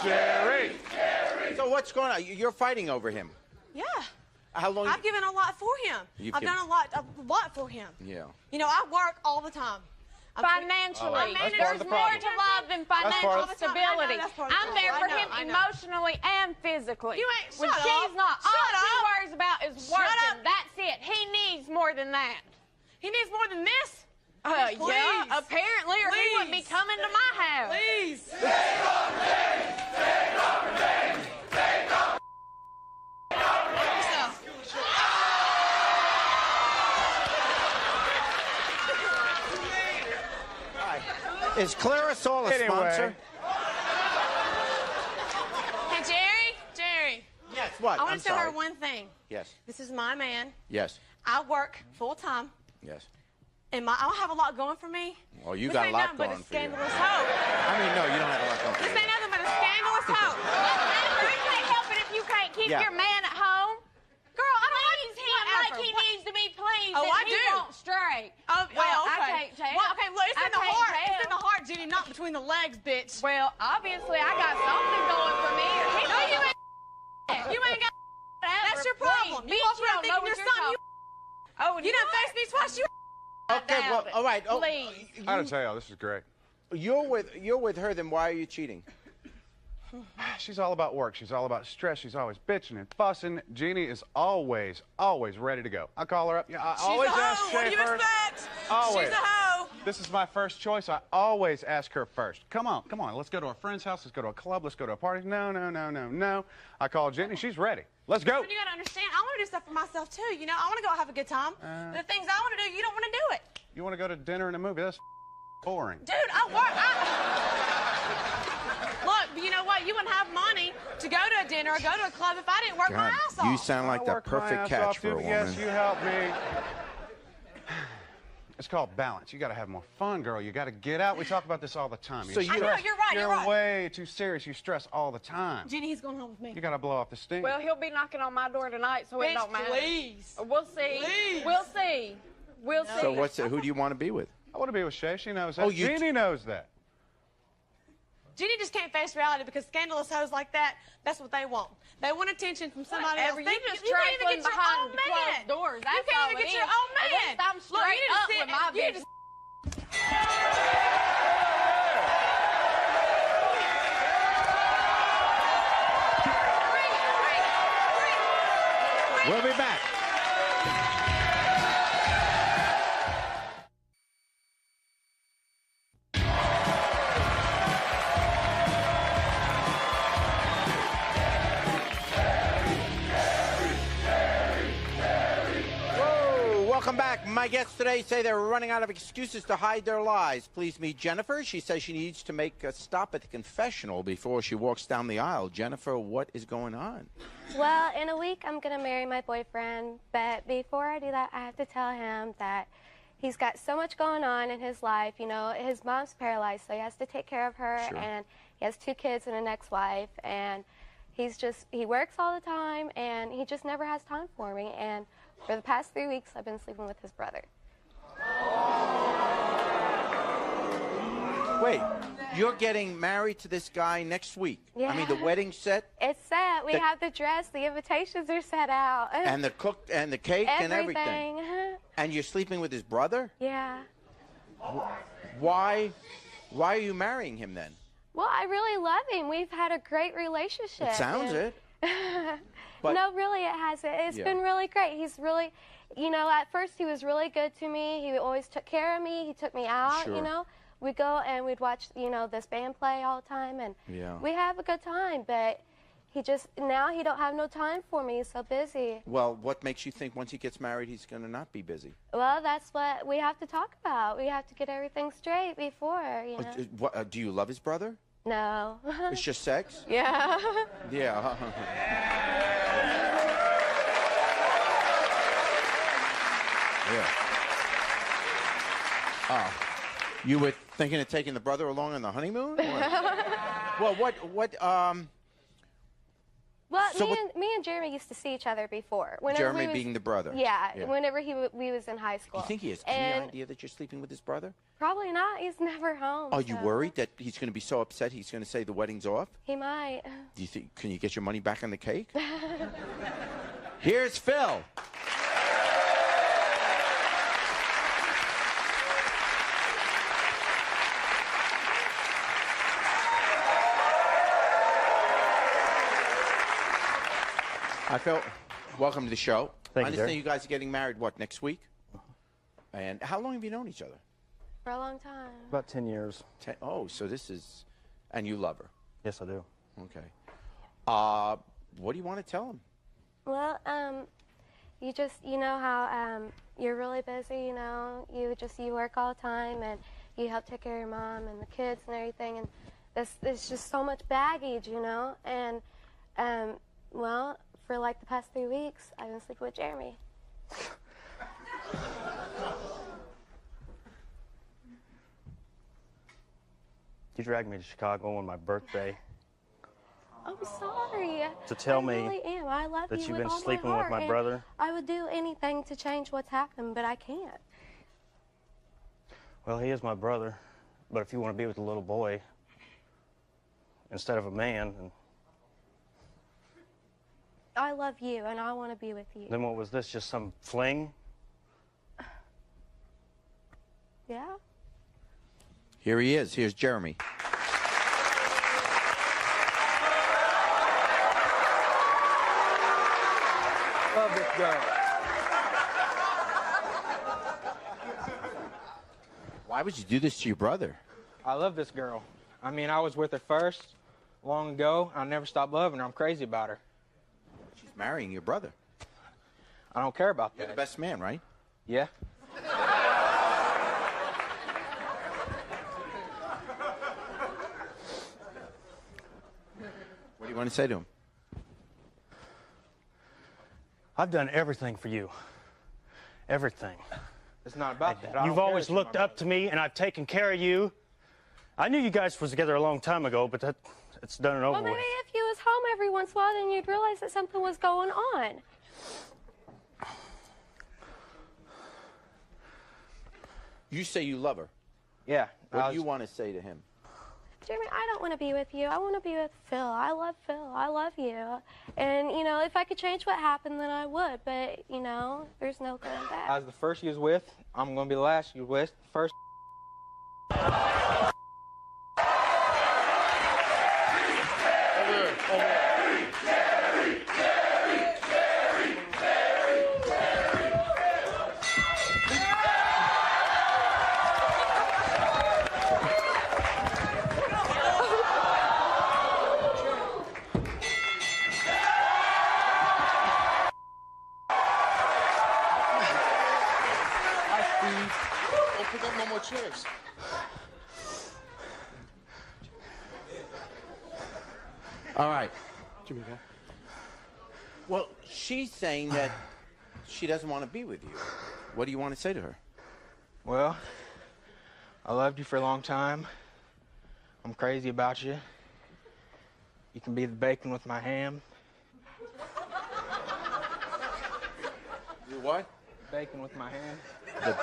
Jerry. So what's going on? You're fighting over him. Yeah. How long? I've given a lot for him. You've I've given- done a lot for him. Yeah. You know, I work all the time. Financially, I'm there's managing more the to love than financial stability. I'm there for him emotionally and physically. You ain't. When Shut up. she's not, all Shut she up. worries about is Shut working. up. That's it. He needs more than that. He needs more than this. Yeah, Please. apparently, or he wouldn't be coming to my house. Please. Is Clarasol a sponsor? Hey, Jerry. Yes, what? I want I'm to tell her sorry. one thing. Yes. This is my man. Yes. I work full time, Yes. and I don't have a lot going for me. Well, you This got a ain't lot nothing but going a for you. scandalous hoe. I mean, no, you don't have a lot going for This you. ain't nothing but a scandalous hoe. You can't help it if you can't keep Yeah. your man at home. Girl, I don't Please him like he needs to be pleased. Oh, and I he do. won't stray. Oh, well, I okay. can't tell. Well, okay, look, it's I in the can't heart. tell. It's in the heart, Judy, not between the legs, bitch. Well, obviously, I got something going for me. Or he No, you ain't. You ain't got. That's your problem. You walk around thinking you're something. Oh, You done faced me twice. You. Okay, well, all right. Oh, Please. I gotta tell you, this is great. You're with her, then why are you cheating? She's all about work. She's all about stress. She's always bitching and fussing. Jeannie is always ready to go. I call her up. Yeah, I always She's a ask hoe. Shay What do you first. expect? Always. She's a hoe. This is my first choice. I always ask her first. Come on. Let's go to a friend's house. Let's go to a club. Let's go to a party. No. I call Jeannie. She's ready. Let's go. But you gotta understand, I want to do stuff for myself too. You know, I want to go have a good time. The things I want to do, you don't want to do it. You want to go to dinner and a movie? That's boring. Dude, I work. Look, but you know what? You wouldn't have money to go to a dinner or go to a club if I didn't work my ass off. You sound like I the work my perfect ass catch off, for a too. woman. Yes, you help me. It's called balance. You got to have more fun, girl. You got to get out. We talk about this all the time. So I know, you're right. You're way too serious. You stress all the time. Jenny, he's going home with me. You got to blow off the steam. Well, he'll be knocking on my door tonight, so it don't matter. Please. We'll see. Please. We'll see. We'll see. So who do you want to be with? I want to be with Shay. She knows that. Oh, Jeannie knows that. Jenny just can't face reality because scandalous hoes like that, that's what they want. They want attention from somebody Whatever. else. You just you can't even trifling get your behind own the man. closed doors. That's you can't all even it get your is. own At man. least I'm Look, straight you need to up sit with my and- you need to- We'll be back. Welcome back. My guests today say they're running out of excuses to hide their lies. Please meet Jennifer. She says she needs to make a stop at the confessional before she walks down the aisle. Jennifer, what is going on? Well, in a week, I'm going to marry my boyfriend, but before I do that, I have to tell him that he's got so much going on in his life. You know, his mom's paralyzed, so he has to take care of her, Sure. and he has 2 kids and an ex-wife, and he works all the time, and he just never has time for me, and for the past 3 weeks, I've been sleeping with his brother. Wait, you're getting married to this guy next week. Yeah. I mean, the wedding's set It's set. We The- have the dress. The invitations are set out. and the cook and the cake and everything. Everything. And you're sleeping with his brother? Yeah. Why are you marrying him then? Well, I really love him. We've had a great relationship. It sounds and- it. But- no, really, it hasn't. It's Yeah. been really great. He's really, you know, at first he was really good to me. He always took care of me. He took me out, Sure. you know. We'd go and we'd watch, you know, this band play all the time, and Yeah. we have a good time. But now he don't have no time for me. He's so busy. Well, what makes you think once he gets married he's going to not be busy? Well, that's what we have to talk about. We have to get everything straight before, you know. Do you love his brother? No. It's just sex? Yeah. Yeah. Yeah. Oh. You were thinking of taking the brother along on the honeymoon? Well, Well, So me and Jeremy used to see each other before. Jeremy being the brother. Yeah, Yeah. whenever we was in high school. Do you think he has and any idea that you're sleeping with his brother? Probably not. He's never home. Are you so worried that he's going to be so upset he's going to say the wedding's off? He might. Do you think? Can you get your money back on the cake? Here's Phil. Hi, Phil. Welcome to the show. Thank I you, understand Jerry. you guys are getting married, what, next week? And how long have you known each other? For a long time. About 10 years. Oh, so this is... And you love her? Yes, I do. Okay. What do you want to tell him? Well, you know how you're really busy, you know. You work all the time, and you help take care of your mom and the kids and everything, and there's just so much baggage, you know. And well, for like the past 3 weeks, I've been sleeping with Jeremy. You dragged me to Chicago on my birthday I'm sorry. to tell I me really am. I love that you you've with been all sleeping my with heart, my and brother. I would do anything to change what's happened, but I can't. Well, he is my brother, but if you want to be with a little boy instead of a man, I love you, and I want to be with you. then what was this? Just some fling? Yeah. Here he is. Here's Jeremy. Love this girl. Why would you do this to your brother? I love this girl. I mean, I was with her first long ago. I never stopped loving her. I'm crazy about her. She's marrying your brother. I don't care about You're that. the best man, right? Yeah. What do you want to say to him? I've done everything for you. Everything. It's not about that. I You've don't care always that you're looked up to me, and I've taken care of you. I knew you guys was together a long time ago, but it's done and over Well, maybe with. if you was home every once in a while, then you'd realize that something was going on. You say you love her. Yeah. What do you want to say to him? Jeremy, I don't want to be with you. I want to be with Phil. I love Phil. I love you. And, you know, if I could change what happened, then I would. But, you know, there's no going back. I was the first you was with. I'm going to be the last you was with. First. Don't pick up no more chairs. All right. Well, she's saying that she doesn't want to be with you. What do you want to say to her? Well, I loved you for a long time. I'm crazy about you. You can be the bacon with my ham. You what? Bacon with my ham. The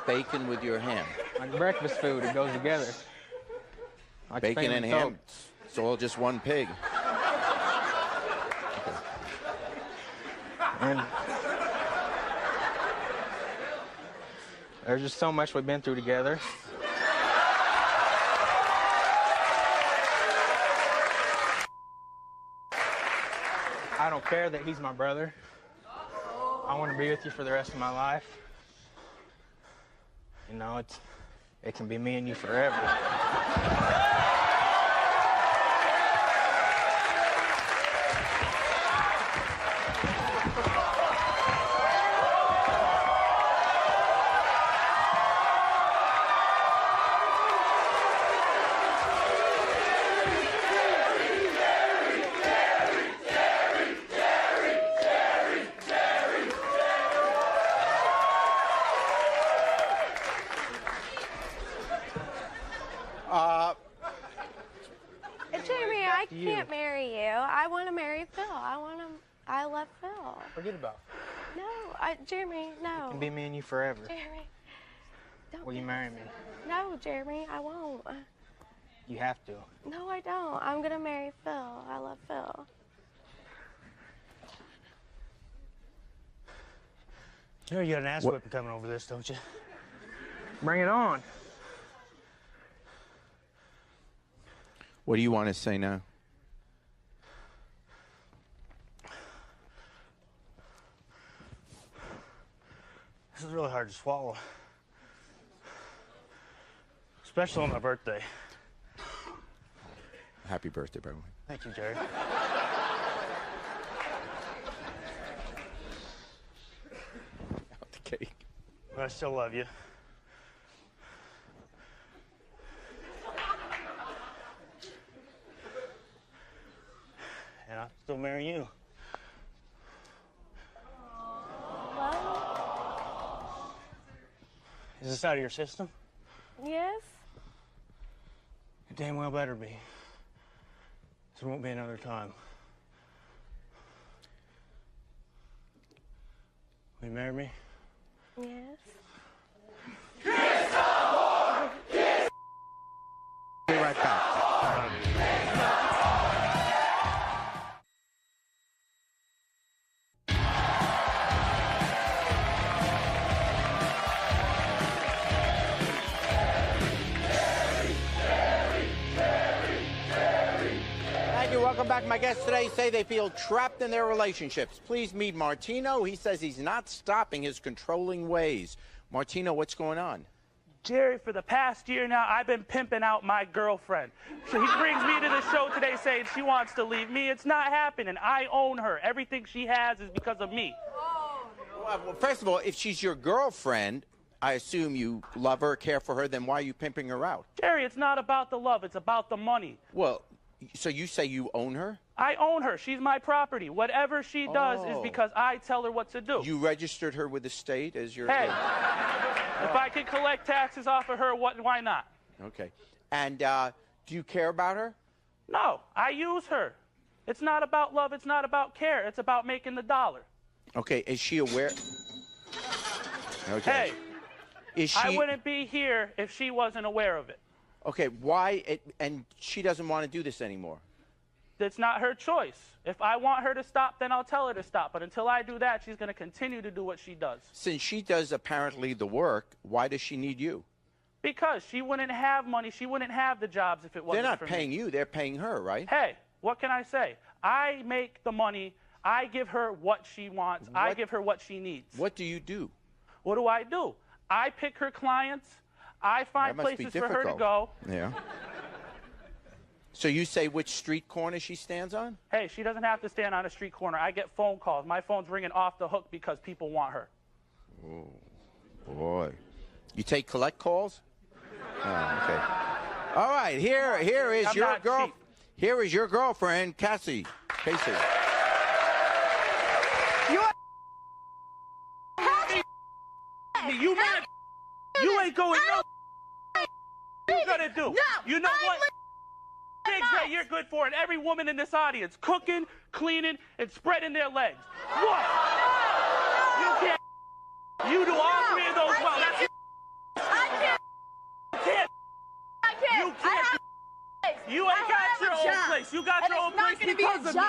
bacon with your ham. Like breakfast food, it goes together. Like Bacon family and ham. Coke. It's all just one pig. And there's just so much we've been through together. I don't care that he's my brother. I want to be with you for the rest of my life. You know, it can be me and you forever. Jeremy, I can't marry you. I want to marry Phil. I love Phil. Forget about it. No, Jeremy, no. It can be me and you forever. Jeremy, don't. Will you marry me? No, Jeremy, I won't. You have to. No, I don't. I'm going to marry Phil. I love Phil. You know you got an ass whipping coming over this, don't you? Bring it on. What do you want to say now? This is really hard to swallow. Especially on my birthday. Happy birthday, by the way. Thank you, Jerry. The cake. But I still love you. And I'll still marry you. Is this out of your system? Yes? It damn well better be. There won't be another time. Will you marry me? Yes. Be right back. Thank you. Welcome back. My guests today say they feel trapped in their relationships. Please meet Martino. He says he's not stopping his controlling ways. Martino, what's going on? Jerry, for the past year now, I've been pimping out my girlfriend. So he brings me to the show today saying she wants to leave me. It's not happening. I own her. Everything she has is because of me. Well, first of all, if she's your girlfriend, I assume you love her, care for her, then why are you pimping her out? Jerry, it's not about the love. It's about the money. Well, So you say you own her? I own her. She's my property. Whatever she does is Oh. because I tell her what to do. You registered her with the state as your... Hey, if I can collect taxes off of her, why not? Okay. And do you care about her? No, I use her. It's not about love. It's not about care. It's about making the dollar. Okay, is she aware? Okay. Hey, is she... I wouldn't be here if she wasn't aware of it. Okay, why? And she doesn't want to do this anymore. It's not her choice. If I want her to stop, then I'll tell her to stop. But until I do that, she's going to continue to do what she does. Since she does apparently the work, why does she need you? Because she wouldn't have money. She wouldn't have the jobs if it wasn't They're not for paying me. you, they're paying her, right? Hey, what can I say? I make the money. I give her what she wants. I give her what she needs. What do you do? What do? I pick her clients. I find That must be places for her to difficult. go. Yeah. So you say which street corner she stands on? Hey, she doesn't have to stand on a street corner. I get phone calls. My phone's ringing off the hook because people want her. Oh, boy. You take collect calls? Oh, okay. All right, here is I'm your not girl. cheap. Here is your girlfriend, Casey. Casey. You mad? You ain't going no. What you gonna do? You know what? Things that you're good for, and every woman in this audience, cooking, cleaning, and spreading their legs. What? You can't. You do all three of those well. That's You can't. You ain't got your own place. You got your own place because of me.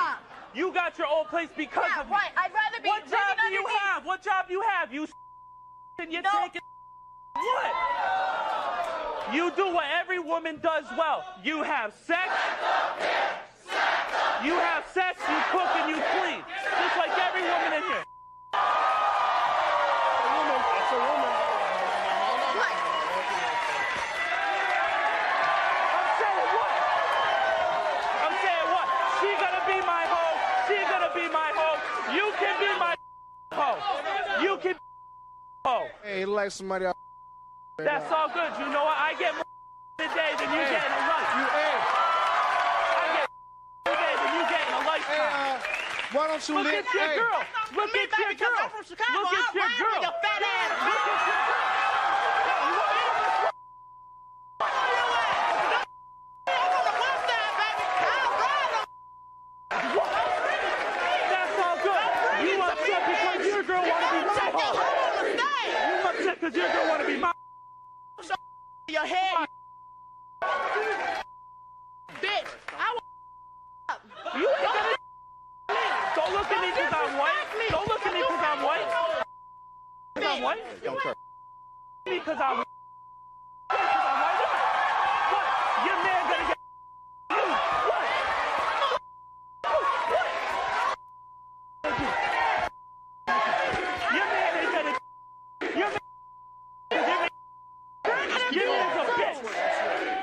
You got your own place because of me. I'd rather be What job do you have? What job do you have? You and you're taking what? You do what every woman does well. You have sex. You have sex, you cook, and you clean. Just like every woman in here. That's a woman. I'm saying what? She gonna be my hoe. She gonna be my hoe. You can be my hoe. You can be hoe. Hey, like somebody else. That's all good. You know what? I get more today than you get in a life. I get today than you get in a lifetime. Why don't you Look at your girl. Look at your girl. I'm from Chicago. Look at your I'll girl. ride with your fat ass. Look at your That's all good. You upset because your girl want to be my hoe. You upset because your girl want to be my Your head. Bitch, You ain't gonna Don't look at me because I'm white. Don't look at me because I'm white. Because I'm white. Don't cry. Because I'm white. What? Your man gonna get you. What? Your man ain't gonna Your man Your man's a bitch.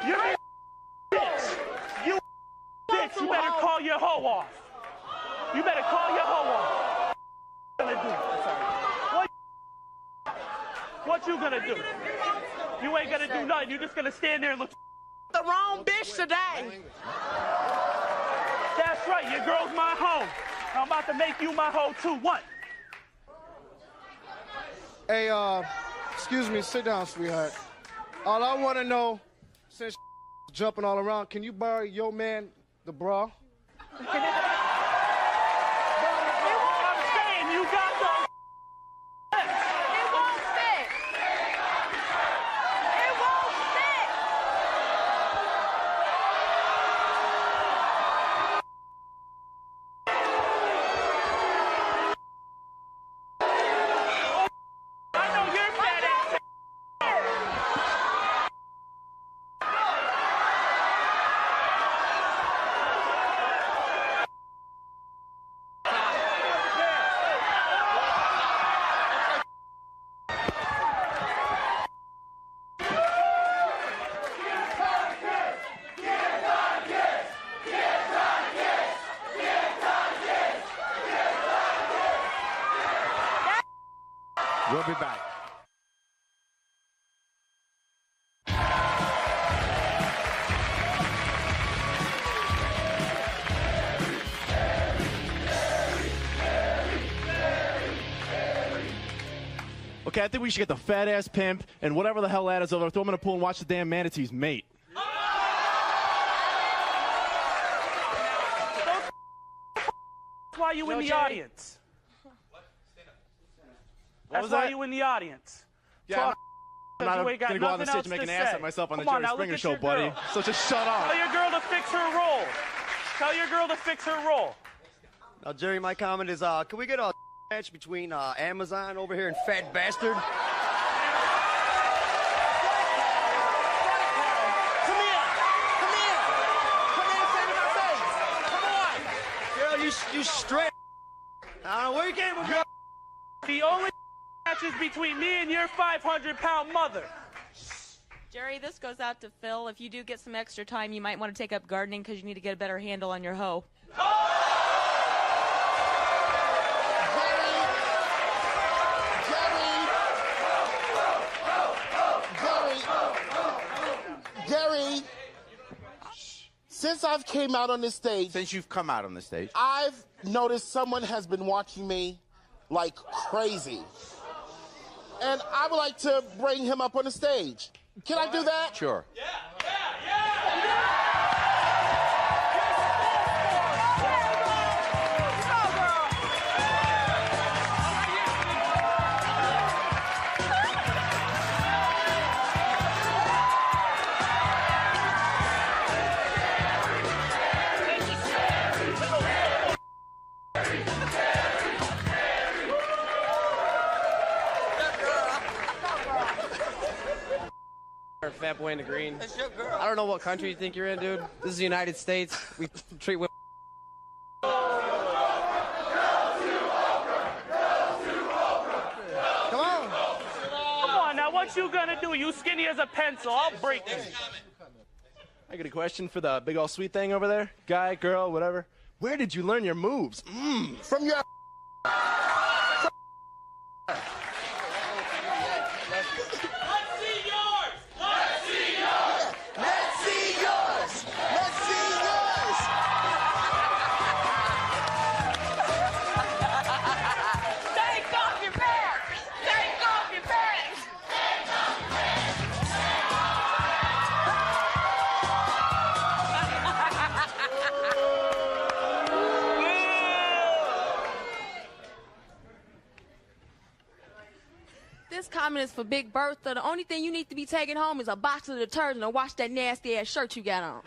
Your man's a bitch. You bitch. You better call your hoe off. You better call your hoe off. What you gonna do? You ain't gonna do nothing. You just gonna stand there and look. the wrong bitch today. That's right. Your girl's my hoe. I'm about to make you my hoe too. What? Hey, excuse me, sit down, sweetheart. All I want to know, since jumping all around, can you borrow your man the bra? I'm saying you got the. It won't fit. It won't fit. I know you're fat ass. We'll be back. Okay, I think we should get the fat-ass pimp and whatever the hell that is over there, throw him in a pool and watch the damn manatees mate. That's why you in the audience. That's why you in the audience. Yeah, I'm not You ain't got gonna go on the nothing stage and make else an to ass say. at myself on the Come Jerry now, Springer look at show, your buddy. girl. So just shut up. Tell your girl to fix her role. Tell your girl to fix her role. Now, Jerry, my comment is, can we get a match between Amazon over here and Fat Bastard? Girl, you straight. I don't know where you came from. The only match is between me and your 500-pound mother. Jerry, this goes out to Phil. If you do get some extra time, you might want to take up gardening because you need to get a better handle on your hoe. Gary, since I've came out on this stage... Since you've come out on the stage. I've noticed someone has been watching me like crazy. And I would like to bring him up on the stage. Can I do that? Sure. Fat boy in the green. I don't know what country you think you're in, dude. This is the United States. We treat women. Come on, now what you gonna do? You skinny as a pencil. I'll break you. I got a question for the big old sweet thing over there. Guy, girl, whatever. Where did you learn your moves? From your... Take off your pants! Take off your pants! This comment is for Big Bertha. The only thing you need to be taking home is a box of detergent or wash that nasty ass shirt you got on.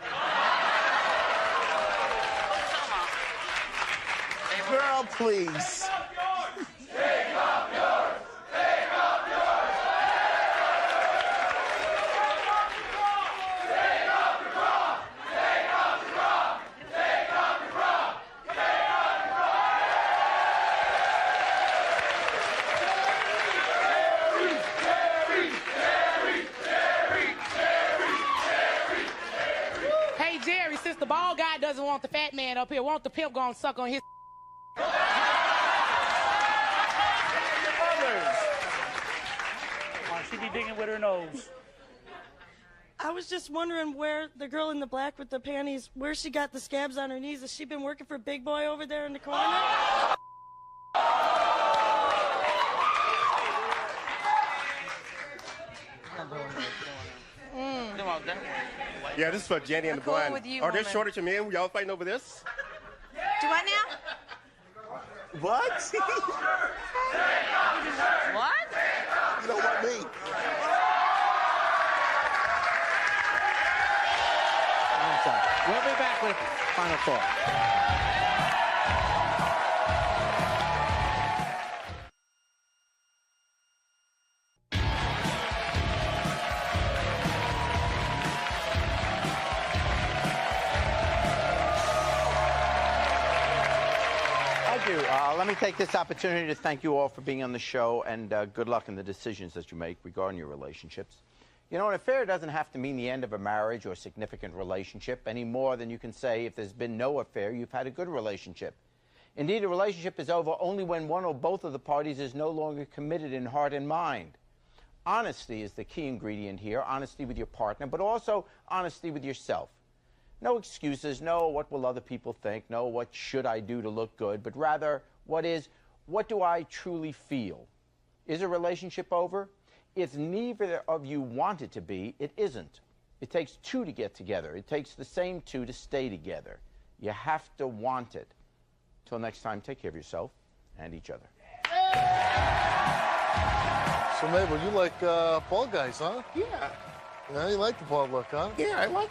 Girl, please. Hey, Jerry, since the bald guy doesn't want the fat man up here, won't the pimp go and suck on his... She be digging with her nose. I was just wondering where the girl in the black with the panties, where she got the scabs on her knees. Has she been working for Big Boy over there in the corner? Yeah, this is for Jenny and the cool Blind. with you, Are there woman. shortage of men? Y'all fighting over this? Do what now? What? What? You know what, me? I'm sorry. We'll be back with final thought. Thank you. Let me take this opportunity to thank you all for being on the show, and good luck in the decisions that you make regarding your relationships. You know, an affair doesn't have to mean the end of a marriage or significant relationship any more than you can say if there's been no affair, you've had a good relationship. Indeed, a relationship is over only when one or both of the parties is no longer committed in heart and mind. Honesty is the key ingredient here, honesty with your partner, but also honesty with yourself. No excuses, no what will other people think, no what should I do to look good, but rather what do I truly feel? Is a relationship over? If neither of you want it to be, it isn't. It takes two to get together. It takes the same two to stay together. You have to want it. Till next time, take care of yourself and each other. So, Mabel, you like bald guys, huh? Yeah. Yeah, you like the bald look, huh? Yeah, I like